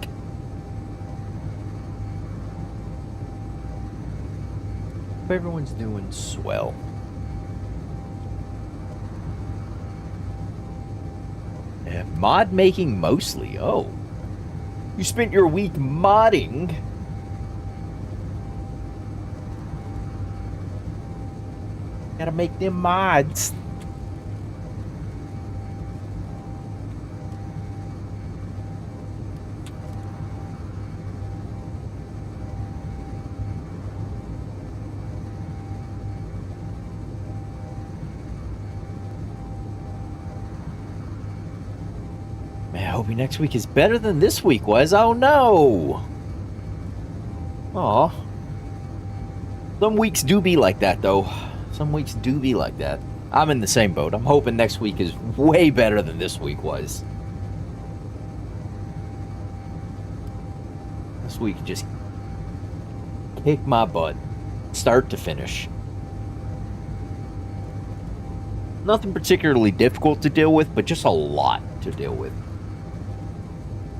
Hope everyone's doing swell. Mod making mostly. Oh. You spent your week modding. Gotta make them mods. Man, hoping next week is better than this week was. Oh no! Aw. Some weeks do be like that, though. Some weeks do be like that. I'm in the same boat. I'm hoping next week is way better than this week was. This week just kicked my butt. Start to finish. Nothing particularly difficult to deal with, but just a lot to deal with.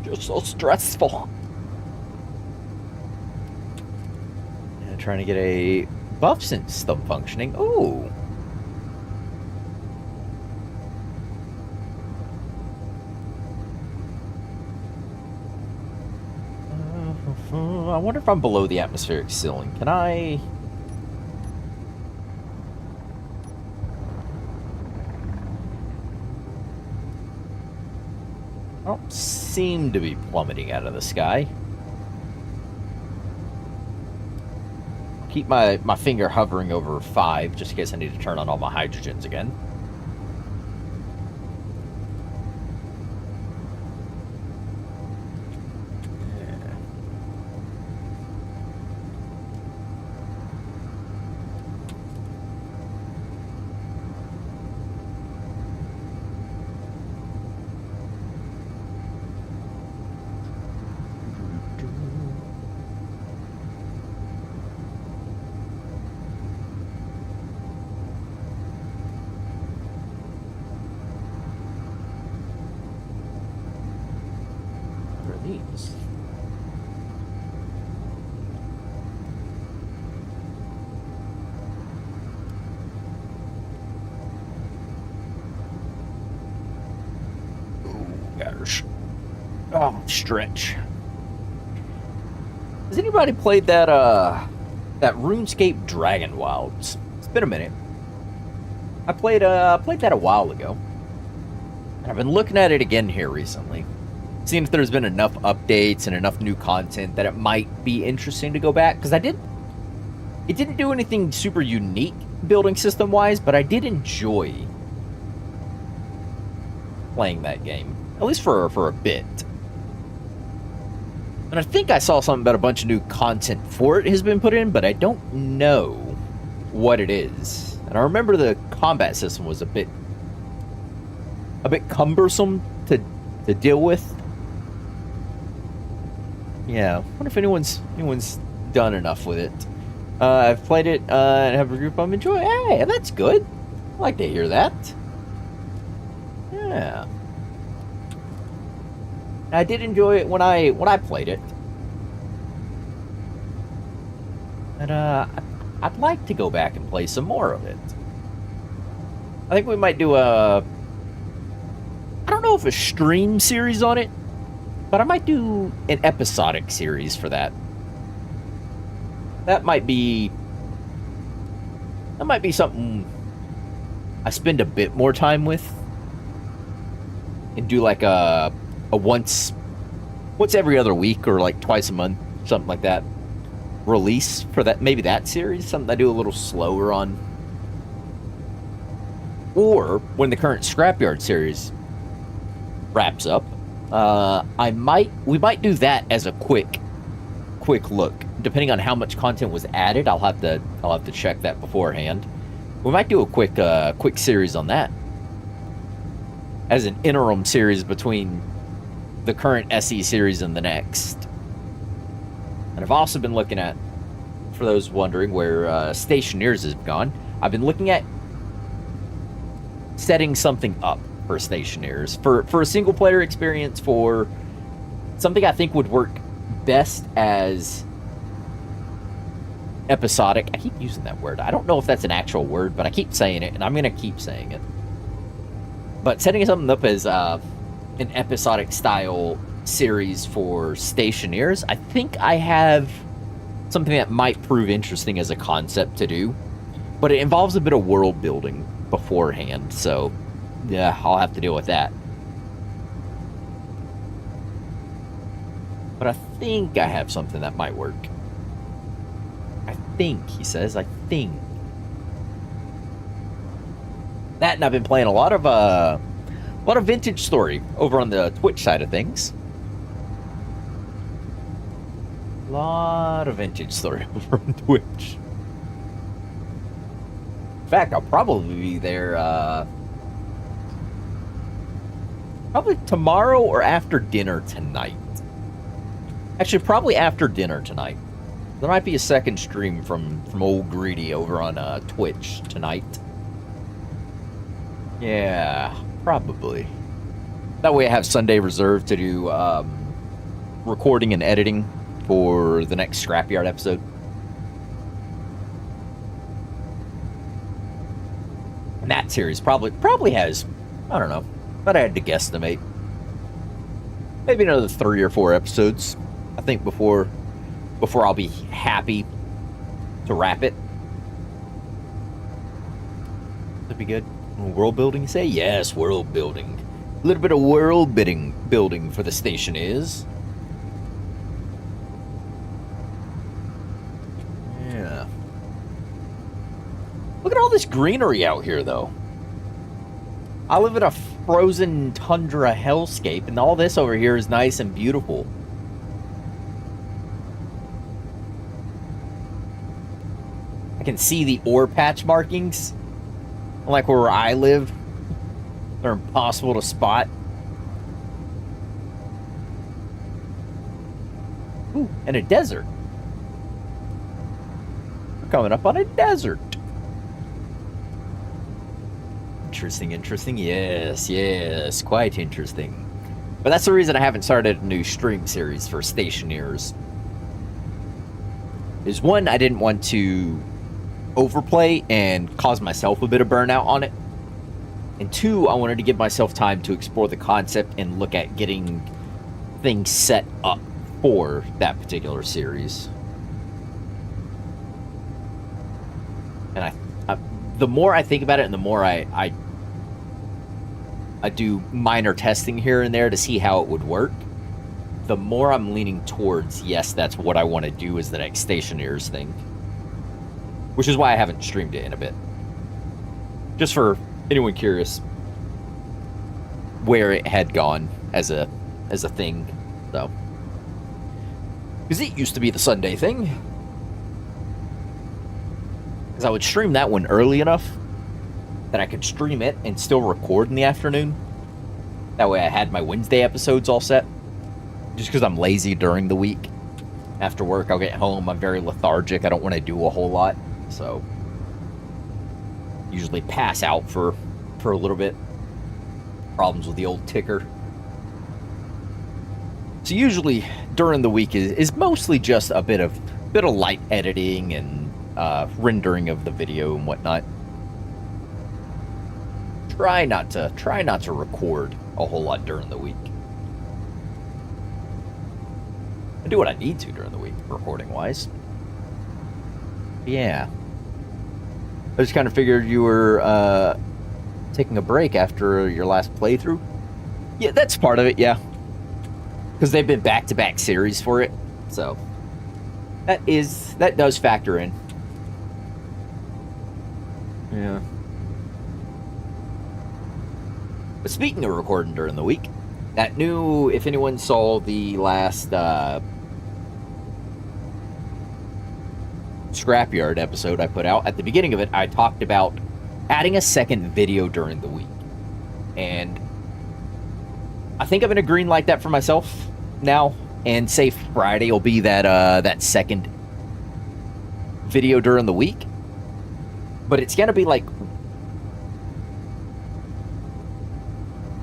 Just so stressful. And trying to get a buff system functioning. Ooh. I wonder if I'm below the atmospheric ceiling. Can I... I don't seem to be plummeting out of the sky. Keep my finger hovering over 5, just in case I need to turn on all my hydrogens again. Jeez. Oh, gosh. Oh, stretch. Has anybody played that RuneScape Dragon Wilds? It's been a minute. I played that a while ago. And I've been looking at it again here recently. Seeing if there's been enough updates and enough new content that it might be interesting to go back. Because it didn't do anything super unique building system wise, but I did enjoy playing that game. At least for a bit. And I think I saw something about a bunch of new content for it has been put in, but I don't know what it is. And I remember the combat system was a bit cumbersome to deal with. Yeah, I wonder if anyone's done enough with it. I've played it and have a group I'm enjoying. Hey, that's good. I like to hear that. Yeah. I did enjoy it when I played it. And I'd like to go back and play some more of it. I think we might do I don't know if a stream series on it, but I might do an episodic series for that. That might be something I spend a bit more time with. And do like a once every other week or like twice a month, something like that, release for that, maybe that series, something I do a little slower on. Or when the current Scrapyard series wraps up, we might do that as a quick look. Depending on how much content was added, I'll have to check that beforehand. We might do a quick series on that as an interim series between the current SE series and the next. And I've also been looking at, for those wondering where Stationeers has gone, I've been looking at setting something up for Stationeers for a single player experience, for something I think would work best as episodic. I keep using that word. I don't know if that's an actual word, but I keep saying it, and I'm gonna keep saying it. But setting something up as an episodic style series for Stationeers, I think I have something that might prove interesting as a concept to do, but it involves a bit of world building beforehand, so yeah, I'll have to deal with that. But I think I have something that might work. I think, he says, I think. That, and I've been playing a lot of Vintage Story over on the Twitch side of things. A lot of Vintage Story over on Twitch. In fact, I'll probably be there probably tomorrow or after dinner tonight. Actually, probably after dinner tonight. There might be a second stream from Old Greedy over on Twitch tonight. Yeah, probably. That way I have Sunday reserved to do recording and editing for the next Scrapyard episode. And that series probably has, I don't know, but I had to guesstimate, maybe another 3 or 4 episodes, I think, before I'll be happy to wrap it. That'd be good. World building, you say? Yes, world building. A little bit of world building for the Stationeers. Yeah. Look at all this greenery out here, though. I live in a frozen tundra hellscape, and all this over here is nice and beautiful. I can see the ore patch markings. Like where I live, they're impossible to spot. Ooh, and a desert. We're coming up on a desert. Interesting. Yes, quite interesting. But that's the reason I haven't started a new stream series for Stationeers. Is one, I didn't want to overplay and cause myself a bit of burnout on it. And two, I wanted to give myself time to explore the concept and look at getting things set up for that particular series. And the more I think about it and the more I do minor testing here and there to see how it would work, the more I'm leaning towards, yes, that's what I want to do as the next Stationeers thing. Which is why I haven't streamed it in a bit. Just for anyone curious where it had gone as a thing, so. Because it used to be the Sunday thing. Because I would stream that one early enough that I could stream it and still record in the afternoon. That way I had my Wednesday episodes all set. Just because I'm lazy during the week. After work, I'll get home, I'm very lethargic, I don't want to do a whole lot. So, usually pass out for a little bit. Problems with the old ticker. So usually during the week is mostly just a bit of light editing and rendering of the video and whatnot. Try not to record a whole lot during the week. I do what I need to during the week, recording wise. Yeah. I just kind of figured you were taking a break after your last playthrough. Yeah, that's part of it, yeah. Because they've been back-to-back series for it, so that does factor in. Yeah. But speaking of recording during the week, that new, if anyone saw the last Scrapyard episode I put out, at the beginning of it, I talked about adding a second video during the week. And I think I'm going to green light that for myself now, and say Friday will be that second video during the week. But it's going to be like,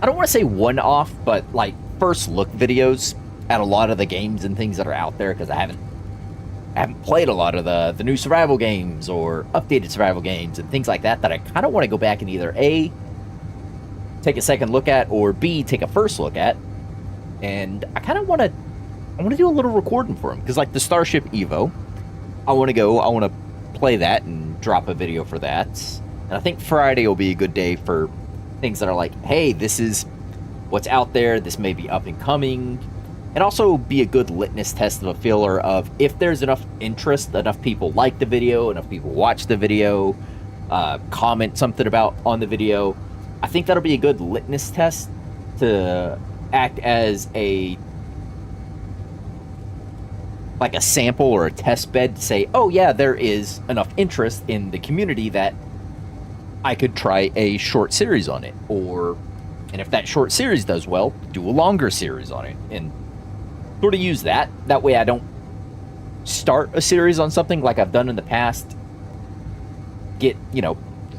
I don't want to say one-off, but like first look videos at a lot of the games and things that are out there, because I haven't played a lot of the new survival games or updated survival games and things like that I kind of want to go back and either A, take a second look at, or B, take a first look at. And I kind of want to do a little recording for them, because like the Starship Evo, I want to play that and drop a video for that. And I think Friday will be a good day for things that are like, hey, this is what's out there, this may be up and coming, and also be a good litmus test of a feeler of if there's enough interest, enough people like the video, enough people watch the video, comment something about on the video. I think that'll be a good litmus test to act as a sample or a test bed to say, oh yeah, there is enough interest in the community that I could try a short series on it. And if that short series does well, do a longer series on it. And sort of use that. That way I don't start a series on something like I've done in the past. Get,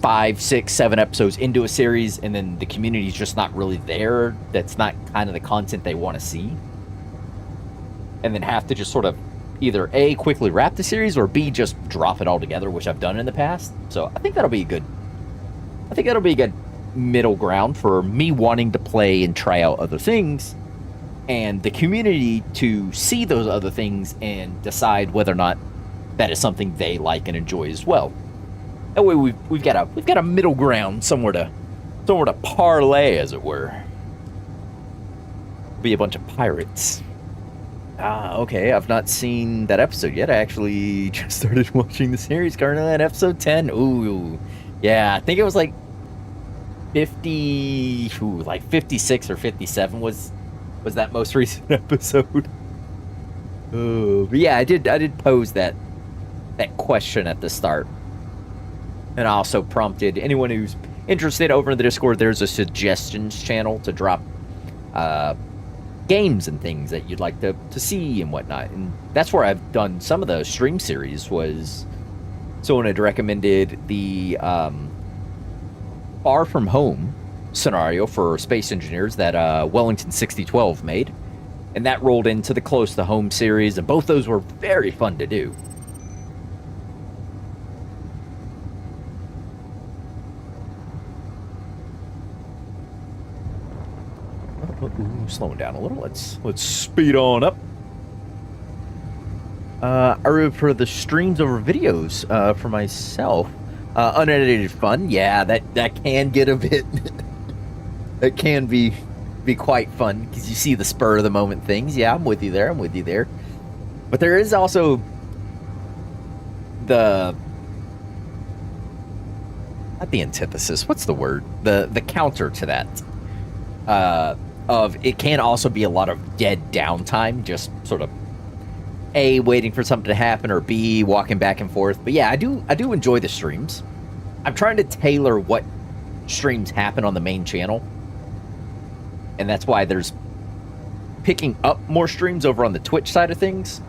5, 6, 7 episodes into a series, and then the community's just not really there. That's not kind of the content they want to see. And then have to just sort of either A, quickly wrap the series, or B, just drop it all together, which I've done in the past. So I think that'll be a good middle ground for me wanting to play and try out other things, and the community to see those other things and decide whether or not that is something they like and enjoy as well. That way we've got a middle ground, somewhere to parlay, as it were. Be a bunch of pirates. Okay, I've not seen that episode yet. I actually just started watching the series currently at episode 10. Ooh, yeah, I think it was like 56 or 57 was that most recent episode. Oh, but yeah, I did pose that question at the start. And I also prompted anyone who's interested over in the Discord, there's a suggestions channel to drop games and things that you'd like to see and whatnot. And that's where I've done some of the stream series. Was someone had recommended the Far From Home scenario for Space Engineers that Wellington 6012 made, and that rolled into the Close to Home series, and both those were very fun to do. Ooh, slowing down a little. Let's speed on up. I remember the streams over videos for myself. Unedited fun, yeah, that can get a bit. It can be quite fun because you see the spur of the moment things. Yeah, I'm with you there. I'm with you there. But there is also the not the antithesis. What's the word? The counter to that. Of it can also be a lot of dead downtime, just sort of A, waiting for something to happen, or B, walking back and forth. But yeah, I do enjoy the streams. I'm trying to tailor what streams happen on the main channel. And that's why there's picking up more streams over on the Twitch side of things.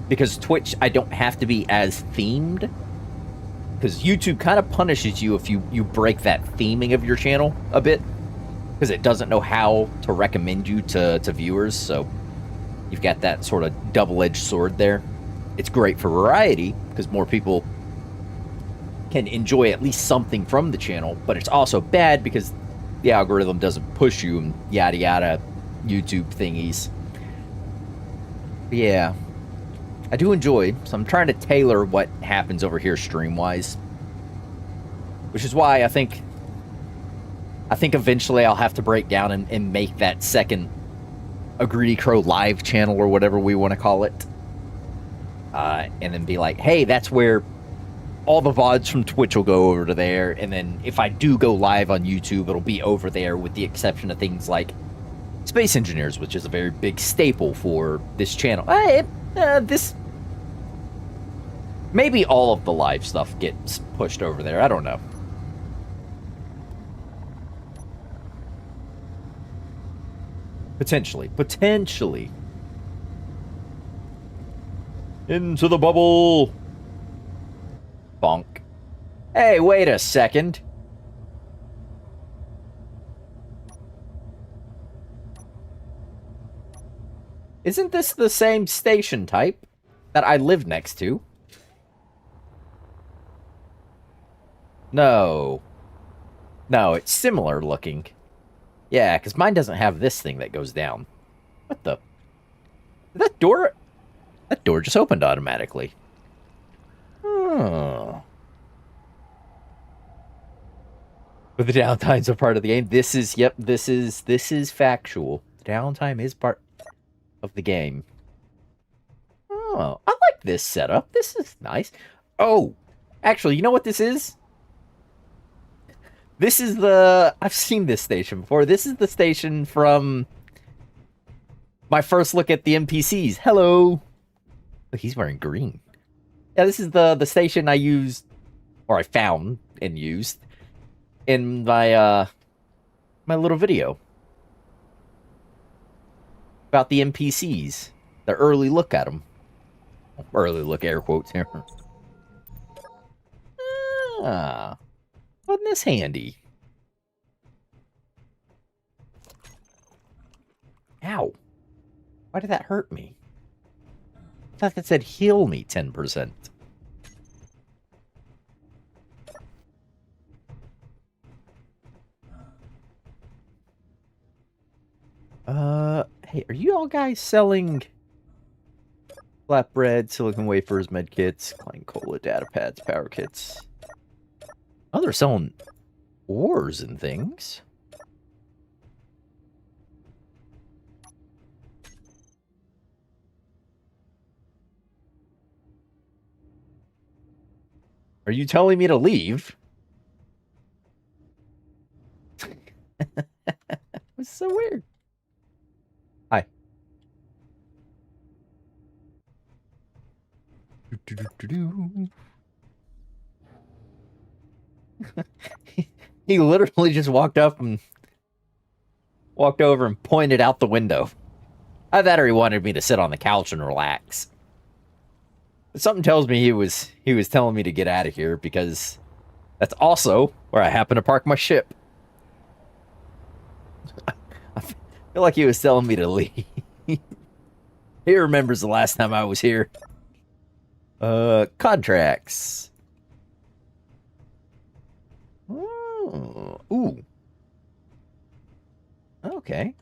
Because Twitch, I don't have to be as themed. Because YouTube kind of punishes you if you break that theming of your channel a bit. Because it doesn't know how to recommend you to viewers, so you've got that sort of double-edged sword there. It's great for variety, because more people can enjoy at least something from the channel, but it's also bad because the algorithm doesn't push you and yada yada YouTube thingies. But yeah, I do enjoy, so I'm trying to tailor what happens over here stream-wise. Which is why I think eventually I'll have to break down and make that second A Greedy Crow live channel or whatever we want to call it. And then be like, hey, that's where all the VODs from Twitch will go over to there. And then if I do go live on YouTube, it'll be over there with the exception of things like Space Engineers, which is a very big staple for this channel. Maybe all of the live stuff gets pushed over there. I don't know. Potentially. Into the bubble. Bonk. Hey, wait a second. Isn't this the same station type that I live next to? No. No, it's similar looking. Yeah, because mine doesn't have this thing that goes down. What the? That door just opened automatically. Oh. But the downtime's a part of the game. This is factual. Downtime is part of the game. Oh, I like this setup. This is nice. Oh, actually, you know what this is? This is I've seen this station before. This is the station from my first look at the NPCs. Hello. Oh, he's wearing green. Yeah, this is the station I used, or I found and used in my my little video about the NPCs. The early look at them. Early look, air quotes here. Ah. Wasn't this handy? Ow. Why did that hurt me? I thought that said heal me 10%. Hey, are you all guys selling flatbread, silicon wafers, med kits, Klein Cola, data pads, power kits? Oh, they're selling ores and things. Are you telling me to leave? It's so weird. Hi. He literally just walked over and pointed out the window. I thought he wanted me to sit on the couch and relax. But something tells me he was telling me to get out of here because that's also where I happen to park my ship. I feel like he was telling me to leave. He remembers the last time I was here. Contracts. Oh, ooh. Okay.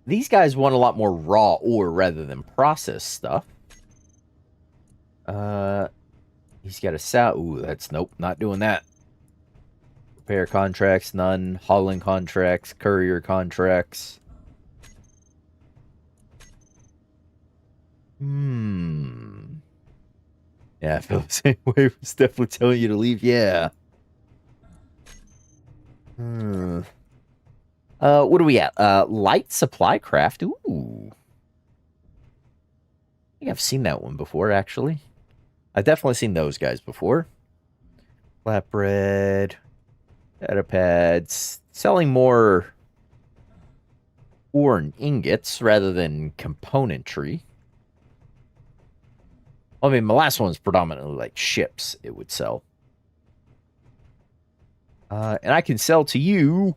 These guys want a lot more raw ore rather than processed stuff. He's got a sow. Ooh, that's nope, not doing that. Repair contracts, none. Hauling contracts, courier contracts. Yeah, I feel the same way. It's definitely telling you to leave. Yeah. What are we at? Light supply craft. Ooh. I think I've seen that one before, actually. I've definitely seen those guys before. Flatbread. Data pads. Selling more ore and ingots rather than componentry. I mean, my last one's predominantly like ships it would sell. And I can sell to you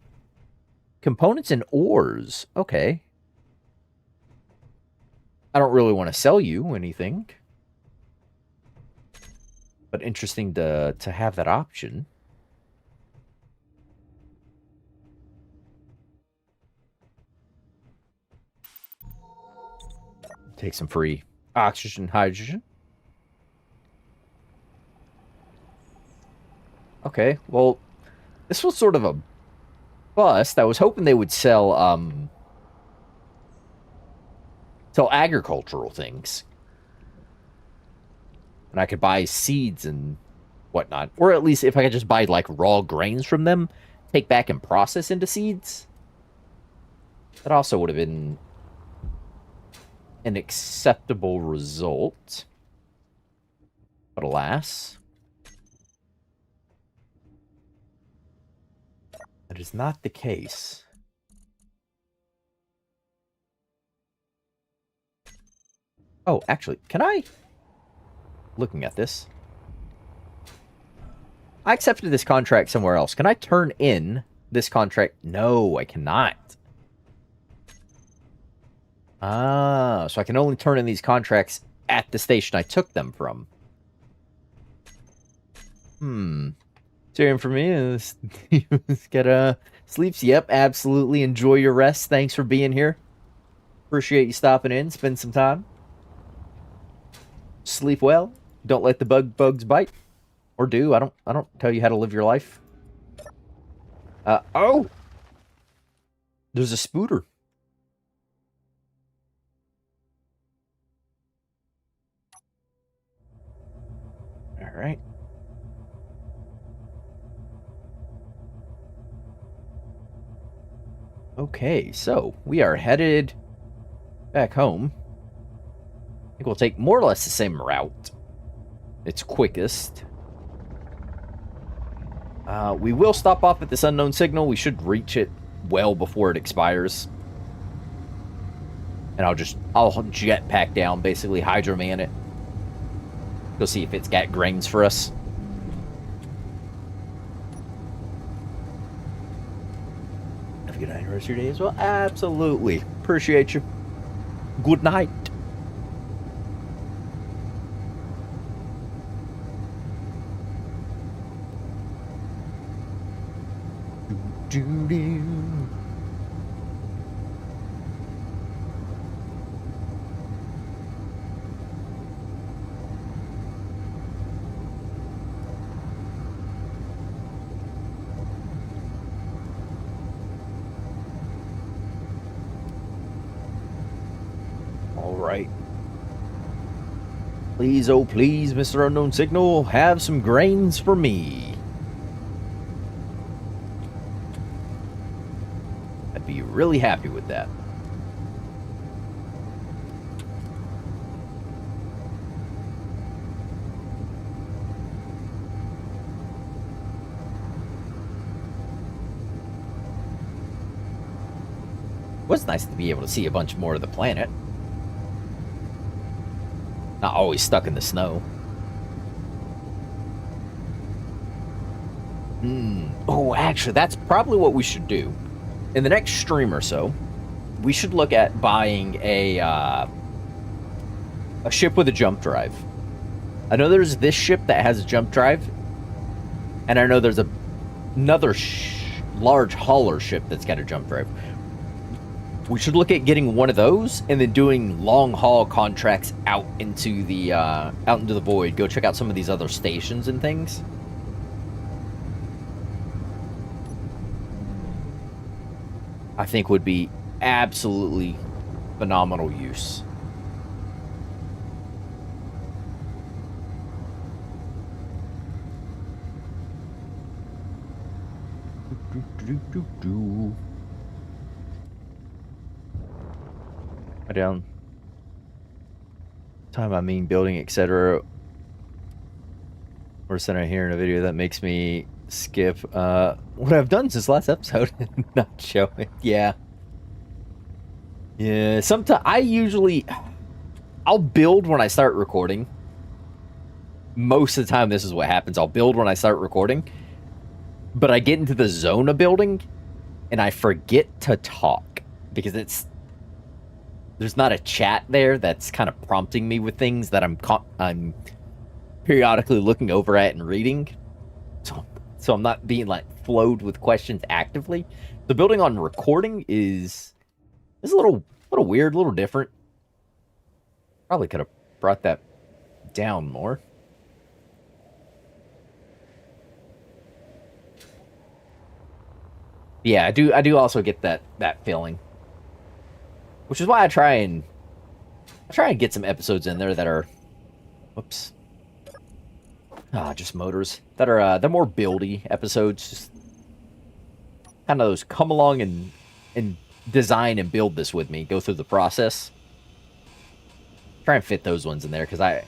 components and ores. Okay. I don't really want to sell you anything. But interesting to have that option. Take some free oxygen, hydrogen. Okay, well, this was sort of a bust. I was hoping they would sell agricultural things. And I could buy seeds and whatnot. Or at least if I could just buy like raw grains from them, take back and process into seeds. That also would have been an acceptable result. But alas, that is not the case. Oh, actually, can I? Looking at this. I accepted this contract somewhere else. Can I turn in this contract? No, I cannot. Ah, so I can only turn in these contracts at the station I took them from. Cheering for me is get sleeps. Yep, absolutely. Enjoy your rest. Thanks for being here. Appreciate you stopping in. Spend some time. Sleep well. Don't let the bugs bite. Or do. I don't tell you how to live your life. Oh! There's a spooter. Alright. Okay, so we are headed back home. I think we'll take more or less the same route. It's quickest. We will stop off at this unknown signal. We should reach it well before it expires. And I'll jetpack down, basically hydroman it. Go see if it's got grains for us. Have a good night, rest of your day as well. Absolutely. Appreciate you. Good night. All right. Please, oh please, Mr. Unknown Signal, have some grains for me. I'd be really happy with that. It was nice to be able to see a bunch more of the planet. Not always stuck in the snow. Oh, actually, that's probably what we should do. In the next stream or so, we should look at buying a ship with a jump drive. I know there's this ship that has a jump drive, and I know there's another large hauler ship that's got a jump drive. We should look at getting one of those and then doing long haul contracts out into the void. Go check out some of these other stations and things. I think would be absolutely phenomenal use. Down time, I mean building, etc. Or sitting here in a video that makes me skip what I've done since last episode and not show it. Yeah. Sometimes I'll build when I start recording. Most of the time this is what happens. I'll build when I start recording, but I get into the zone of building and I forget to talk because there's not a chat there that's kind of prompting me with things that I'm periodically looking over at and reading. So I'm not being like flowed with questions actively. The building on recording is a little weird, a little different. Probably could have brought that down more. Yeah, I do also get that feeling. Which is why I try and get some episodes in there that are, whoops, just motors that are they're more buildy episodes, just kind of those come along and design and build this with me, go through the process. Try and fit those ones in there because I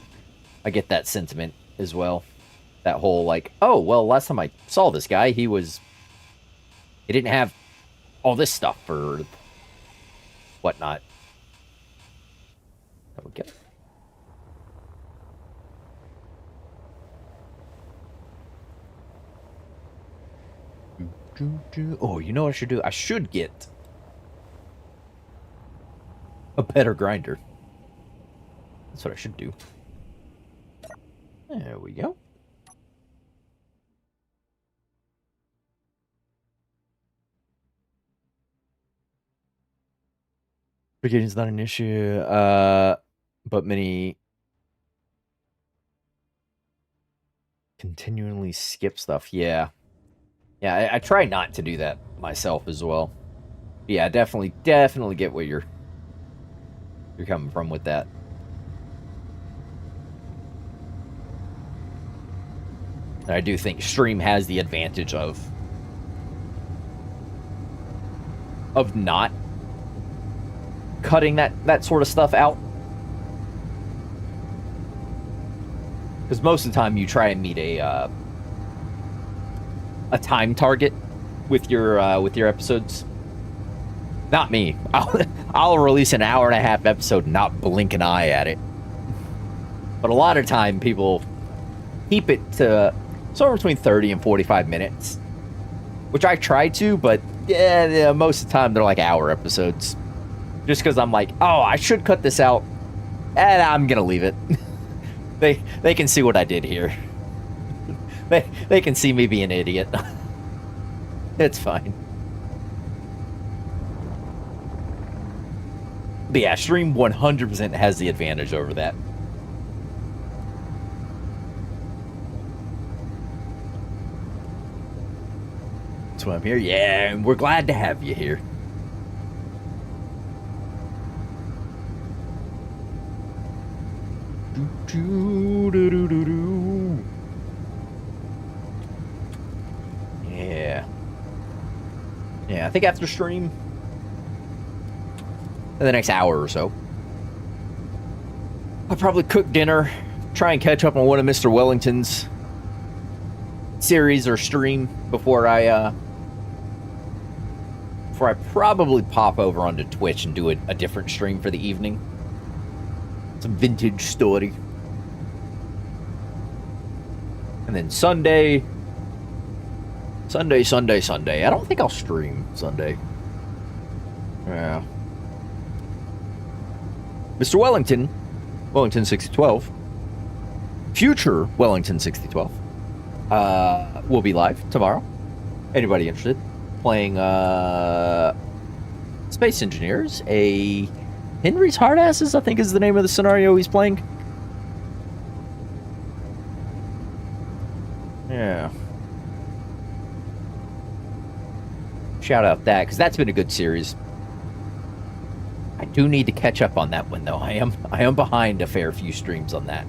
get that sentiment as well. That whole like, oh well, last time I saw this guy, he didn't have all this stuff or whatnot. Okay. Oh, you know what I should do? I should get a better grinder. That's what I should do. There we go. Forgetting's not an issue, but many continually skip stuff. Yeah. Yeah, I try not to do that myself as well. Yeah, definitely get where you're coming from with that. And I do think stream has the advantage of not cutting that sort of stuff out. Because most of the time you try and meet a time target with your episodes. Not me. I'll release an hour and a half episode and not blink an eye at it. But a lot of time people keep it to somewhere between 30 and 45 minutes. Which I try to, but yeah, most of the time they're like hour episodes. Just because I'm like, oh, I should cut this out, and I'm gonna leave it. They can see what I did here. They can see me be an idiot. It's fine. But yeah, stream 100% has the advantage over that. That's why I'm here. Yeah, and we're glad to have you here. Yeah. Yeah, I think after stream, in the next hour or so, I'll probably cook dinner, try and catch up on one of Mr. Wellington's series or stream before I probably pop over onto Twitch and do a different stream for the evening. Some vintage story. And then Sunday, Sunday, Sunday, Sunday. I don't think I'll stream Sunday. Yeah. Mr. Wellington, Wellington 6012, future Wellington 6012, will be live tomorrow. Anybody interested? Playing Space Engineers, a Henry's Hardasses, I think is the name of the scenario he's playing. Yeah. Shout out that, because that's been a good series. I do need to catch up on that one, though. I am behind a fair few streams on that.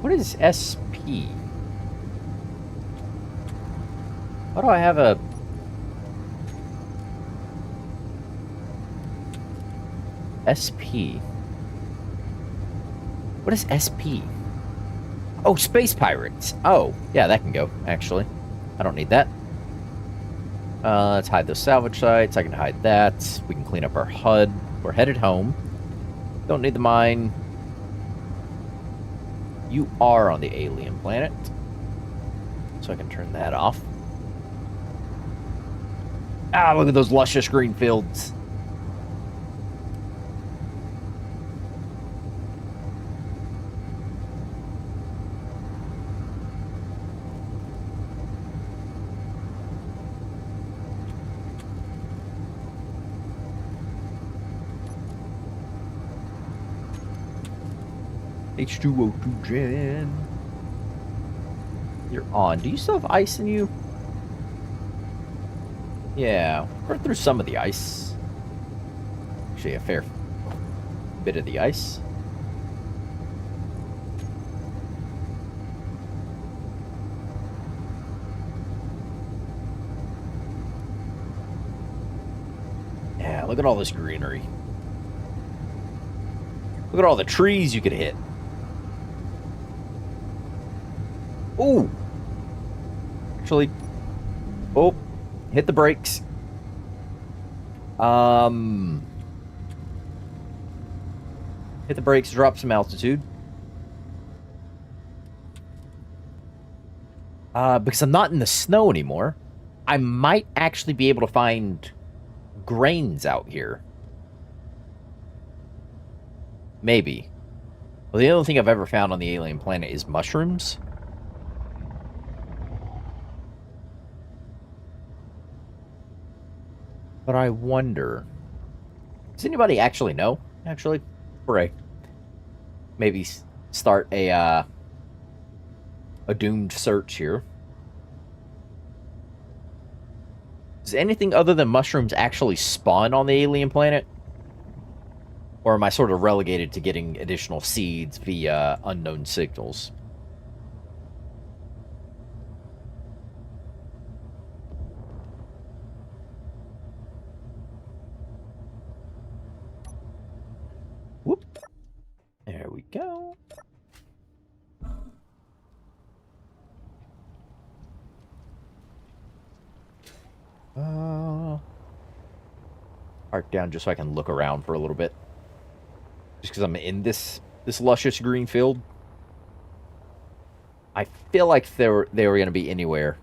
What is SP? Why do I have a... SP? What is SP? Oh, Space Pirates. Oh, yeah, that can go, actually. I don't need that. Let's hide those salvage sites. I can hide that. We can clean up our HUD. We're headed home. Don't need the mine. You are on the alien planet. So I can turn that off. Ah, look at those luscious green fields. H2O2 gen. You're on. Do you still have ice in you? Yeah, burn through some of the ice. Actually, a fair bit of the ice. Yeah, look at all this greenery. Look at all the trees you could hit. Ooh. Actually, oh, hit the brakes. Hit the brakes, drop some altitude. Because I'm not in the snow anymore, I might actually be able to find grains out here. Maybe. Well, the only thing I've ever found on the alien planet is mushrooms. But I wonder... Does anybody actually know? Actually? Or maybe start a doomed search here. Does anything other than mushrooms actually spawn on the alien planet? Or am I sort of relegated to getting additional seeds via unknown signals? Whoop. There we go. Park down just so I can look around for a little bit. Just because I'm in this luscious green field. I feel like if they were going to be anywhere,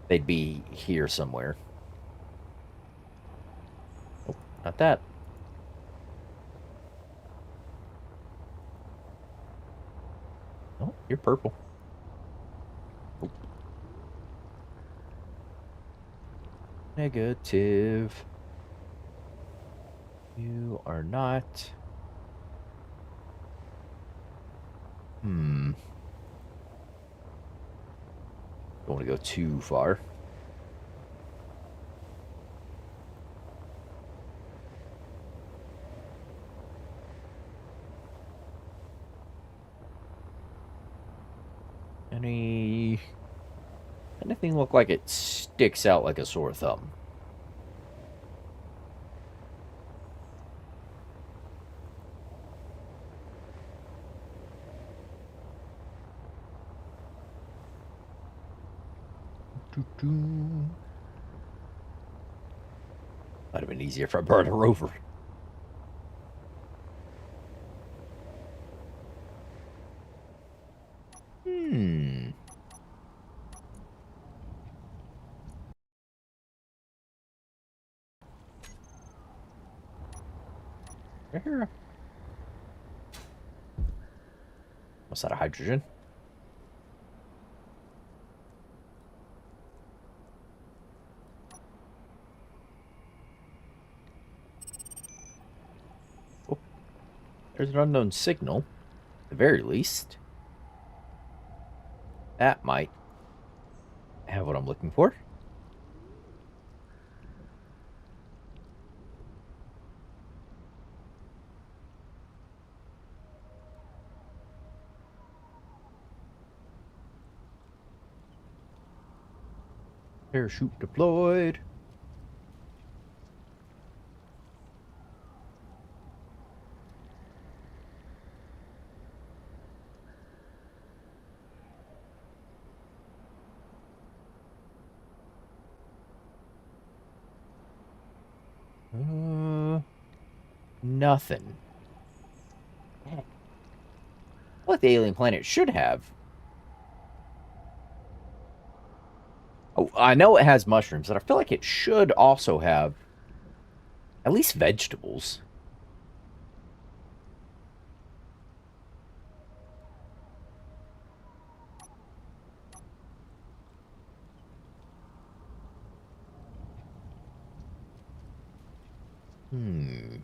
they'd be here somewhere. Oh, not that. Oh, you're purple. Oh. Negative. You are not. Don't want to go too far. Anything look like it sticks out like a sore thumb? Might have been easier if I brought a rover. Hmm. Here. What's that, a hydrogen? Oh, there's an unknown signal, at the very least. That might have what I'm looking for. Parachute deployed. Nothing. What the alien planet should have. Oh, I know it has mushrooms, but I feel like it should also have at least vegetables. Hmm.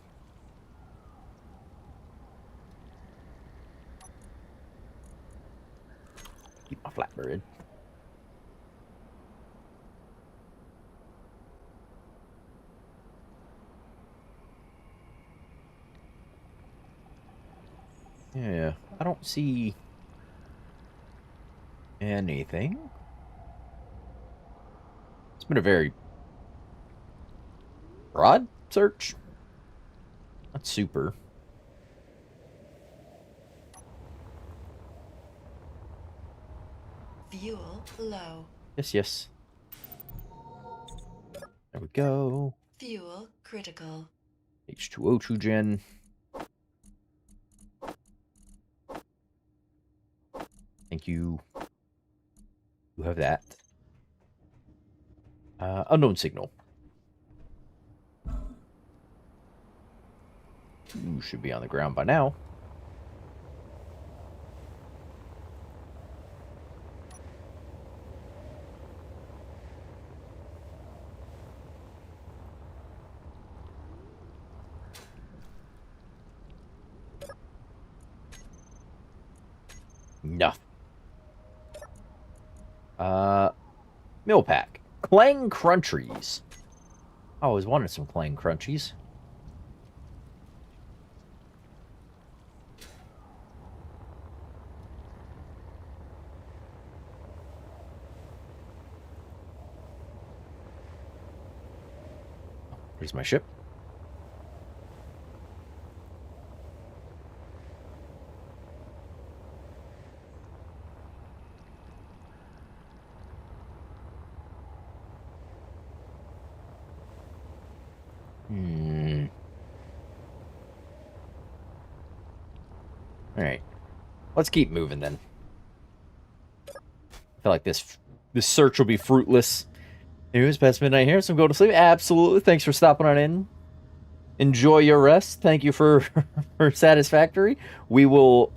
Keep my flatbird. Yeah, I don't see anything. It's been a very broad search. Not super. Fuel low. Yes, yes. There we go. Fuel critical. H2O2 gen. Thank you. You have that. Unknown signal. Ooh, should be on the ground by now. Nothing. Meal pack. Clang Crunchies. I always wanted some Clang Crunchies. Here's my ship. Alright. Let's keep moving then. I feel like this search will be fruitless. Anyways, past midnight here, so I'm going to sleep. Absolutely. Thanks for stopping on in. Enjoy your rest. Thank you for for satisfactory. We will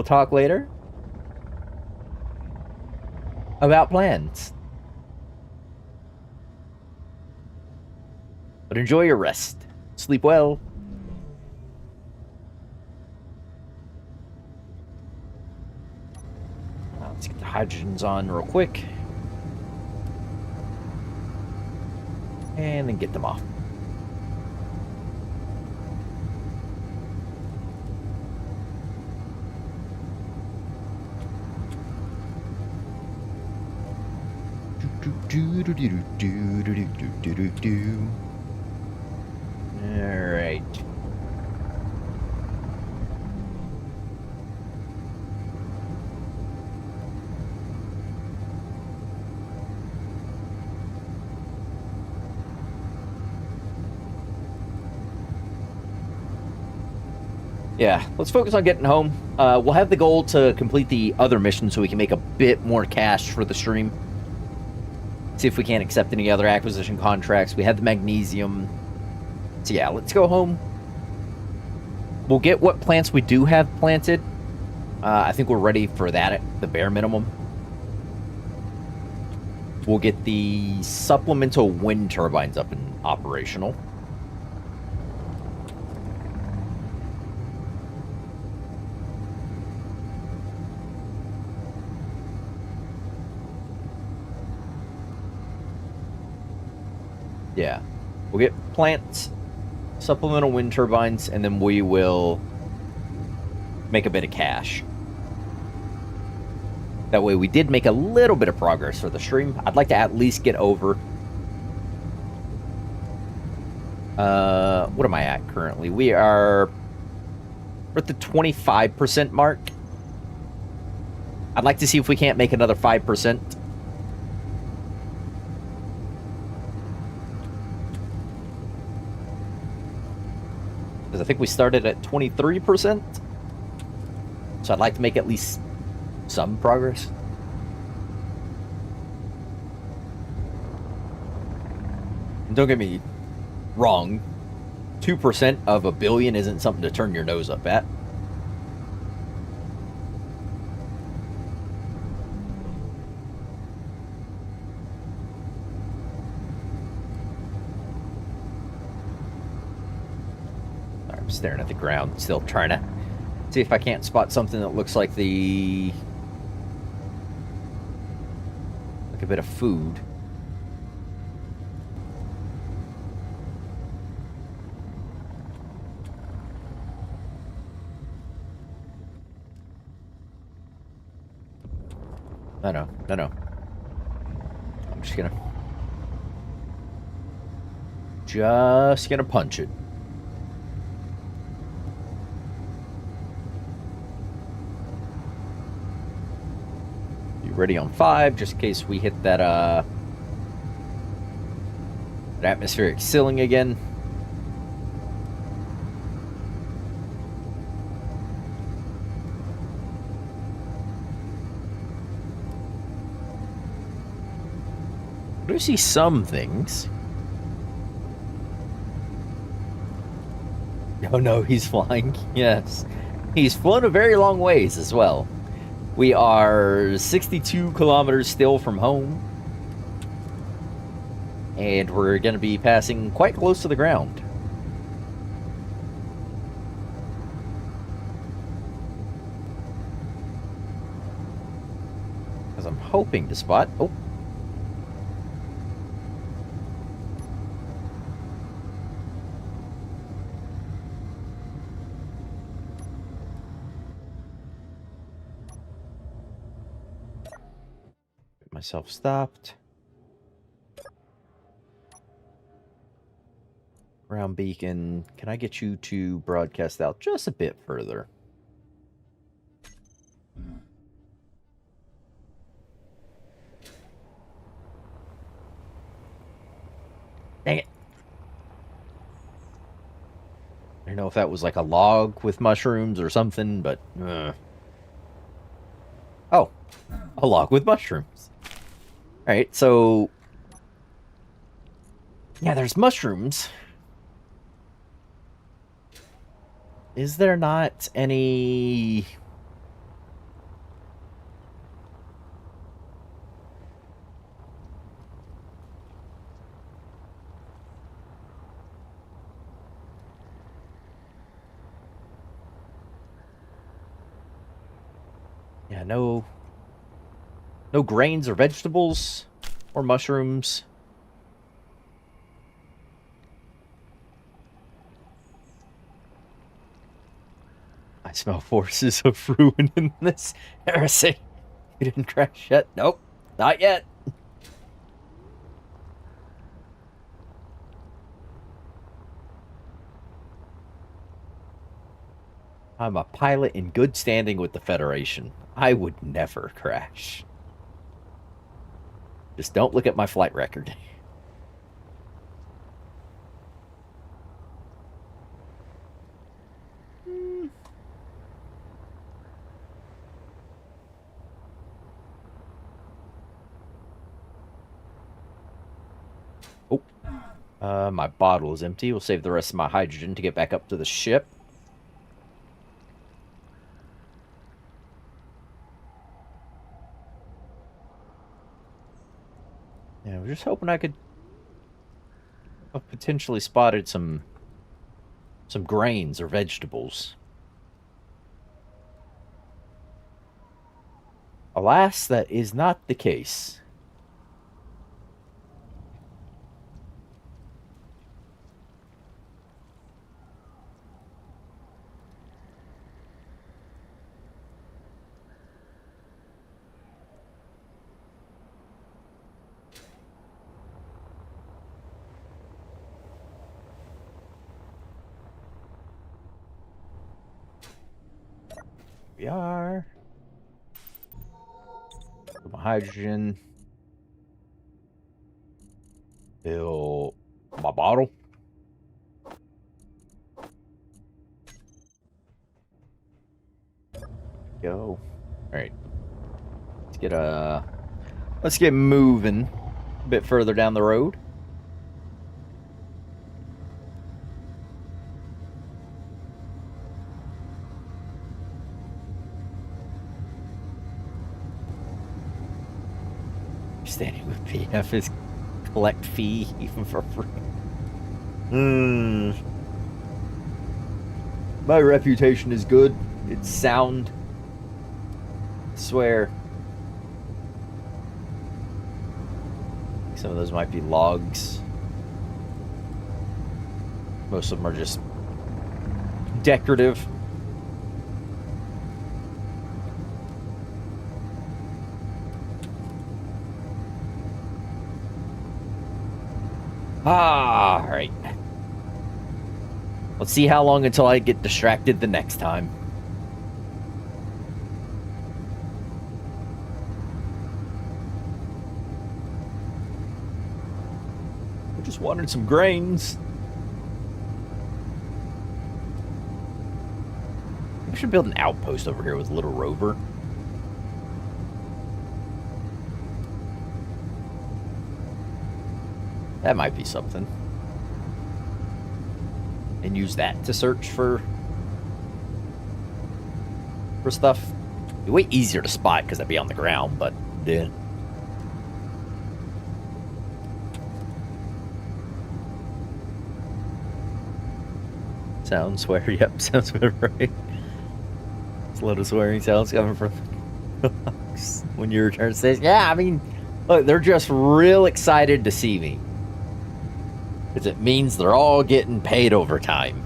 talk later about plans. But enjoy your rest. Sleep well. Let's get the hydrogens on real quick. And then get them off. All right. Yeah, let's focus on getting home. We'll have the goal to complete the other mission so we can make a bit more cash for the stream. See if we can't accept any other acquisition contracts. We have the magnesium. So yeah, let's go home. We'll get what plants we do have planted. I think we're ready for that at the bare minimum. We'll get the supplemental wind turbines up and operational. Yeah. We'll get plants, supplemental wind turbines, and then we will make a bit of cash. That way we did make a little bit of progress for the stream. I'd like to at least get over... what am I at currently? We're at the 25% mark. I'd like to see if we can't make another 5%. Because I think we started at 23%. So I'd like to make at least some progress. And don't get me wrong. 2% of a billion isn't something to turn your nose up at. I'm staring at the ground, still trying to see if I can't spot something that looks like a bit of food. No. I'm just gonna punch it. Ready on 5, just in case we hit that atmospheric ceiling again. I do see some things. Oh no, he's flying. Yes. He's flown a very long ways as well. We are 62 kilometers still from home. And we're going to be passing quite close to the ground. Because I'm hoping to spot... Oh. Myself stopped. Ground beacon. Can I get you to broadcast out just a bit further? Dang it. I don't know if that was like a log with mushrooms or something, but... Oh, a log with mushrooms. Alright, so... Yeah, there's mushrooms. Is there not any... Yeah, no grains or vegetables or mushrooms. I smell forces of ruin in this heresy. You didn't crash yet? Nope, not yet. I'm a pilot in good standing with the Federation. I would never crash. Just don't look at my flight record. My bottle is empty. We'll save the rest of my hydrogen to get back up to the ship. Yeah, I was just hoping I could have potentially spotted some grains or vegetables. Alas, that is not the case. We are. Put my hydrogen. Fill my bottle. Go. All right. Let's get moving a bit further down the road. Standing with PF is collect fee even for free. My reputation is good. It's sound. I swear. Some of those might be logs. Most of them are just decorative. All right. Let's see how long until I get distracted the next time. I just wanted some grains. We should build an outpost over here with Little Rover. That might be something. And use that to search for stuff. It'd be way easier to spot because I'd be on the ground, but yeah. Sound swear, yep, sounds about right. There's a lot of swearing sounds coming from the box when your return says, yeah, I mean, look, they're just real excited to see me. Because it means they're all getting paid overtime.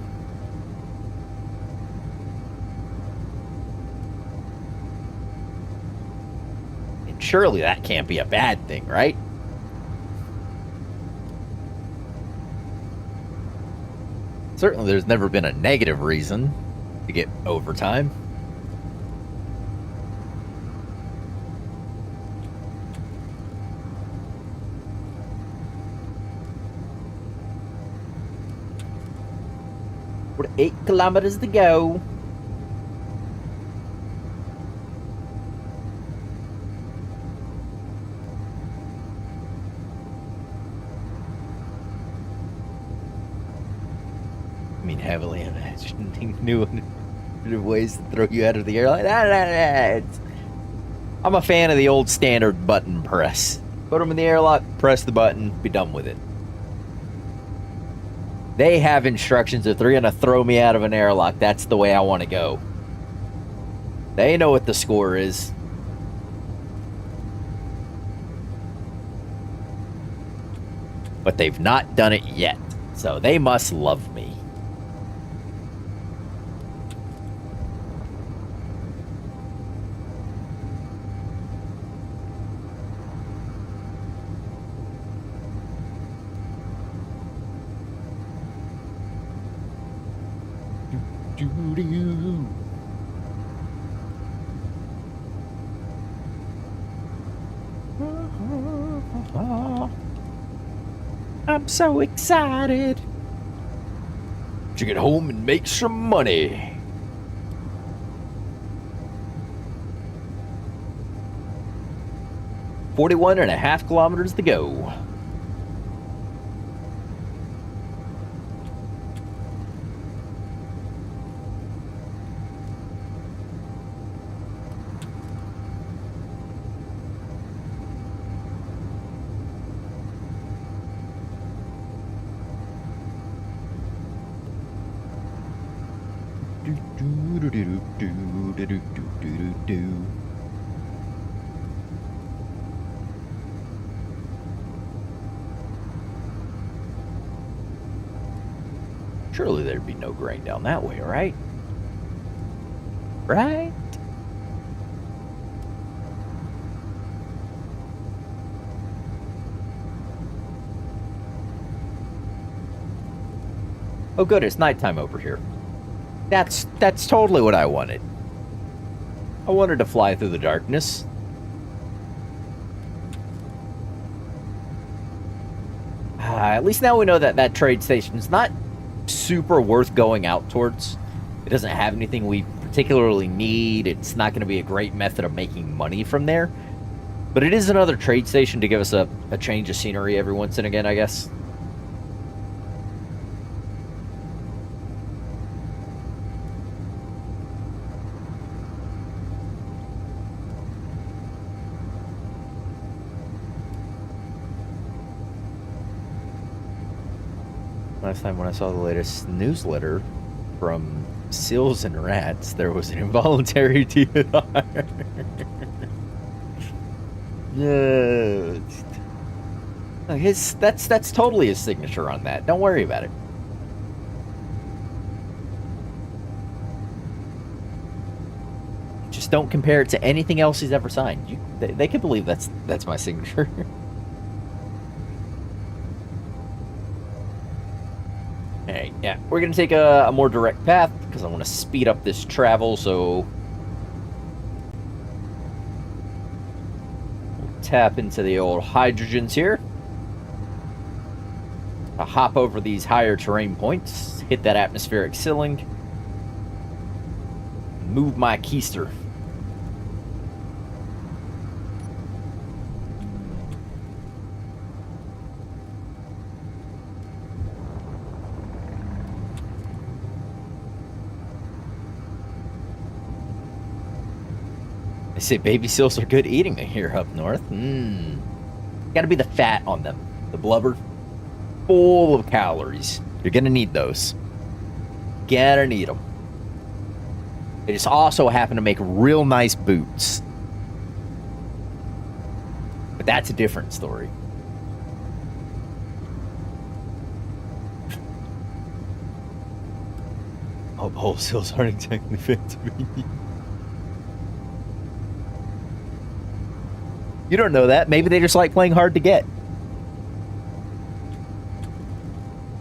And surely that can't be a bad thing, right? Certainly there's never been a negative reason to get overtime. We're 8 kilometers to go. I mean, heavily imagining new ways to throw you out of the air like that. I'm a fan of the old standard button press. Put them in the airlock, press the button, be done with it. They have instructions if they're going to throw me out of an airlock. That's the way I want to go. They know what the score is. But they've not done it yet. So they must love me. I'm so excited to get home and make some money. .41.5 kilometers to go. Surely there'd be no grain down that way, right? Right? Oh good, it's nighttime over here. That's totally what I wanted. I wanted to fly through the darkness. At least now we know that that trade station's not super worth going out towards. It doesn't have anything we particularly need. It's not going to be a great method of making money from there. But it is another trade station to give us a change of scenery every once and again, I guess. Last time when I saw the latest newsletter from Seals and Rats, there was an involuntary DNR. Yeah, that's totally his signature on that. Don't worry about it. Just don't compare it to anything else he's ever signed. They can believe that's my signature. Alright, yeah, we're gonna take a more direct path because I want to speed up this travel, so we'll tap into the old hydrogens here. I'll hop over these higher terrain points, hit that atmospheric ceiling, move my keister. They say baby seals are good eating here up north. Gotta be the fat on them. The blubber, full of calories. You're gonna need those. Gotta need them. They just also happen to make real nice boots. But that's a different story. Oh, pole seals aren't exactly fit to me. You don't know that. Maybe they just like playing hard to get.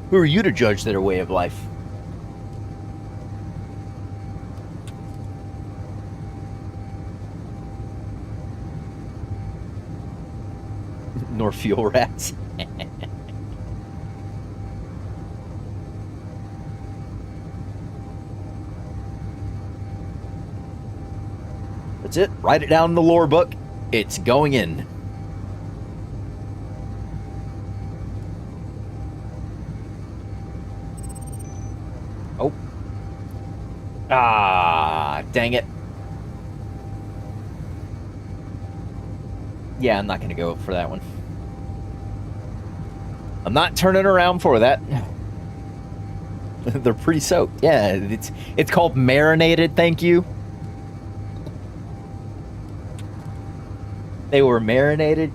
Who are you to judge their way of life? Nor fuel rats. That's it. Write it down in the lore book. It's going in. Oh. Ah, dang it. Yeah, I'm not going to go for that one. I'm not turning around for that. They're pre-soaked. Yeah, it's called marinated, thank you. They were marinated.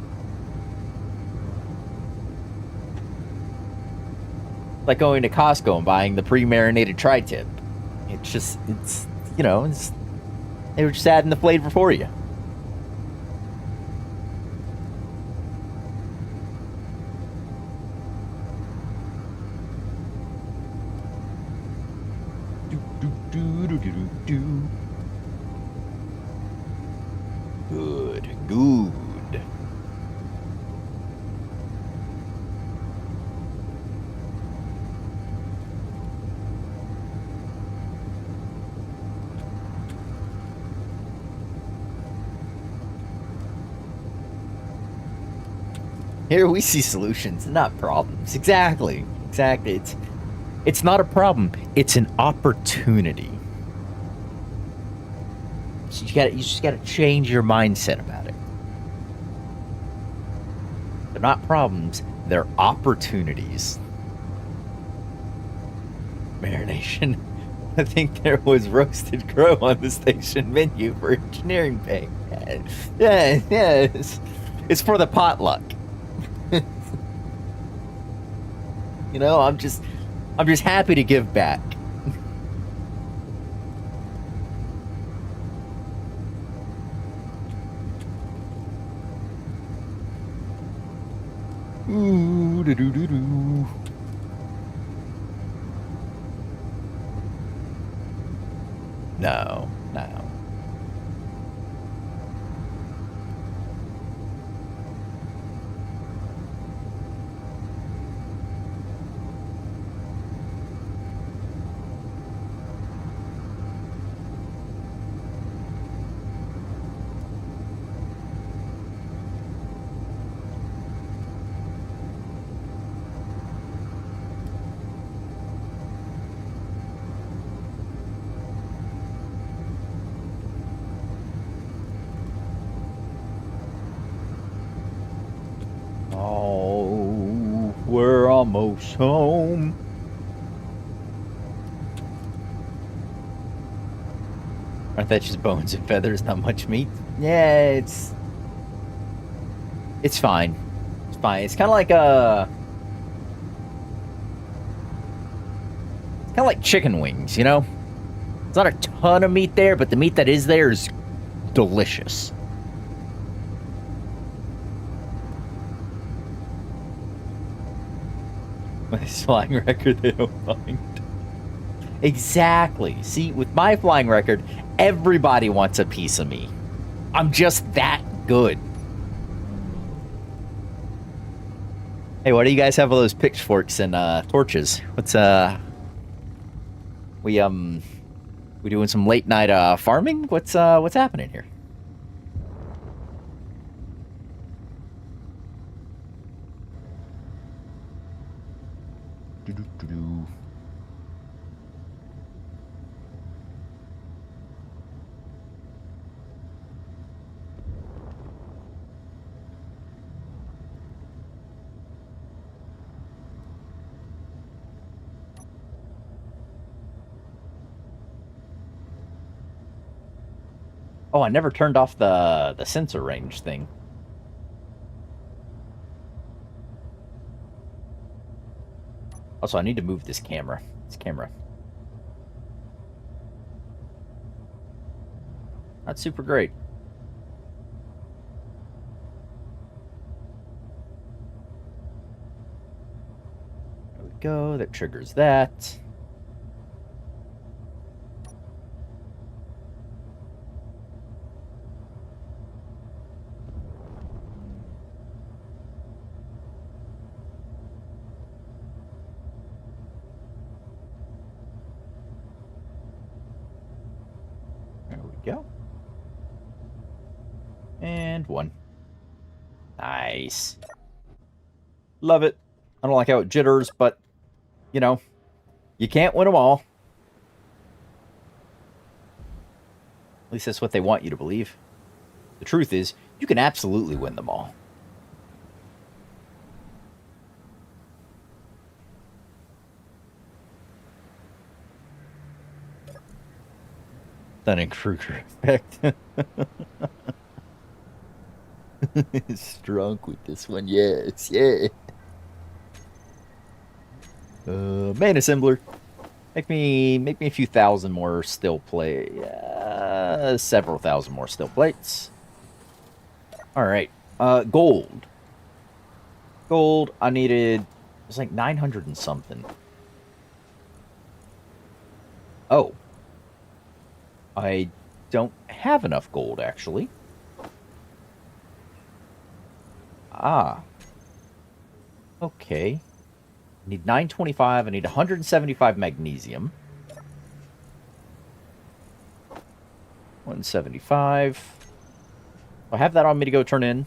Like going to Costco and buying the pre-marinated tri-tip. It's they were just adding the flavor for you. Good. Here we see solutions, not problems. Exactly. It's not a problem. It's an opportunity. You just gotta change your mindset about it. They're not problems, they're opportunities. Marination. I think there was roasted crow on the station menu for engineering pay. Yeah, it's for the potluck. You know, I'm just happy to give back. Ooh, doo doo doo doo. No, no. Oh, we're almost home. Aren't that just bones and feathers, not much meat? Yeah, it's fine. It's fine. It's kind of like chicken wings, you know? It's not a ton of meat there, but the meat that is there is delicious. My flying record, they don't mind. Exactly. See, with my flying record, everybody wants a piece of me. I'm just that good. Hey, why do you guys have all those pitchforks and torches? What's we doing some late night farming? What's happening here? Doo-doo-doo-doo. Oh, I never turned off the sensor range thing. Also, I need to move this camera. This camera. Not super great. There we go. That triggers that. There we go. And one. Nice. Love it. I don't like how it jitters, but, you know, you can't win them all. At least that's what they want you to believe. The truth is, you can absolutely win them all. Dunning-Kruger effect. Strong with this one, yes, yeah. Main assembler. Make me a few thousand more still plate. Several thousand more still plates. Alright. Gold. Gold, I needed... It was like 900 and something. Oh. I don't have enough gold, actually. Ah. Okay. I need 925. I need 175 magnesium. 175. I have that on me to go turn in.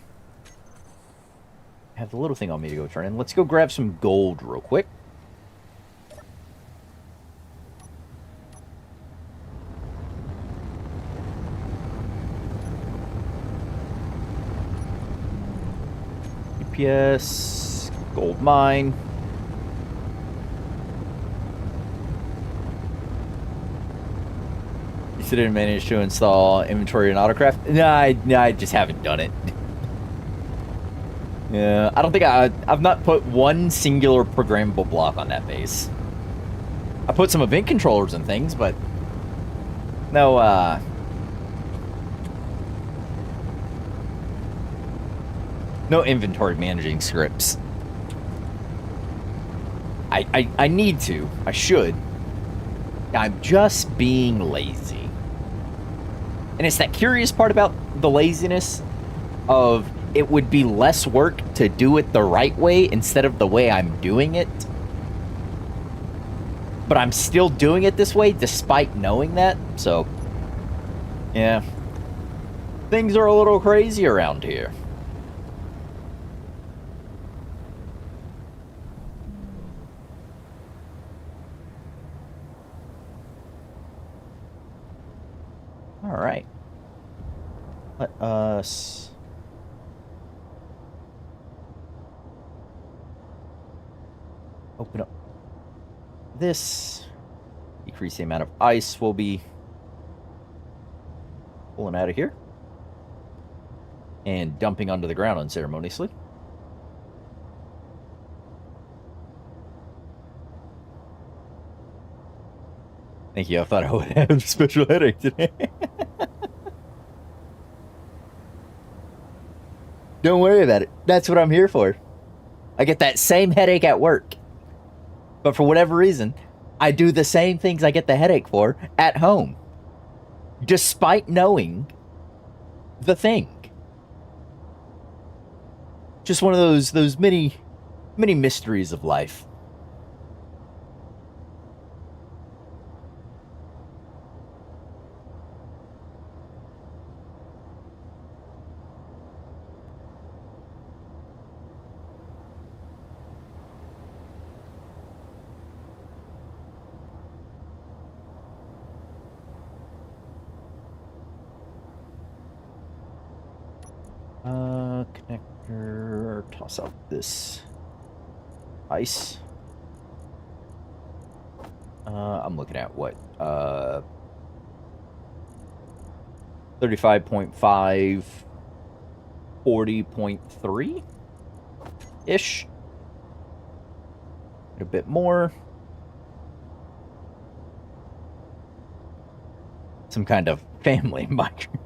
I have the little thing on me to go turn in. Let's go grab some gold real quick. UPS, gold mine. still didn't manage to install inventory and autocraft. No, I just haven't done it. Yeah, I don't think I've not put one singular programmable block on that base. I put some event controllers and things, but no, no inventory managing scripts. I need to. I should. I'm just being lazy. And it's that curious part about the laziness of it would be less work to do it the right way instead of the way I'm doing it. But I'm still doing it this way despite knowing that. So, yeah. Things are a little crazy around here. All right. Let us open up this. Decrease the amount of ice we'll be pulling out of here and dumping onto the ground unceremoniously. Thank you. I thought I would have a special headache today. Don't worry about it. That's what I'm here for. I get that same headache at work. But for whatever reason, I do the same things I get the headache for at home. Despite knowing the thing. Just one of those many mysteries of life. Connector, toss out this ice. I'm looking at what? 35.5, 40.3 ish. A bit more. Some kind of family migrant.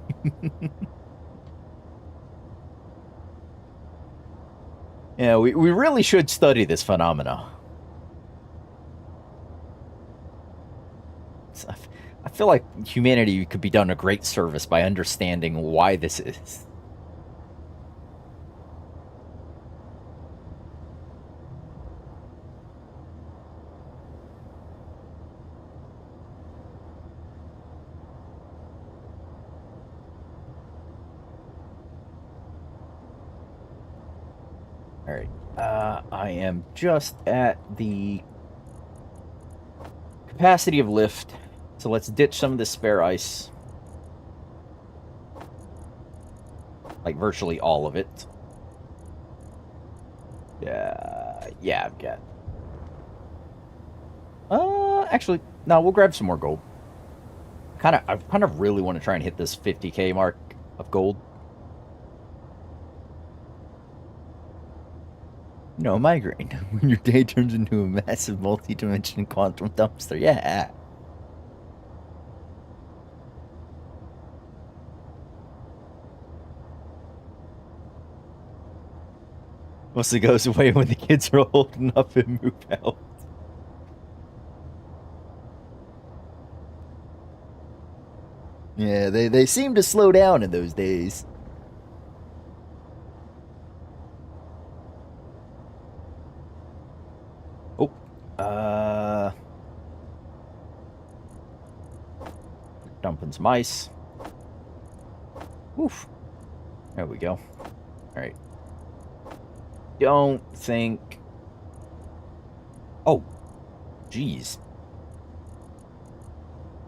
Yeah, we really should study this phenomena. I feel like humanity could be done a great service by understanding why this is. Alright, I am just at the capacity of lift, so let's ditch some of this spare ice. Like, virtually all of it. Yeah, I've got... actually, no, we'll grab some more gold. I kind of really want to try and hit this 50k mark of gold. No, migraine. When your day turns into a massive multi-dimensional quantum dumpster. Yeah. Mostly goes away when the kids are old enough and move out. Yeah, they seem to slow down in those days. Dumping some ice. Oof. There we go. Alright. Don't think... Oh. Jeez.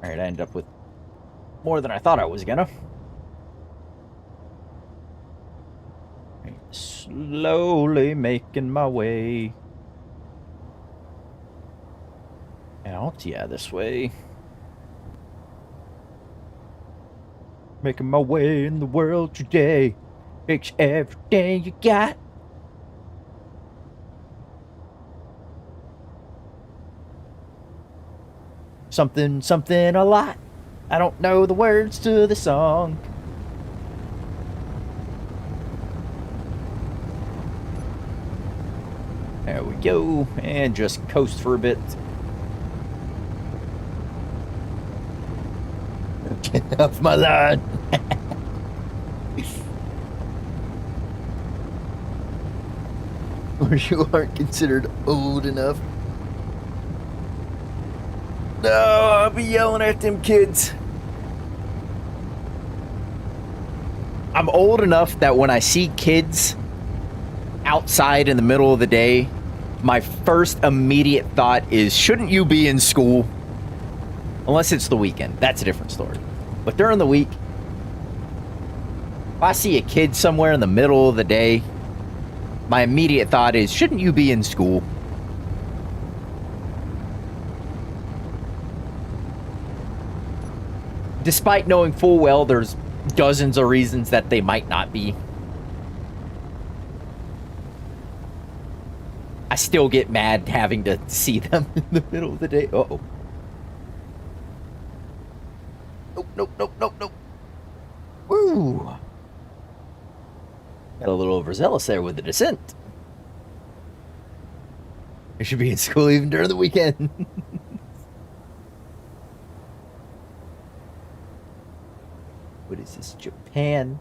Alright, I ended up with more than I thought I was gonna. Right. Slowly making my way out. Yeah, this way. Making my way in the world today. Fix everything you got. Something, something a lot. I don't know the words to the song. There we go. And just coast for a bit. Get off my line. Or you aren't considered old enough. No, I'll be yelling at them kids. I'm old enough that when I see kids outside in the middle of the day, my first immediate thought is, shouldn't you be in school? Unless it's the weekend. That's a different story. But during the week, if I see a kid somewhere in the middle of the day, my immediate thought is, shouldn't you be in school? Despite knowing full well there's dozens of reasons that they might not be. I still get mad having to see them in the middle of the day. Uh-oh. Nope, nope, nope, nope, nope. Woo! Got a little overzealous there with the descent. I should be in school even during the weekend. What is this? Japan.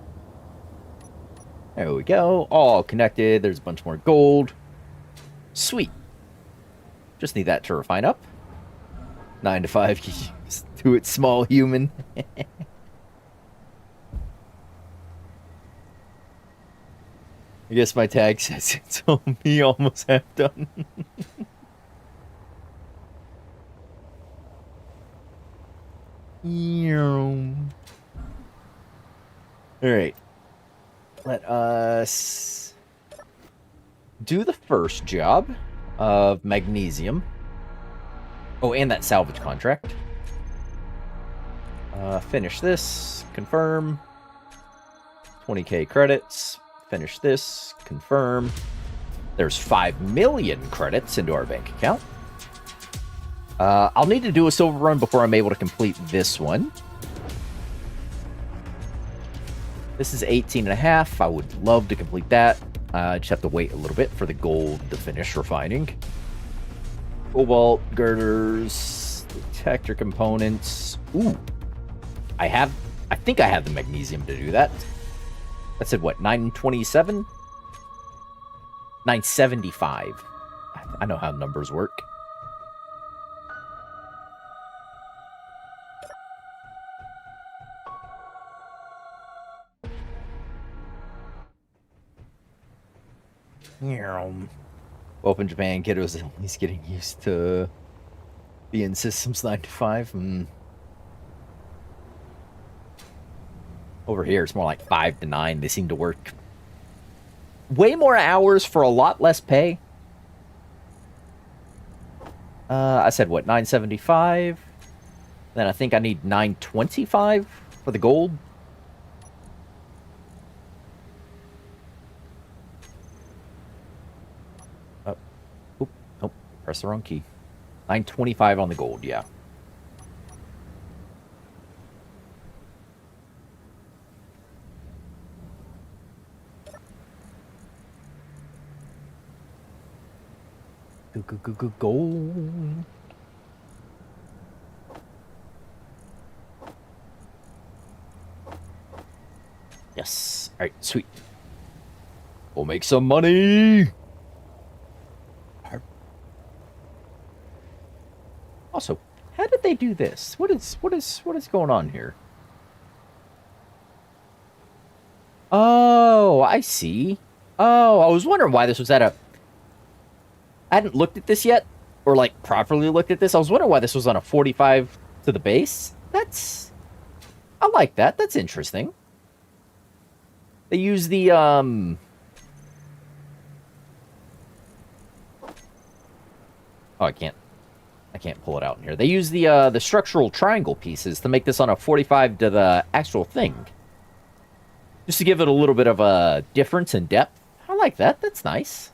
There we go. All connected. There's a bunch more gold. Sweet. Just need that to refine up. 9 to 5. Do it, small human. I guess my tag says it's only almost half done. Alright. Let us do the first job of magnesium. Oh, and that salvage contract. Finish this. Confirm. 20k credits. Finish this. Confirm. There's 5 million credits into our bank account. I'll need to do a silver run before I'm able to complete this one. This is 18.5. I would love to complete that. I just have to wait a little bit for the gold to finish refining. Cobalt, girders, detector components. Ooh. I think I have the magnesium to do that. That said what, 927? 975. I know how numbers work. Open Japan kid was at least getting used to being systems 9 to 5. Over here, it's more like 5 to 9. They seem to work way more hours for a lot less pay. I said what, 975? Then I think I need 925 for the gold. Nope, press the wrong key. 925 on the gold, yeah. Gold. Yes. All right, sweet. We'll make some money. Also, how did they do this? What is going on here? Oh, I see. Oh, I was wondering why this was at a... I hadn't looked at this yet, or like properly looked at this. I was wondering why this was on a 45 to the base. I like that. That's interesting. They use the, Oh, I can't pull it out in here. They use the structural triangle pieces to make this on a 45 to the actual thing. Just to give it a little bit of a difference in depth. I like that. That's nice.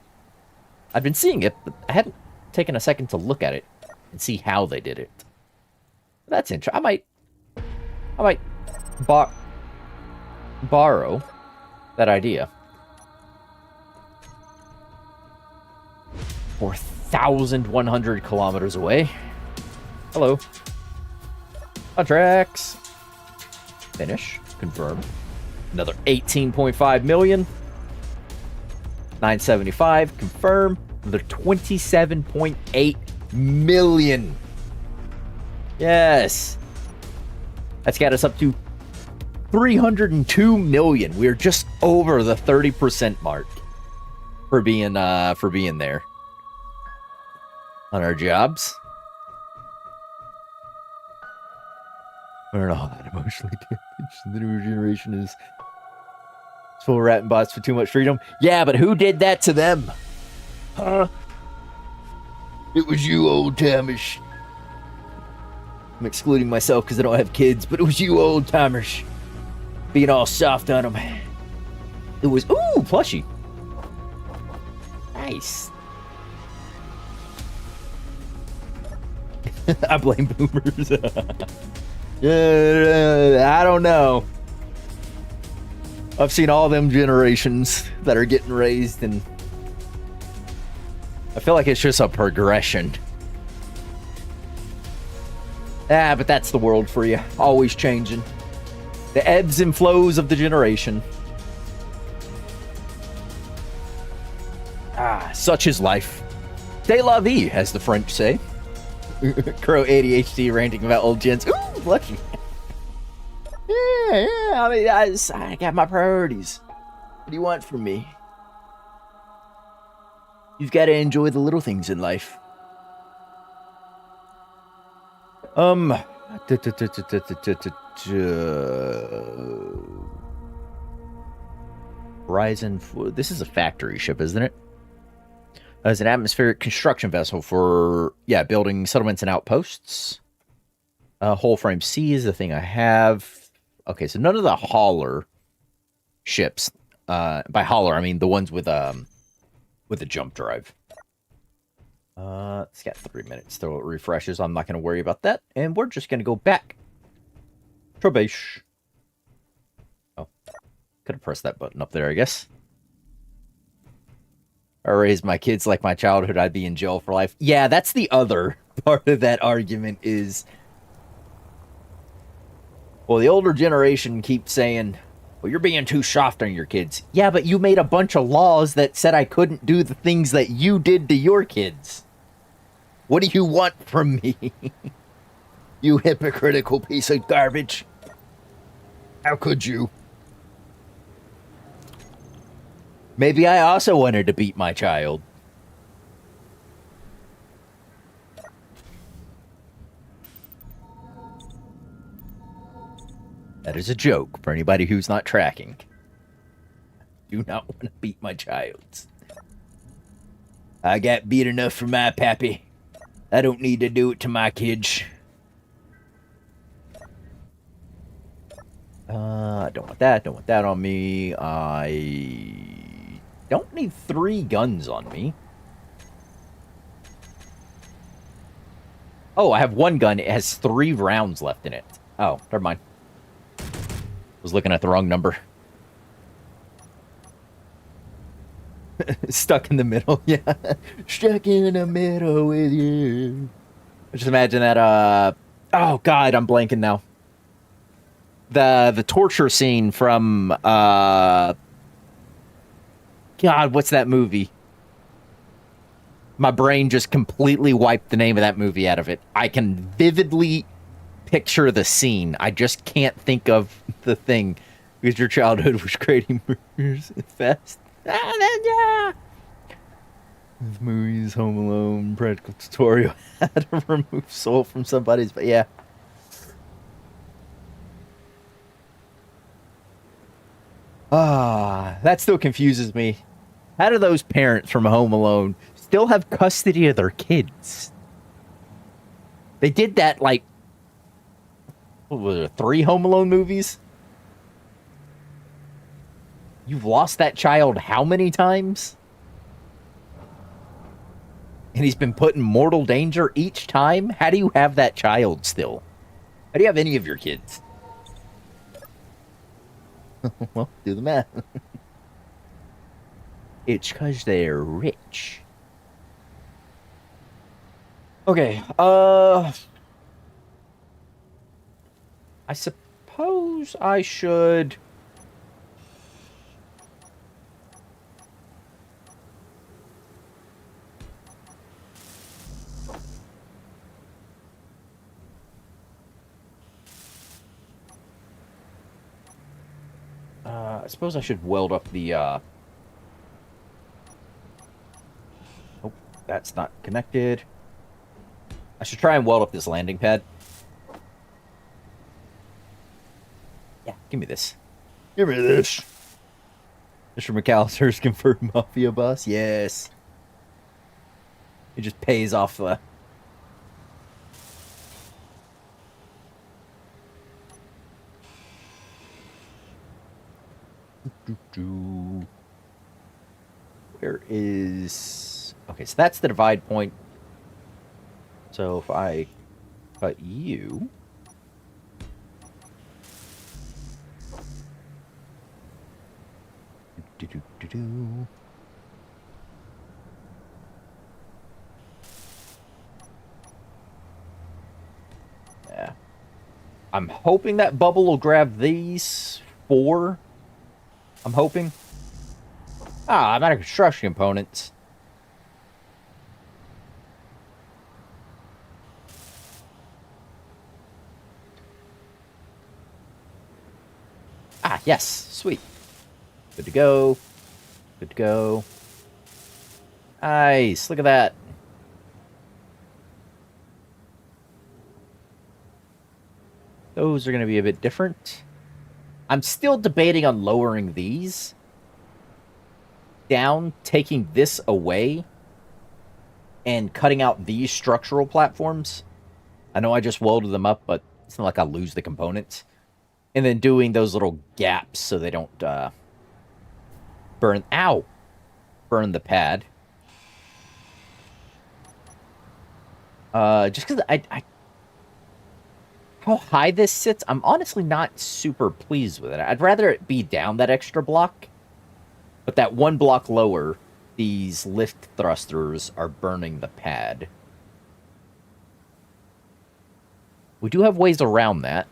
I've been seeing it, but I hadn't taken a second to look at it and see how they did it. That's interesting. I might borrow that idea. 4,100 kilometers away. Hello. Contracts. Finish. Confirm. Another 18.5 million. 975. Confirm. Another 27.8 million. Yes. That's got us up to 302 million. We're just over the 30% mark for being there on our jobs. We're not all that emotionally damaged. The new generation is full of rat and bots for too much freedom. Yeah, but who did that to them? Huh? It was you, old timers. I'm excluding myself because I don't have kids, but it was you, old timers, being all soft on them. It was, ooh, plushie. Nice. I blame boomers. I don't know. I've seen all them generations that are getting raised, and I feel like it's just a progression. But that's the world for you. Always changing. The ebbs and flows of the generation. Such is life. C'est la vie, as the French say. Crow ADHD ranting about old gens. Ooh, lucky. Yeah. I mean, I got my priorities. What do you want from me? You've got to enjoy the little things in life. Horizon. This is a factory ship, isn't it? As an atmospheric construction vessel for building settlements and outposts. Hull frame C is the thing I have. Okay, so none of the hauler ships. By hauler, I mean the ones with a jump drive. It's got 3 minutes till it refreshes. I'm not going to worry about that. And we're just going to go back. Trabesh. Oh. Could have pressed that button up there, I guess. I raised my kids like my childhood, I'd be in jail for life. Yeah, that's the other part of that argument is... Well, the older generation keeps saying, well, you're being too soft on your kids. Yeah, but you made a bunch of laws that said I couldn't do the things that you did to your kids. What do you want from me? You hypocritical piece of garbage. How could you? Maybe I also wanted to beat my child. That is a joke for anybody who's not tracking. I do not want to beat my child. I got beat enough for my pappy. I don't need to do it to my kids. I don't want that. Don't want that on me. I don't need 3 guns on me. Oh, I have 1 gun. It has 3 rounds left in it. Oh, never mind. Was looking at the wrong number. Stuck in the middle, yeah. Stuck in the middle with you. Just imagine that, oh god, I'm blanking now. The torture scene from, God, what's that movie? My brain just completely wiped the name of that movie out of it. I can vividly picture the scene. I just can't think of the thing. Because your childhood was creating murders fast. This movie's Home Alone practical tutorial how to remove soul from somebody's, but yeah. That still confuses me. How do those parents from Home Alone still have custody of their kids? They did that, like, what was it, 3 Home Alone movies? You've lost that child how many times? And he's been put in mortal danger each time? How do you have that child still? How do you have any of your kids? Well, do the math. It's because they're rich. Okay, I suppose I should... I suppose I should weld up the, Oh, that's not connected. I should try and weld up this landing pad. Yeah, give me this. Give me this. Mr. McAllister's confirmed mafia boss. Yes. He just pays off the... Where is... Okay, so that's the divide point. So if I cut you... Yeah. I'm hoping that bubble will grab these 4. I'm hoping. Ah, I'm out of construction components. Ah, yes. Sweet. Good to go. Good to go. Nice. Look at that. Those are going to be a bit different. I'm still debating on lowering these down, taking this away, and cutting out these structural platforms. I know I just welded them up, but it's not like I'll lose the components. And then doing those little gaps so they don't burn... Ow! Burn the pad. Just because I... How high this sits, I'm honestly not super pleased with it. I'd rather it be down that extra block. But that one block lower, these lift thrusters are burning the pad. We do have ways around that.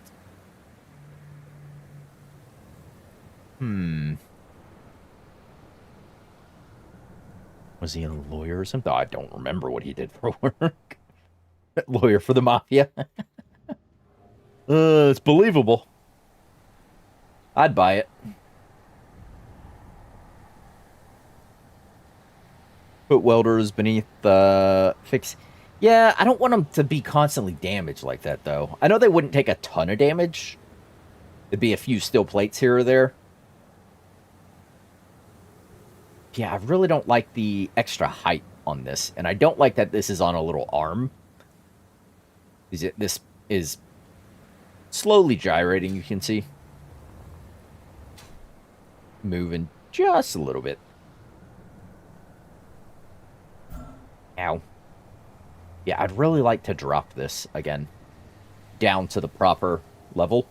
Was he a lawyer or something? Oh, I don't remember what he did for work. Lawyer for the mafia. It's believable. I'd buy it. Put welders beneath the fix. Yeah, I don't want them to be constantly damaged like that, though. I know they wouldn't take a ton of damage. There'd be a few steel plates here or there. Yeah, I really don't like the extra height on this. And I don't like that this is on a little arm. This is slowly gyrating, you can see. Moving just a little bit. Ow. Yeah, I'd really like to drop this again. Down to the proper level.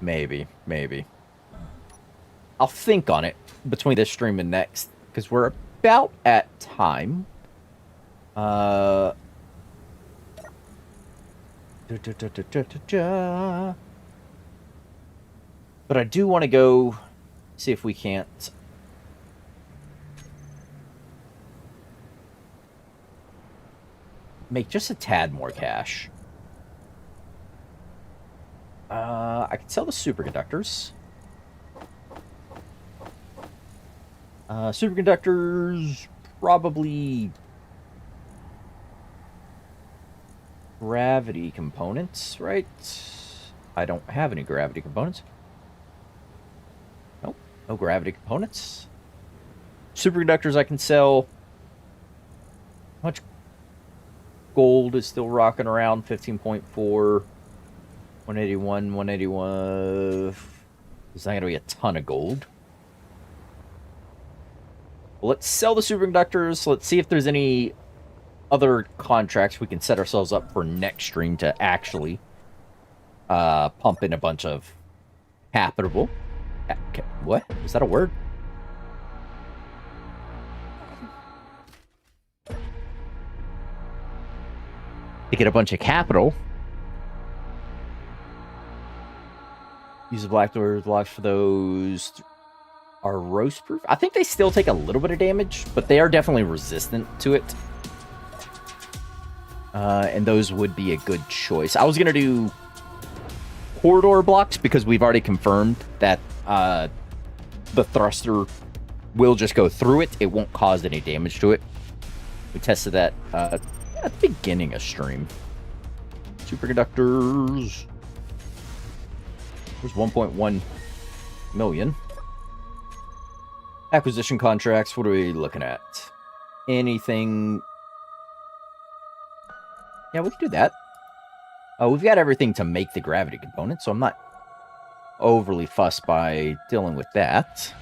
Maybe. I'll think on it between this stream and next, because we're about at time. But I do want to go see if we can't make just a tad more cash. I could sell the superconductors. Superconductors, probably gravity components, right? I don't have any gravity components. Nope, no gravity components. Superconductors I can sell. How much Gold is still rocking around 15.4, 181, 181. There's not going to be a ton of gold. Well, let's sell the superconductors. Let's see if there's any other contracts we can set ourselves up for next stream to actually pump in a bunch of capital. What? Is that a word? To get a bunch of capital. Use the black door blocks for those. Are roast proof? I think they still take a little bit of damage, but they are definitely resistant to it. And those would be a good choice. I was going to do corridor blocks because we've already confirmed that the thruster will just go through it. It won't cause any damage to it. We tested that at the beginning of stream. Superconductors. There's 1.1 million. Acquisition contracts, what are we looking at? Anything... Yeah, we can do that. We've got everything to make the gravity component, so I'm not overly fussed by dealing with that.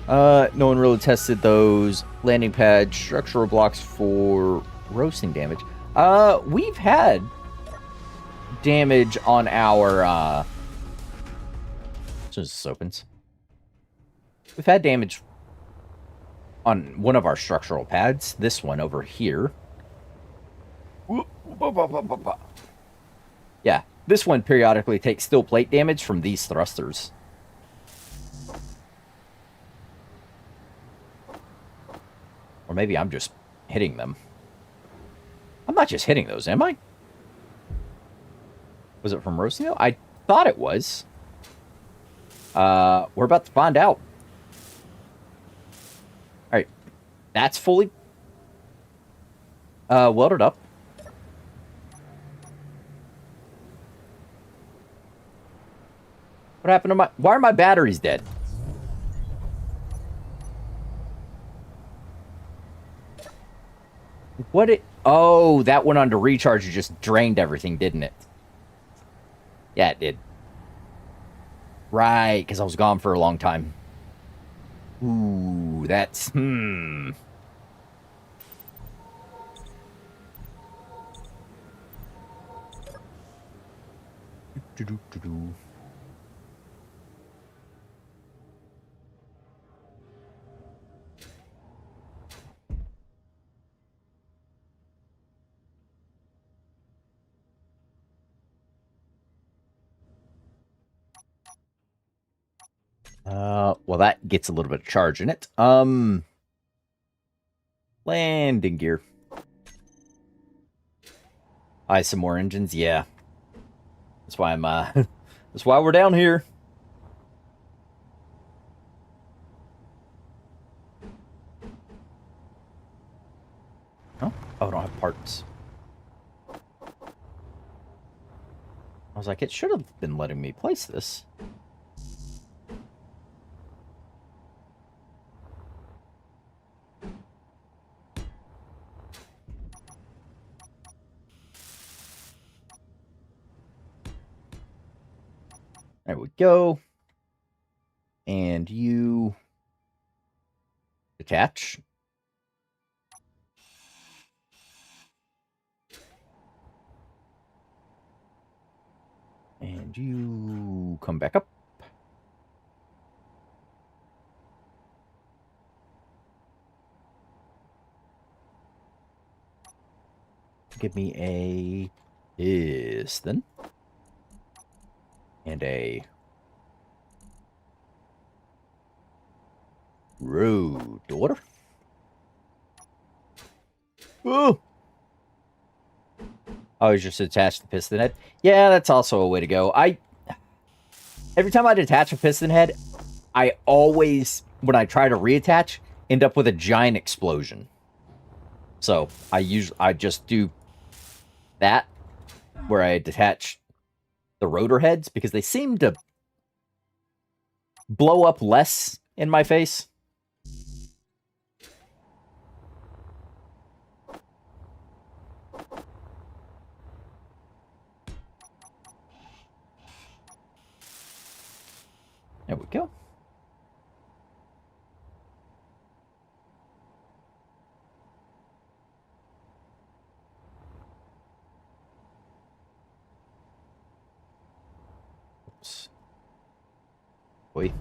No one really tested those landing pad structural blocks for roasting damage. We've had damage on our, as soon as this opens. We've had damage on one of our structural pads. This one over here. Yeah, this one periodically takes steel plate damage from these thrusters. Or maybe I'm just hitting them. I'm not just hitting those, am I? Was it from roasting though? I thought it was. We're about to find out. Alright. That's fully welded up. What happened to my... Why are my batteries dead? What it... Oh, that went on to recharge. You just drained everything, didn't it? Yeah, it did. Right, because I was gone for a long time. Ooh, that's... well, that gets a little bit of charge in it. Landing gear. Buy some more engines, yeah. That's why I'm, that's why we're down here. Oh, I don't have parts. I was like, it should have been letting me place this. There we go. And you attach. And you come back up. Give me a piston. And a rotor. Ooh! Oh, he's just attached the piston head. Yeah, that's also a way to go. Every time I detach a piston head, I always, when I try to reattach, end up with a giant explosion. So I just do that where I detach the rotor heads because they seem to blow up less in my face. There we go. Oops. Wait.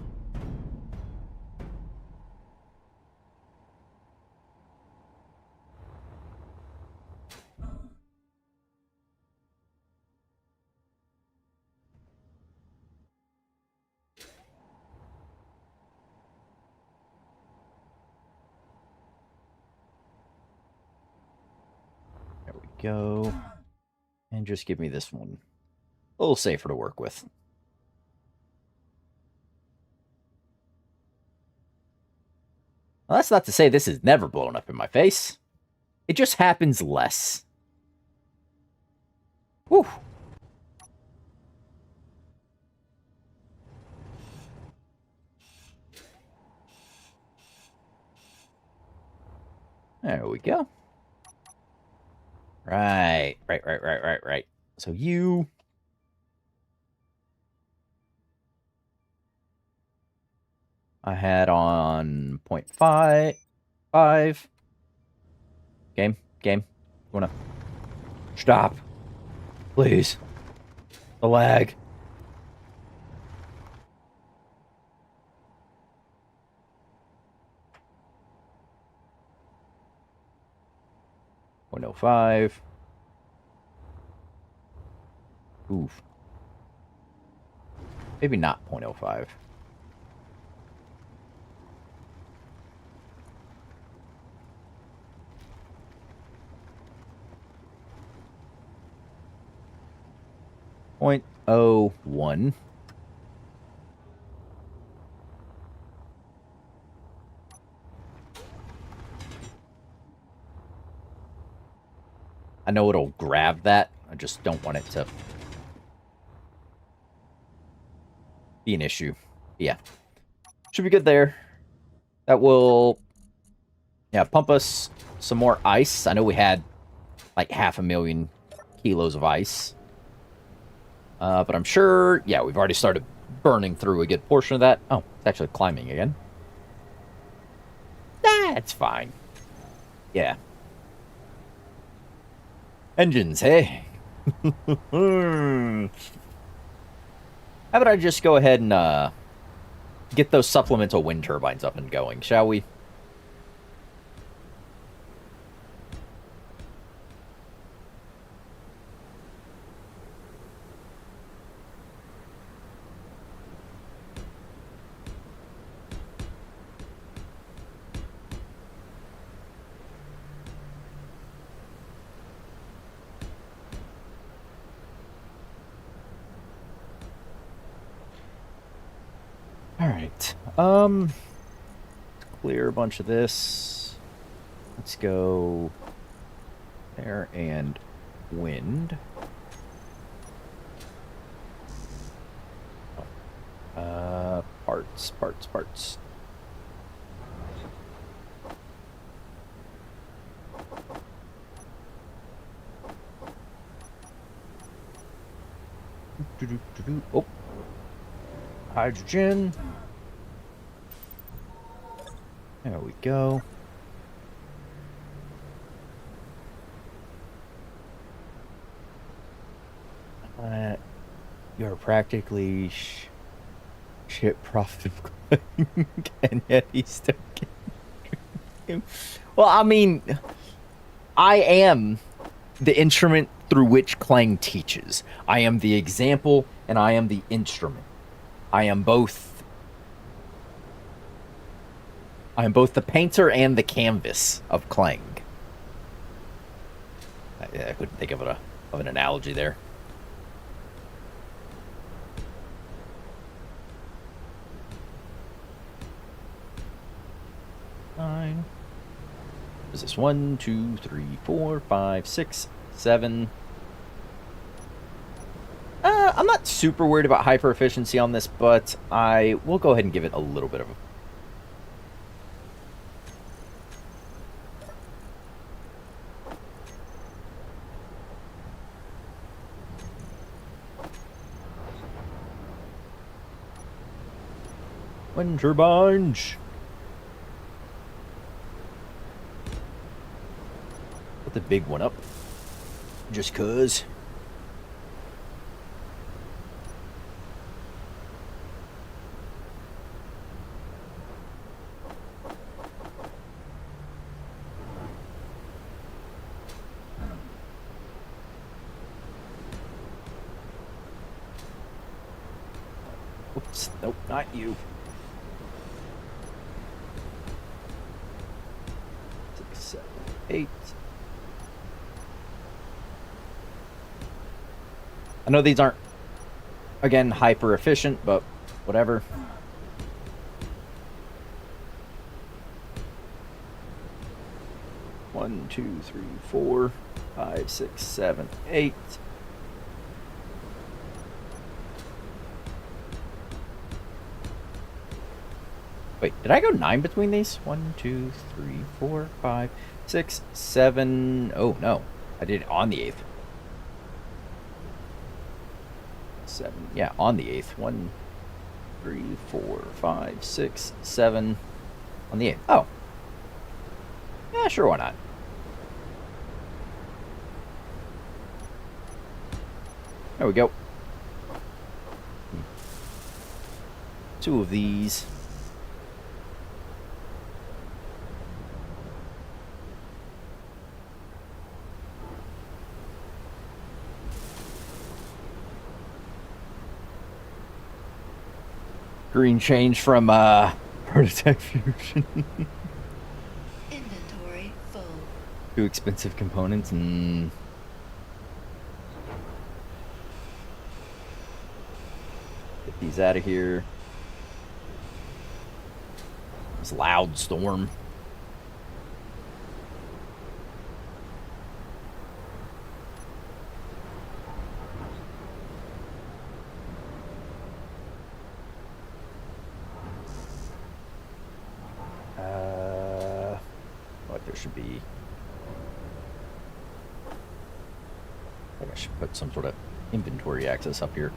There we go. And just give me this one. A little safer to work with. Well, that's not to say this is never blown up in my face. It just happens less. Whew. There we go. Right. So you... I had on 0.5. Game. You wanna... Stop. Please. The lag. .05. Oof. Maybe not 0.05. .01. I know it'll grab that. I just don't want it to be an issue. Yeah. Should be good there. That will, yeah, pump us some more ice. I know we had like 500,000 kilos of ice. But I'm sure, yeah, we've already started burning through a good portion of that. Oh, it's actually climbing again. That's fine. Yeah. Engines, hey? How about I just go ahead and get those supplemental wind turbines up and going, shall we? Alright, clear a bunch of this. Let's go there and wind. Parts. Oh. Hydrogen. There we go. You're practically shit profitable, and yet he's still getting. Well, I mean, I am the instrument through which Clang teaches. I am the example, and I am the instrument. I am both the painter and the canvas of Clang. I couldn't think of an analogy there. Nine. Is this 1, 2, 3, 4, 5, 6, 7? I'm I'm not super worried about hyper efficiency on this, but I will go ahead and give it a little bit of a... Wind turbines. Put the big one up. Just cause. Oops, nope, not you. 6, 7, 8. I know these aren't, again, hyper efficient, but whatever. One, two, three, 4, 5, 6, 7, 8. Wait, did I go 9 between these? 1, 2, 3, 4, 5, 6, 7. Oh, no. I did it on the 8th. 7. Yeah, on the 8th. 1, 3, 4, 5, 6, 7. On the 8th. Oh. Yeah, sure, why not? There we go. 2 of these. Green change from prototype fusion. Inventory full. Too expensive components. Get these out of here. This loud storm. What there should be. I think I should put some sort of inventory access up here.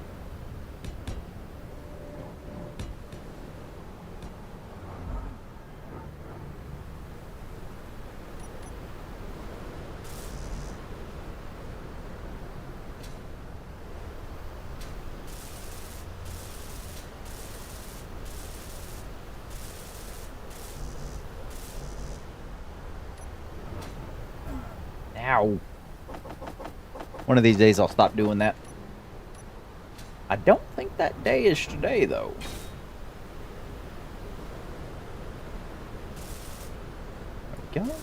Ow. One of these days I'll stop doing that. I don't think that day is today, though. There we go.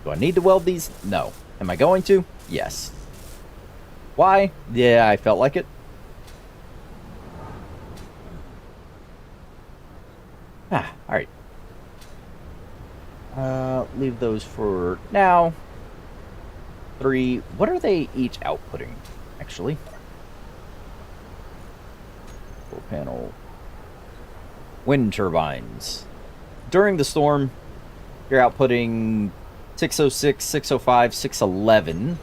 Do I need to weld these? No. Am I going to? Yes. Why? Yeah, I felt like it. Alright. Leave those for now. 3. What are they each outputting, actually? Full panel. Wind turbines. During the storm, you're outputting 606, 605, 611.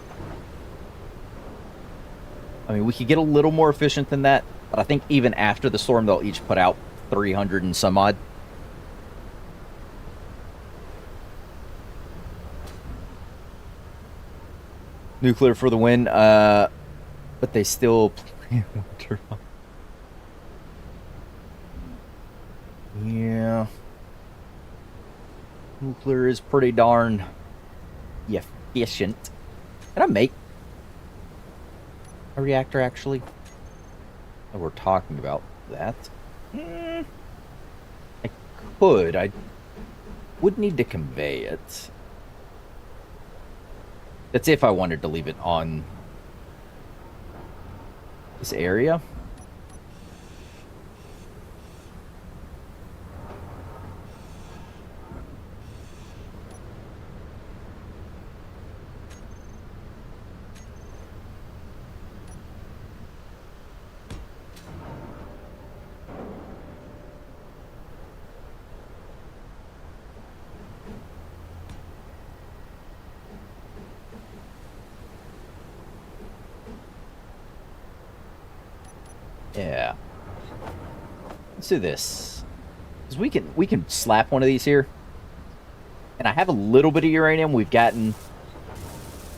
I mean, we could get a little more efficient than that, but I think even after the storm, they'll each put out 300 and some odd. Nuclear for the win, but they still play winter. Yeah. Nuclear is pretty darn efficient. Can I make a reactor, actually? Oh, we're talking about that. I could. I would need to convey it. That's if I wanted to leave it on this area. Yeah. Let's do this. 'Cause we can slap one of these here. And I have a little bit of uranium we've gotten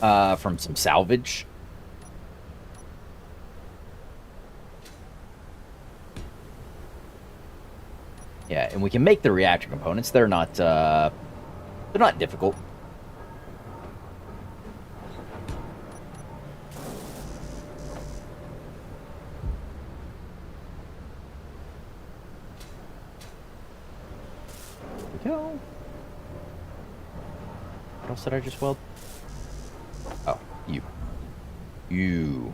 from some salvage. Yeah, and we can make the reactor components. They're not difficult. There we go. What else did I just weld? Oh, you. You.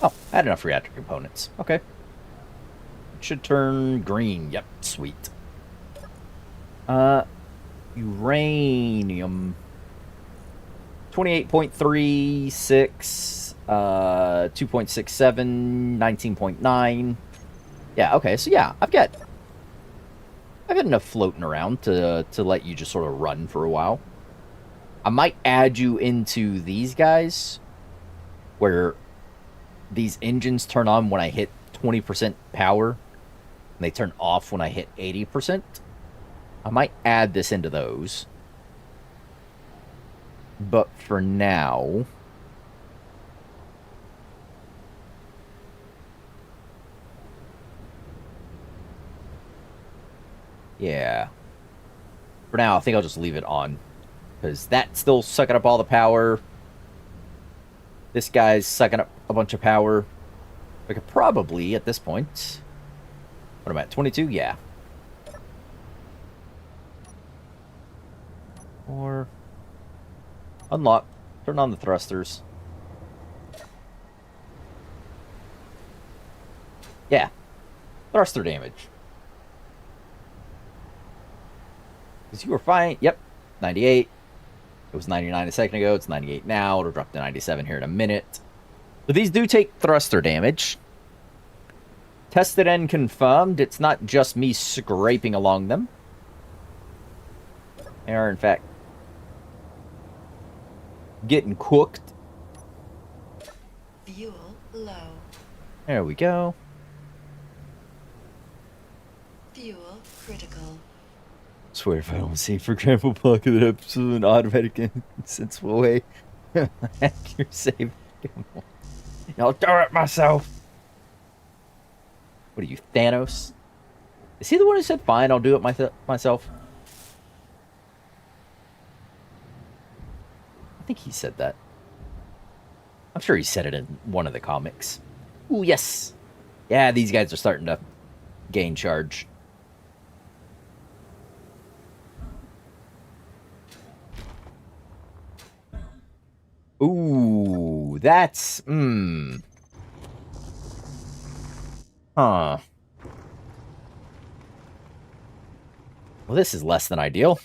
Oh, I had enough reactor components. Okay. It should turn green. Yep, sweet. Uranium. 28.36, 2.67, 19.9. Yeah, okay, so yeah, I've got enough floating around to let you just sort of run for a while. I might add you into these guys, where these engines turn on when I hit 20% power, and they turn off when I hit 80%. I might add this into those. But for now... Yeah. For now, I think I'll just leave it on. Because that's still sucking up all the power. This guy's sucking up a bunch of power. We could probably, at this point... What am I at? 22? Yeah. Or... Unlock. Turn on the thrusters. Yeah. Thruster damage. Because you were fine. Yep. 98. It was 99 a second ago. It's 98 now. It'll drop to 97 here in a minute. But these do take thruster damage. Tested and confirmed. It's not just me scraping along them. They are, in fact, getting cooked. Fuel low. There we go. Fuel critical. Swear if I don't save for Grandpa Pocket episode in automatic and sensible way, your save. I'll do it myself. What are you, Thanos? Is he the one who said, fine, I'll do it myself? I think he said that. I'm sure he said it in one of the comics. Ooh, yes. Yeah, these guys are starting to gain charge. Ooh, that's... Huh. Well, this is less than ideal.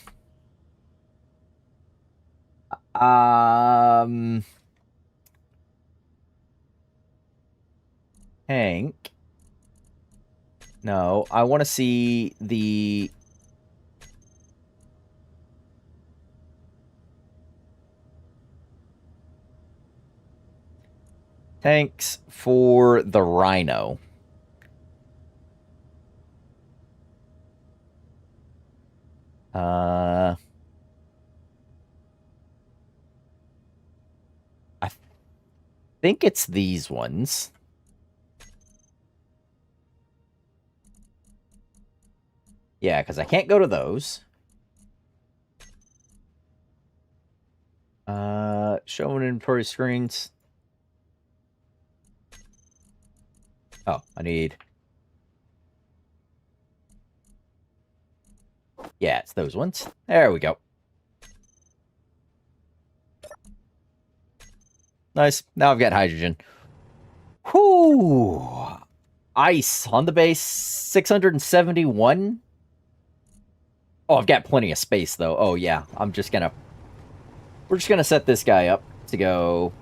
Hank. No, I want to see the... tanks for the Rhino. I think it's these ones. Yeah, because I can't go to those. Showing inventory screens. Oh, I need... Yeah, it's those ones. There we go. Nice. Now I've got hydrogen. Whoo! Ice on the base, 671. Oh, I've got plenty of space, though. Oh, yeah. We're just gonna set this guy up to go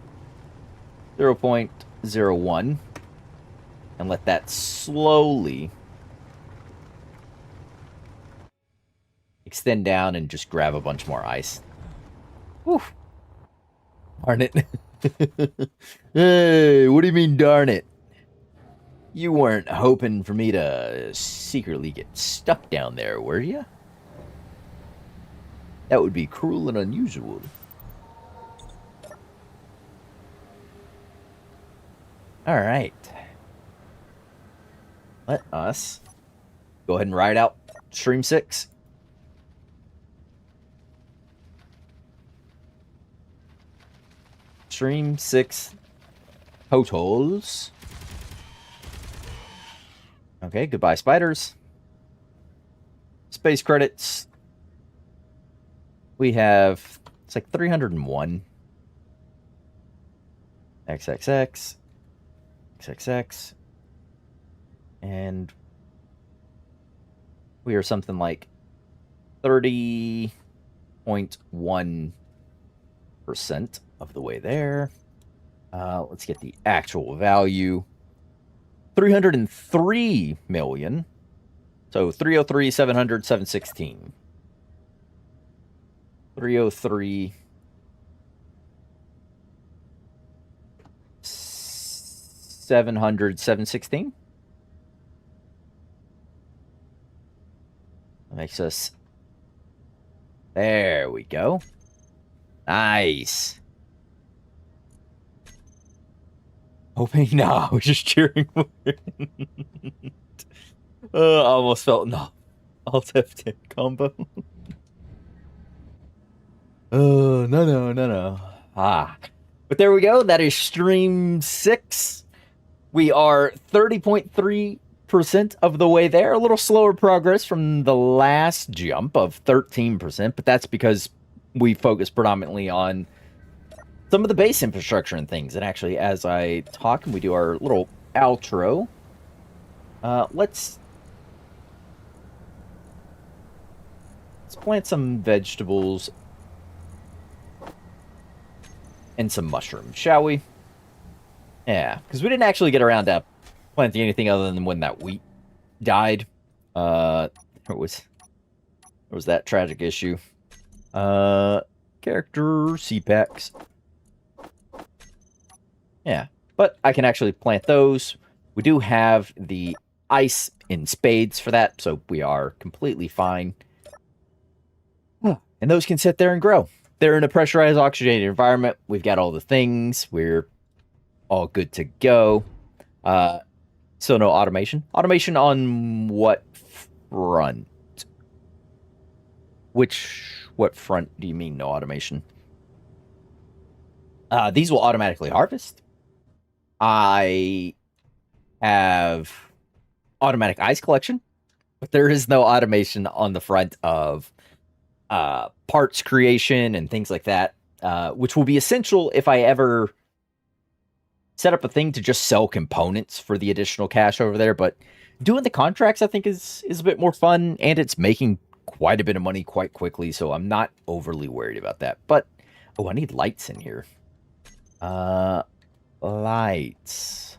0.01 and let that slowly extend down and just grab a bunch more ice. Whew. Darn it. Hey, what do you mean, darn it? You weren't hoping for me to secretly get stuck down there, were you? That would be cruel and unusual. All right. Let us go ahead and ride out Stream 6. Stream 6 totals. Okay, goodbye, spiders. Space credits. We have, it's like 301. XXX. XXX. And we are something like 30.1% of the way there. Let's get the actual value. 303 million. So 303, 700, 716. 303. 700, 716. That makes us. There we go. Nice. Hoping no, we're just cheering for it. I almost felt no. Alt F10 combo. No. But there we go. That is Stream 6. We are 30.3% of the way there. A little slower progress from the last jump of 13%, but that's because we focus predominantly on some of the base infrastructure and things. And actually, as I talk and we do our little outro, let's plant some vegetables and some mushrooms, shall we? Yeah, because we didn't actually get around to planting anything other than when that wheat died. There was that tragic issue. Character CPACs. Yeah, but I can actually plant those. We do have the ice in spades for that, so we are completely fine. And those can sit there and grow. They're in a pressurized, oxygenated environment. We've got all the things. We're all good to go. So no automation. Automation on what front? What front do you mean no automation? These will automatically harvest. I have automatic ice collection, but there is no automation on the front of parts creation and things like that, which will be essential if I ever set up a thing to just sell components for the additional cash over there. But doing the contracts, I think, is a bit more fun, and it's making quite a bit of money quite quickly, so I'm not overly worried about that. But, oh, I need lights in here. Lights.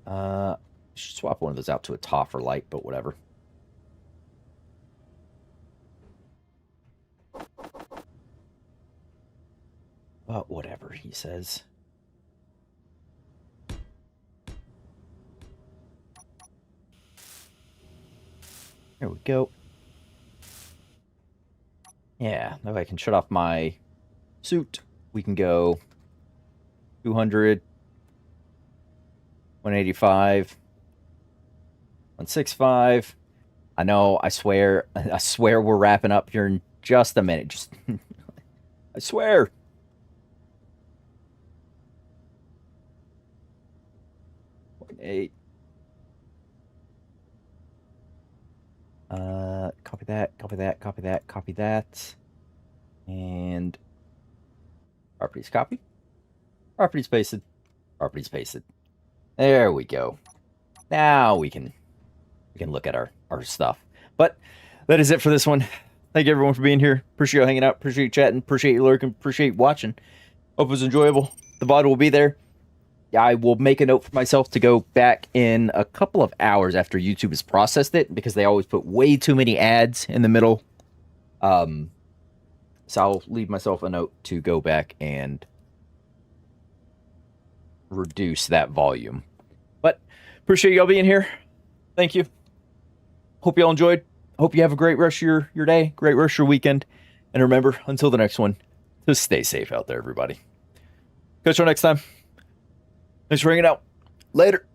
Should swap one of those out to a Toffer light, but whatever. But whatever, he says. There we go. Yeah, now I can shut off my suit. We can go 200, 185, 165. I know, I swear we're wrapping up here in just a minute. Just, I swear. Eight. Copy that, copy that, copy that, copy that. And properties copy. Properties pasted. Properties pasted. There we go. Now we can look at our stuff. But that is it for this one. Thank you everyone for being here. Appreciate you hanging out. Appreciate you chatting. Appreciate you lurking. Appreciate you watching. Hope it was enjoyable. The VOD will be there. I will make a note for myself to go back in a couple of hours after YouTube has processed it, because they always put way too many ads in the middle. So I'll leave myself a note to go back and reduce that volume. But appreciate y'all being here. Thank you. Hope y'all enjoyed. Hope you have a great rest of your day, great rest of your weekend. And remember, until the next one, just stay safe out there, everybody. Catch you next time. Thanks for hanging out. Later.